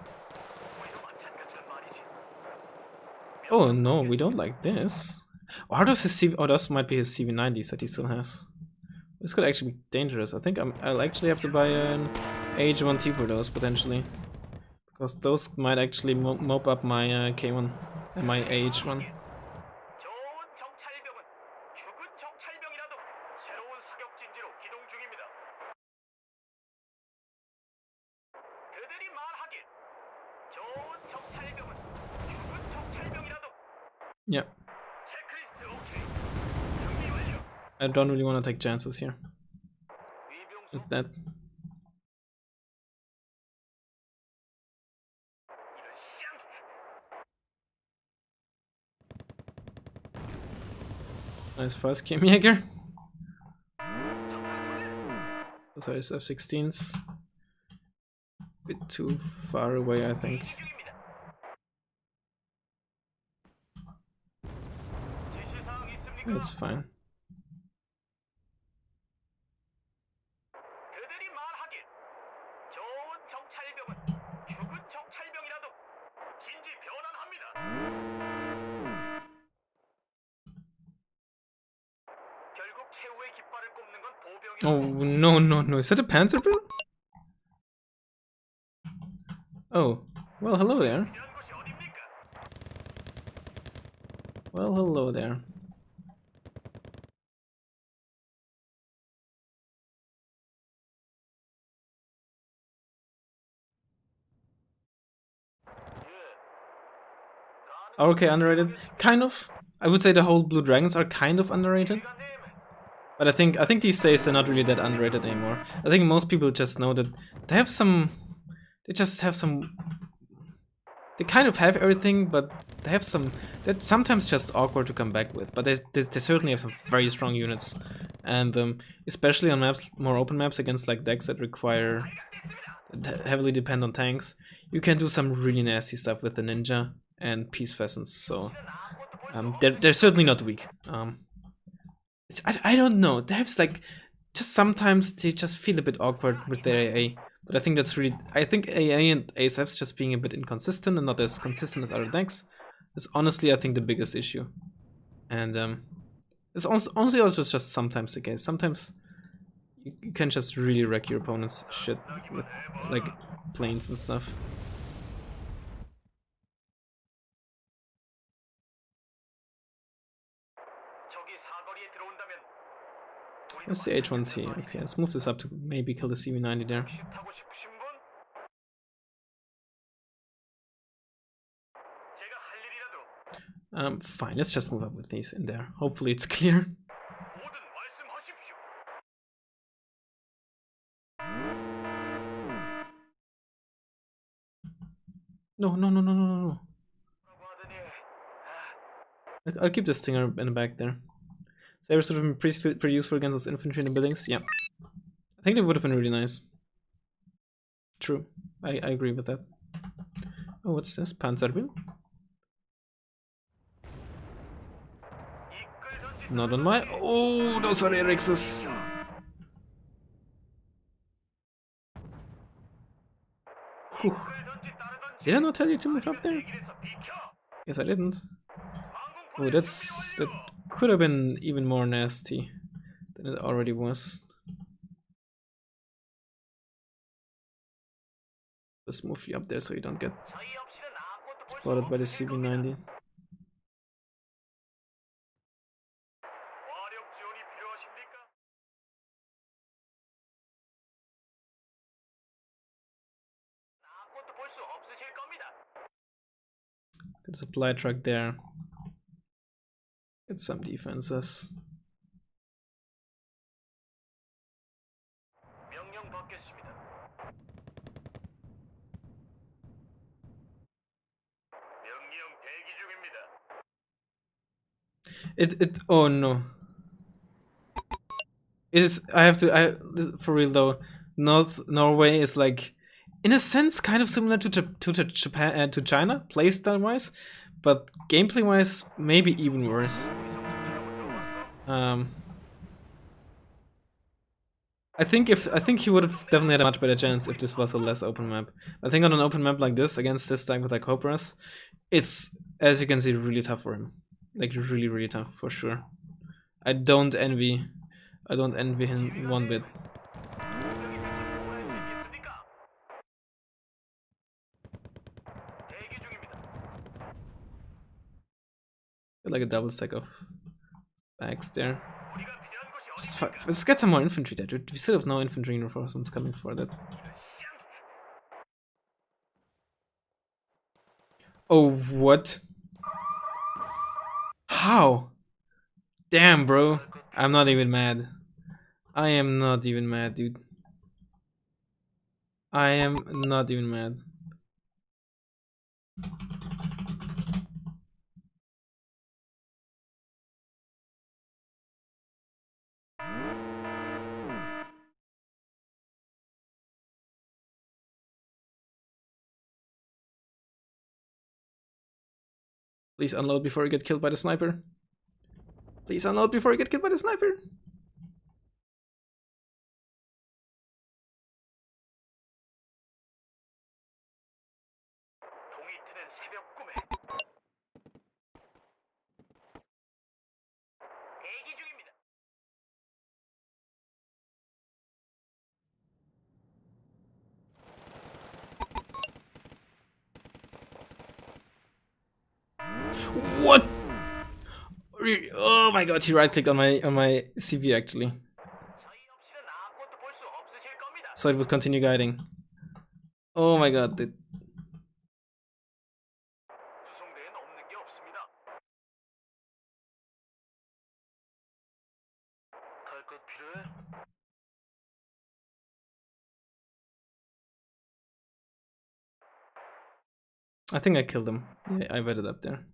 Oh no, we don't like this. Or are those his CV? Oh, those might be his CV90s that he still has. This could actually be dangerous. I think I'll actually have to buy an AH1T for those potentially. Because those might actually mop up my K1 and my AH1. Yeah. I don't really want to take chances here with that. Nice fast Jäger. Those are his F-16s. Bit too far away, I think. That's fine. Oh no, is that a Panzer Bill? Oh, well hello there. Well hello there. Okay, underrated. Kind of. I would say the whole Blue Dragons are kind of underrated. But I think these days they're not really that underrated anymore. I think most people just know that they have some... They just have some... They kind of have everything, but they have some... That's sometimes just awkward to come back with. But they certainly have some very strong units and especially on maps, more open maps against like decks that require heavily depend on tanks, you can do some really nasty stuff with the ninja and peace pheasants. So they're certainly not weak. I don't know. Devs like just sometimes they just feel a bit awkward with their AA. But I think that's really, I think AA and ASFs just being a bit inconsistent and not as consistent as other decks is honestly I think the biggest issue. And it's honestly also just sometimes the case. Sometimes you can just really wreck your opponent's shit with like planes and stuff. Where's the H1T? Okay, let's move this up to maybe kill the CV90 there. Fine, let's just move up with these in there. Hopefully it's clear. No, no, no, no, no, no, no. I'll keep this stinger in the back there. Sabers would have been pretty useful against those infantry in the buildings. Yeah. I think they would have been really nice. True. I agree with that. Oh, what's this? Panzerwheel? Not on my... Oh, those are Erix's. Whew. Did I not tell you to move up there? Yes, I didn't. Oh, that could have been even more nasty than it already was. Let's move you up there so you don't get spotted by the CV90. Get a supply truck there. Get some defenses. Oh no. It is, for real though, North Norway is like, in a sense, kind of similar to Japan, to China, playstyle wise, but gameplay wise, maybe even worse. I think he would have definitely had a much better chance if this was a less open map. I think on an open map like this, against this deck with like Cobras, it's, as you can see, really tough for him. Like really, really tough for sure. I don't envy him one bit. Like a double stack of bags there. Let's get some more infantry there, dude. We still have no infantry reinforcements coming for that. Oh, what? How? Damn, bro. I'm not even mad. I am not even mad, dude. I am not even mad. Please unload before you get killed by the sniper. Please unload before you get killed by the sniper. What? Oh my god, he right clicked on my CV actually. So it would continue guiding. Oh my god, dude. I think I killed him. Yeah, I bet it up there.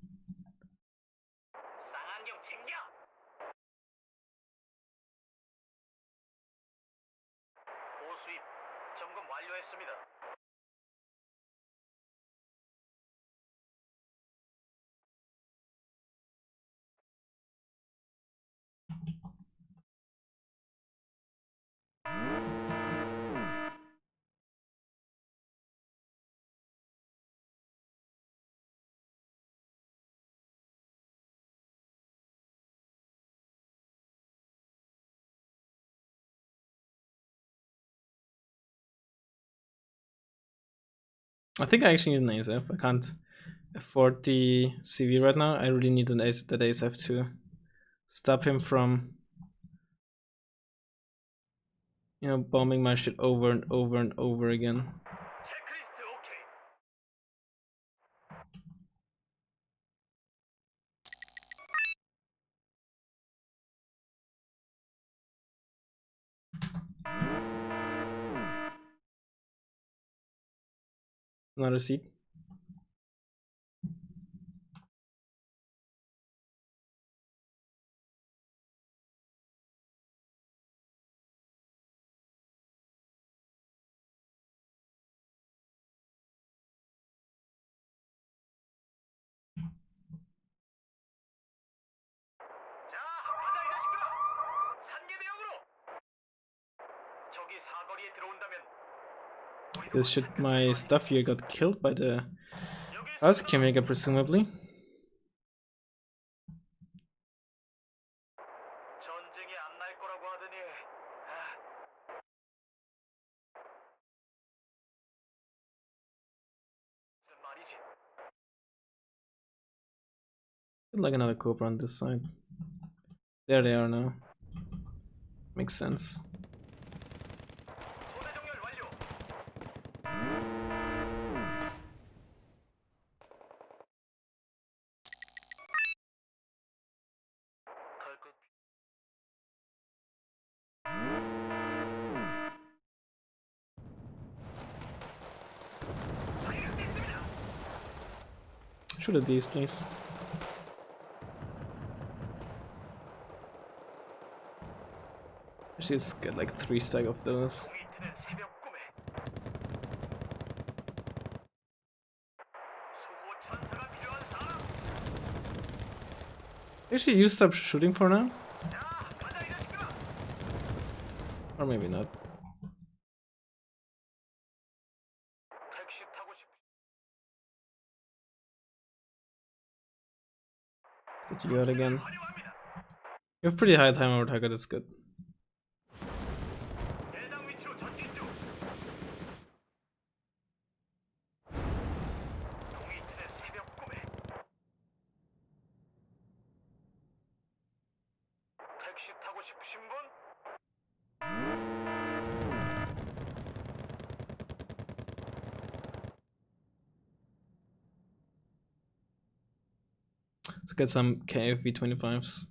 I think I actually need an ASF. I can't afford the CV right now. I really need an that ASF to stop him from, you know, bombing my shit over and over and over again. Another seat. This shit, my stuff here got killed by the Fast Maker, presumably. Like another Cobra on this side. There they are now. Makes sense. Shoot at these, please. Actually, let's get like 3 stack of those. Actually, you stop shooting for now? Or maybe not. Let's get you out again. You have pretty high time over target, that's good. Let's get some KFV 25s.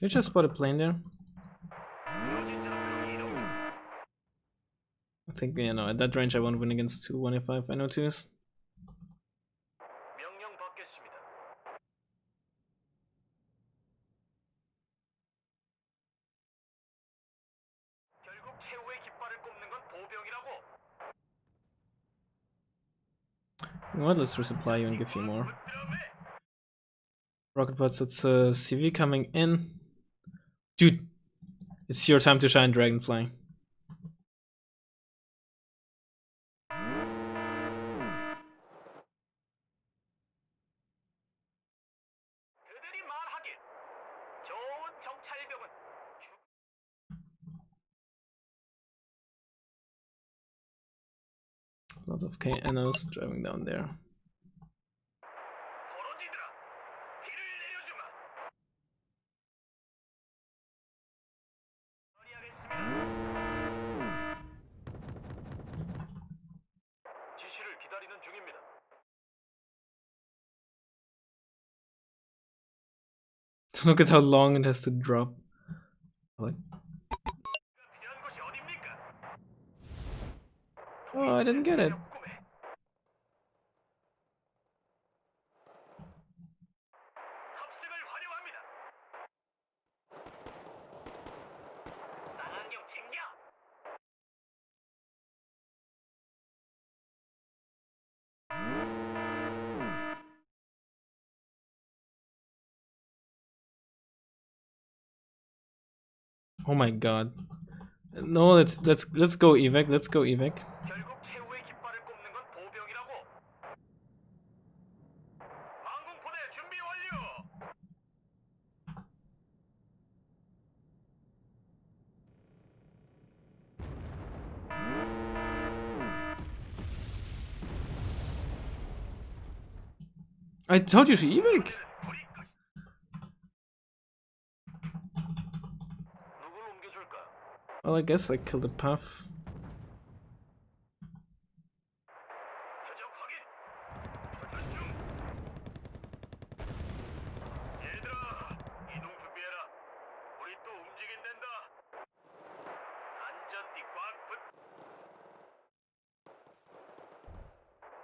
You just spot a plane there? I think, you know, at that range I won't win against 2 185 I know 2s. You know what, let's resupply you and give you more. Rocket pods, it's a CV coming in. Dude, it's your time to shine, Dragonfly. Lots of KNOs driving down there. Look at how long it has to drop. Like, oh, I didn't get it. Oh my god. No, let's go evac. Let's go evac. 결국 최후의 깃발을 꼽는 건 보병이라고. 항공포대 준비 완료. I told you to evac. 누굴 옮겨줄까? Well, I guess I killed the puff. 표적 확인. 도전 중. 얘들아, 이동 준비해라. 우리 또 움직인댄다. 안전띠 꽉 붙.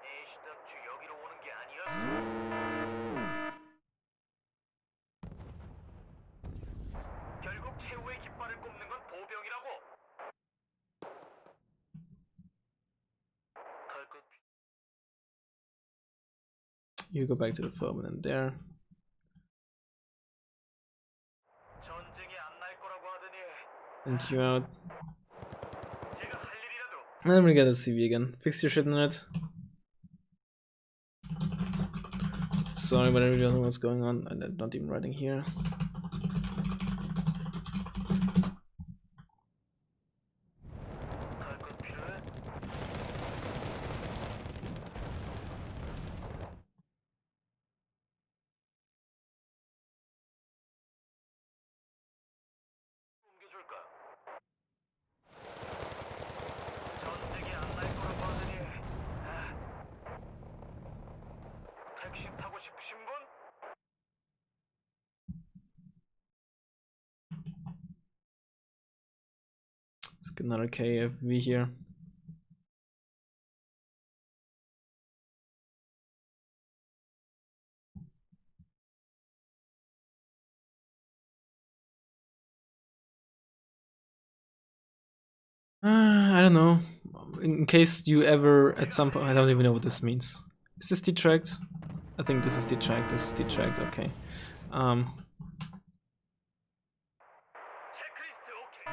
에이시덕추 여기로 오는 게 아니었어. 결국 최후의 깃발을 꼽는 건 보병이라고. 갈것. You go back to the permanent there. 전쟁이 안 날 거라고 하더니 And you out. 제가 할 일이라도. And then we get a CV again. Fix your shit in it. Sorry, but I really don't know what's going on. I'm not even writing here. 갈것 필요해? 옮겨줄까? 전쟁이 안 날 거라고 하더니 택시 타고 싶으신 분? Let's get another KFV here. I don't know. In case you ever at some point, I don't even know what this means. Is this detract? I think this is detract. This is detract. Okay. 체크리스트 오케이.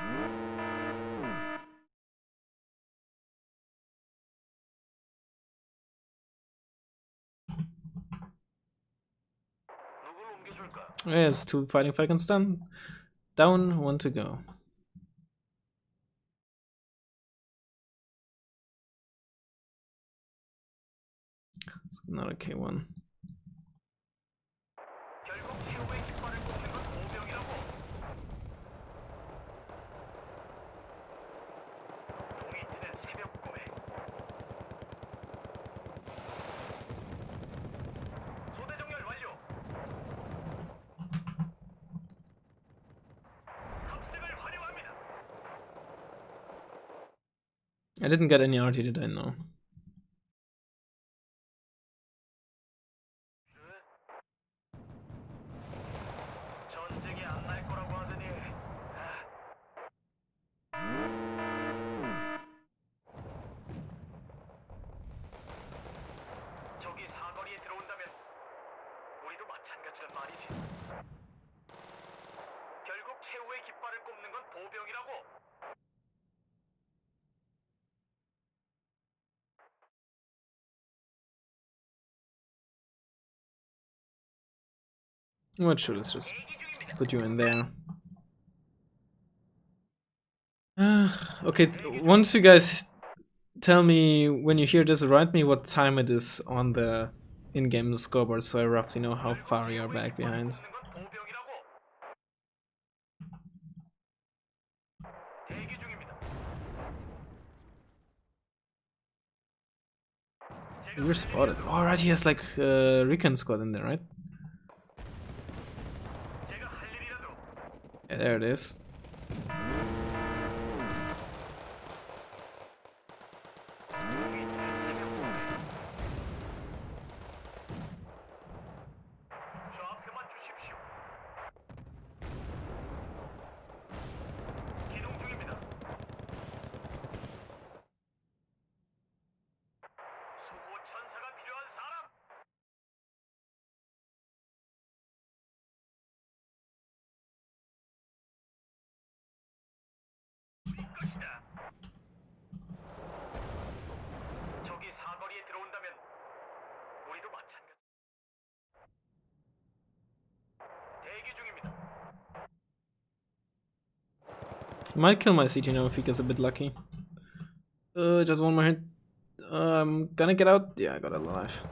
누굴 옮겨줄까? Yeah, it's 2 fighting falcons done. Down, 1 to go. Another K1. 결국 최후의 깃발을 꼽는 건 보병이라고. 동이 트는 새벽 꿈에. 소대 정렬 완료. 탑승을 환영합니다. I didn't get any RT, did I? No. 전쟁이 안 날 거라고 하더니 적이 사거리에 들어온다면 우리도 마찬가지란 말이지. 결국 최후의 깃발을 꼽는 건 보병이라고. What should let's just put you in there. Okay, once you guys tell me when you hear this, write me what time it is on the in-game scoreboard so I roughly know how far you're back behind. 꼽는 건 보병이라고. 대기 중입니다. You're spotted. Alright, he has like recon squad in there, right? 제가 할 일이라도. Yeah, there it is. 좌표만 주십시오. 기동 중입니다. 수호 천사가 필요한 사람. Might kill my CT now if he gets a bit lucky. Just one more hit. I'm gonna get out. Yeah, I got it alive.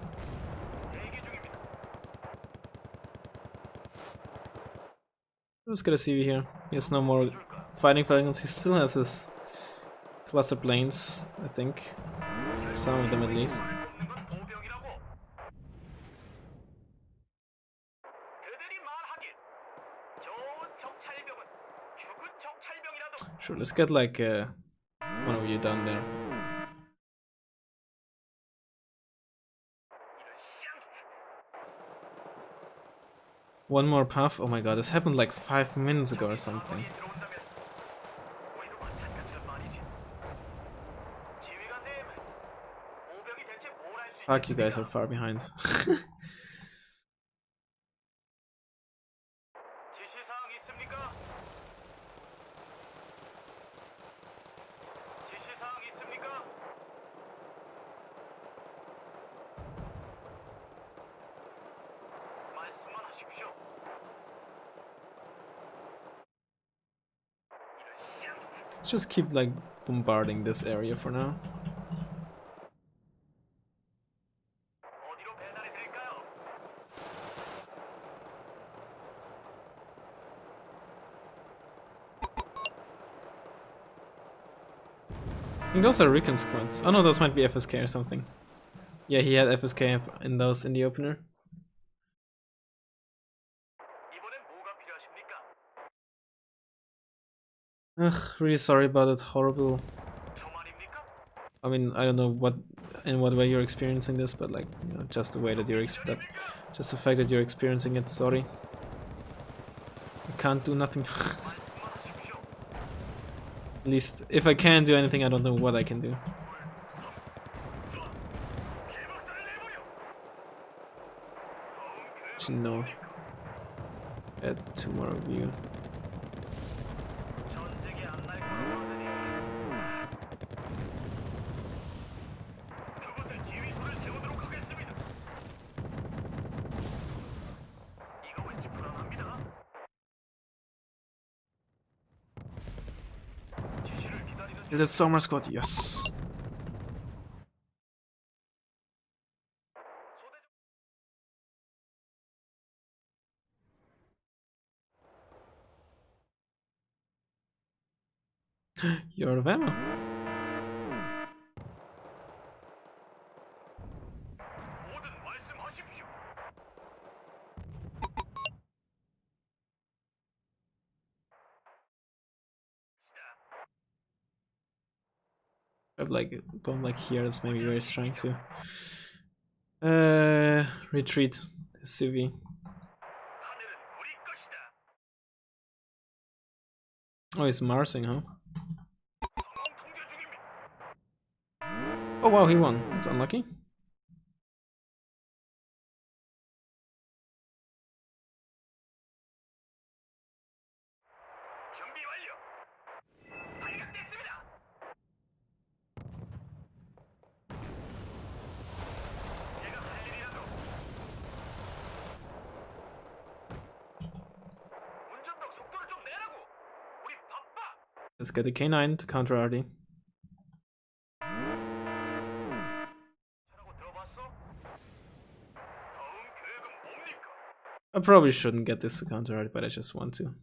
Let's get a CV here. He has no more fighting falcons. He still has his cluster planes, I think. Some of them at least. Sure, let's get like one of you down there. One more puff. Oh my god, this happened like 5 minutes ago or something. Fuck, you guys are far behind. Let's just keep like bombarding this area for now. I think those are recon squads. Oh no, those might be FSK or something. Yeah, he had FSK in those in the opener. Ugh, really sorry about that horrible. I mean, I don't know in what way you're experiencing this, but like, you know, just the way that just the fact that you're experiencing it. Sorry, I can't do nothing. At least, if I can do anything, I don't know what I can do. Actually, no. Add 2 more of you. Yeah, that's Summer Squad, yes. You're out of ammo. I have like bomb like here, that's maybe where he's trying to. Retreat. CV. Oh, he's Marsing, huh? Oh wow, he won. That's unlucky. Let's get the K9 to counter RD. I probably shouldn't get this to counter RD, but I just want to.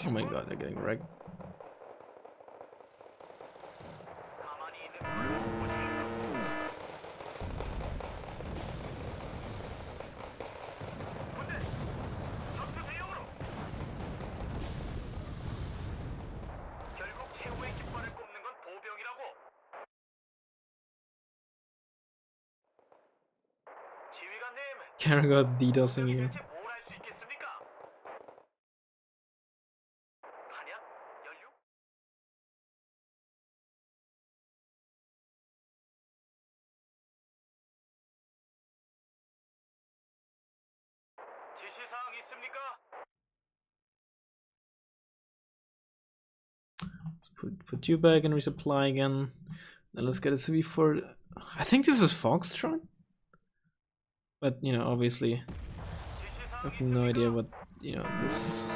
Oh my god, they're getting wrecked. Karen got DDoSing you. Let's put you back and resupply again. Then let's get a CV4. I think this is Foxtrot. But, you know, obviously, I have no idea what, you know, this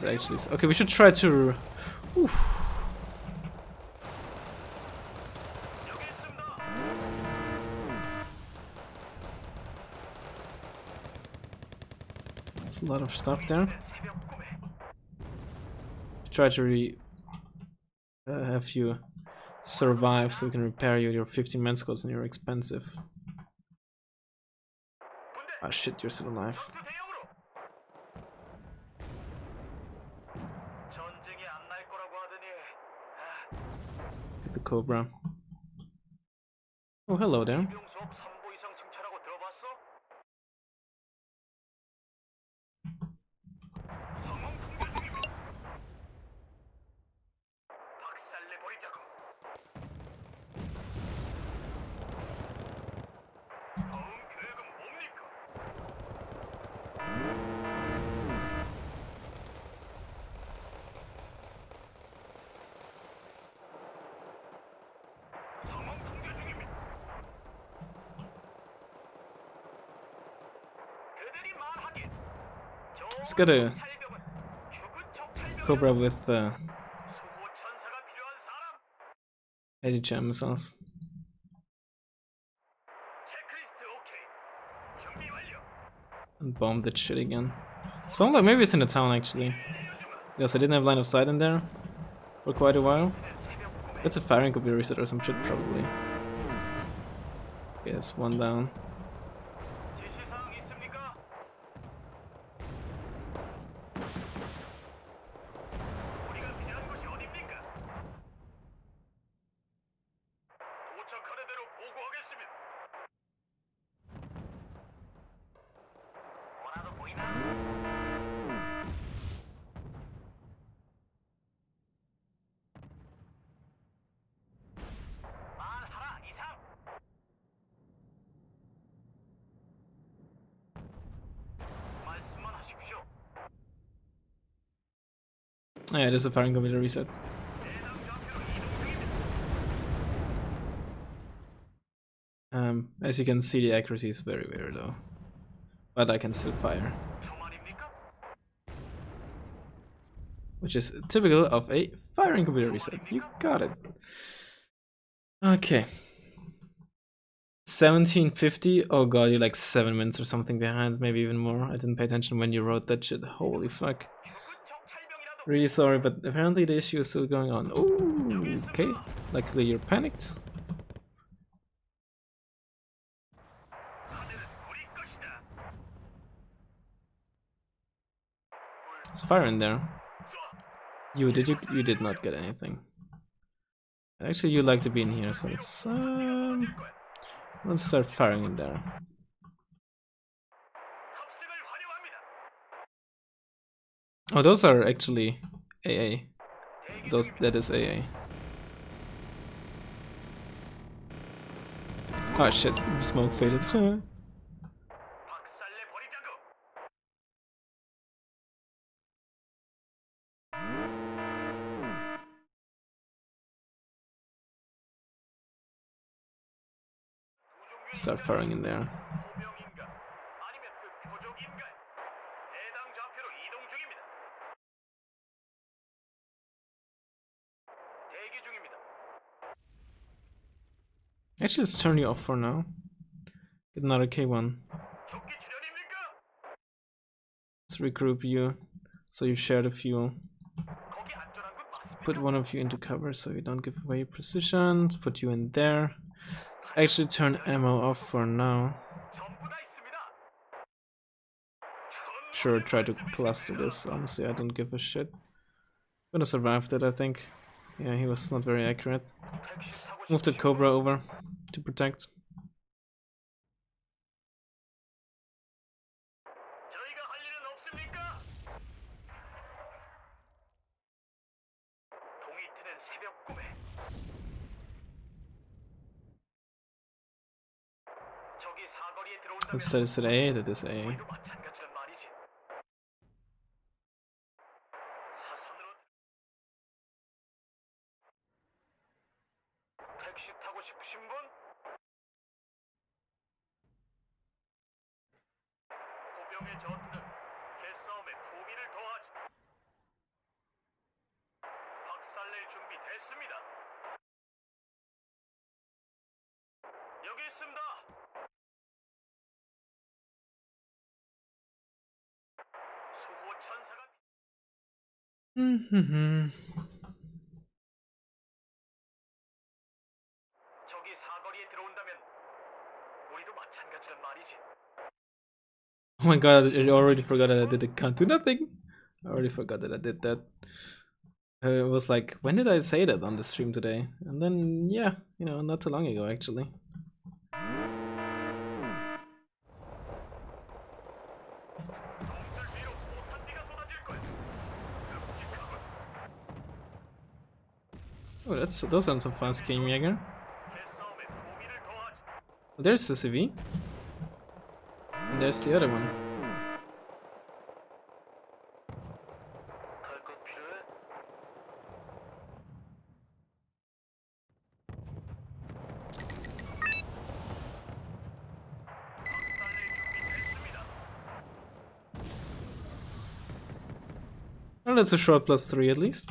actually is. Okay, we should try to... Oof. That's a lot of stuff there. Try to have you survive so we can repair you. Your 15 men squads and you're expensive. Ah shit, you're still alive. Hit the Cobra. Oh, hello there. Let's get a Cobra with 80 jam missiles. And bomb that shit again. So like maybe it's in the town actually. Because I didn't have line of sight in there for quite a while. It's a firing computer reset or some shit probably. Okay, that's one down. Oh yeah, there's a firing computer reset. As you can see, the accuracy is very, very low. But I can still fire. Which is typical of a firing computer reset. You got it. Okay. 1750. Oh god, you're like 7 minutes or something behind, maybe even more. I didn't pay attention when you wrote that shit. Holy fuck. Really sorry, but apparently the issue is still going on. Ooh, okay. Luckily you're panicked. It's fire in there. You did not get anything. Actually, you like to be in here, so let's start firing in there. Oh, those are actually AA. That is AA. Oh shit, smoke faded. Start firing in there. Actually, let's turn you off for now. Get another K1. Let's regroup you, so you share the fuel. Let's put one of you into cover so you don't give away your precision. Put you in there. Let's actually turn ammo off for now. Sure, try to cluster this. Honestly, I don't give a shit. I'm gonna survive that, I think. Yeah, he was not very accurate. Move that Cobra over to protect. Let's set this at A, that is A. Oh my god, I already forgot that I did the can't do nothing. I already forgot that I did that. It was like, when did I say that on the stream today? And then, yeah, you know, not too long ago actually. Oh, those are some fast game Jäger. There's the CV. And there's the other one. Oh, that's a short +3 at least.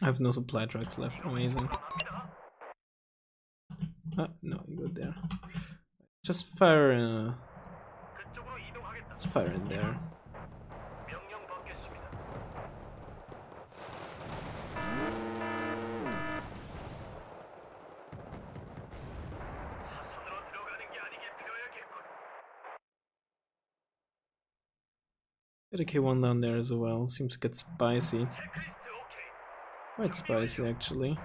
I have no supply trucks left. Amazing. Ah, no, you go there. Just fire. Let's fire in there. Get a K1 down there as well. Seems to get spicy. Quite spicy, actually.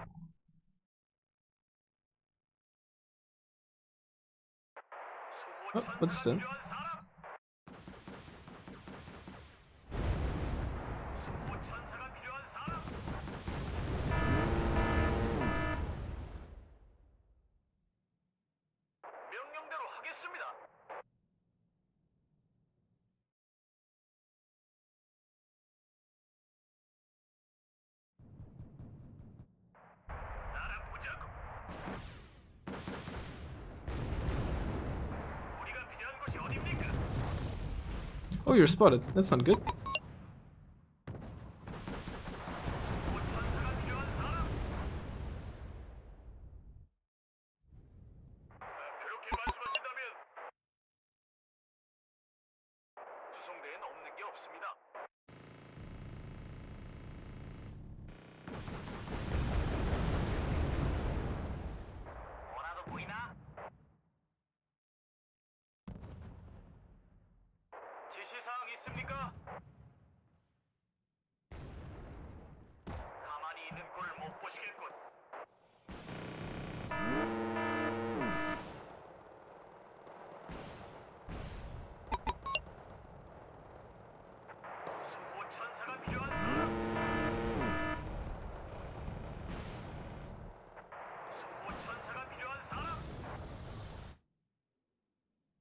Oh, what's that? Oh, you're spotted. That's not good.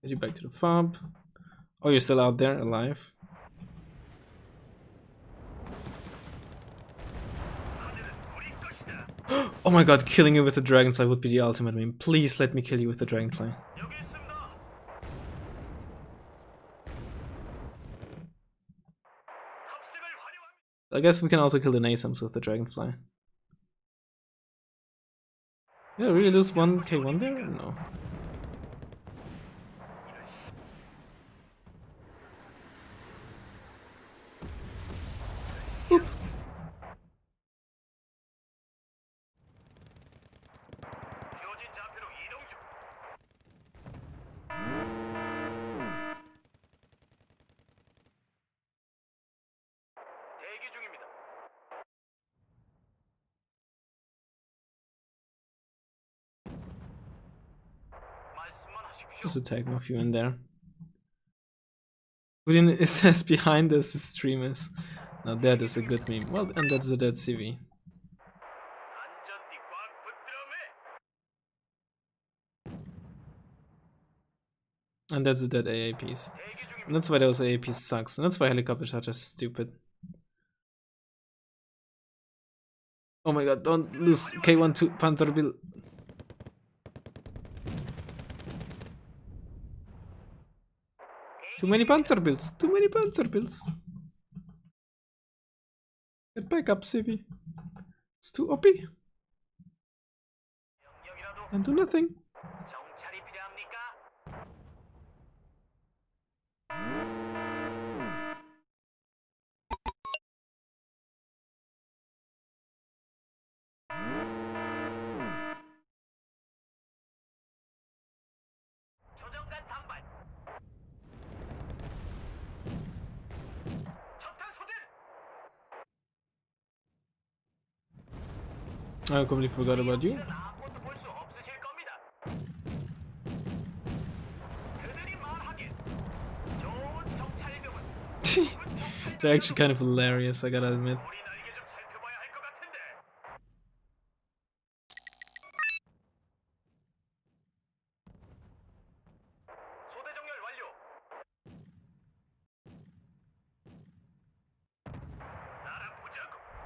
Get you back to the fob. Oh, you're still out there, alive. Oh my god, killing you with the dragonfly would be the ultimate meme. Please let me kill you with the dragonfly. I guess we can also kill the Nasums with the dragonfly. Yeah, really lose 1k1 there? No. Oop. Just attack a few in there. Within it says behind us the stream is. Now that is a good meme. Well, and that's a dead CV. And that's a dead AAPs. And that's why those AAPs sucks. And that's why helicopters are just stupid. Oh my god, don't lose K12 Panther Bill. Too many Panther Bills. Too many Panther Bills. Get back up, CV. It's too OP. And do nothing. I completely forgot about you. They're actually kind of hilarious, I gotta admit.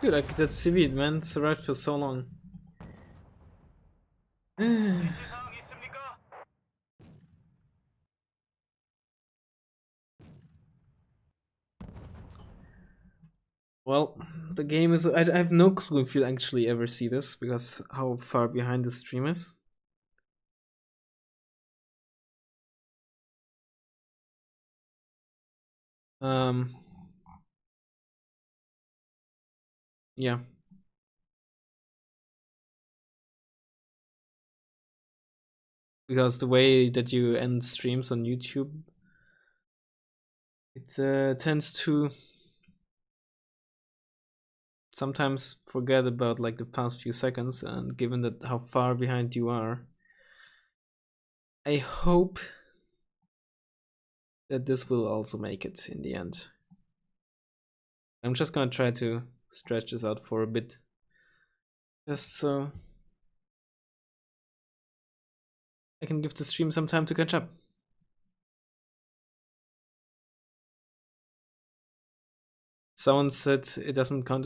Dude, that CV, man, survived for so long. Well, the game is. I have no clue if you'll actually ever see this because how far behind the stream is. Yeah. Because the way that you end streams on YouTube, it tends to sometimes forget about like the past few seconds, and given that how far behind you are, I hope that this will also make it in the end. I'm just gonna try to stretch this out for a bit, just so I can give the stream some time to catch up. Someone said it doesn't count as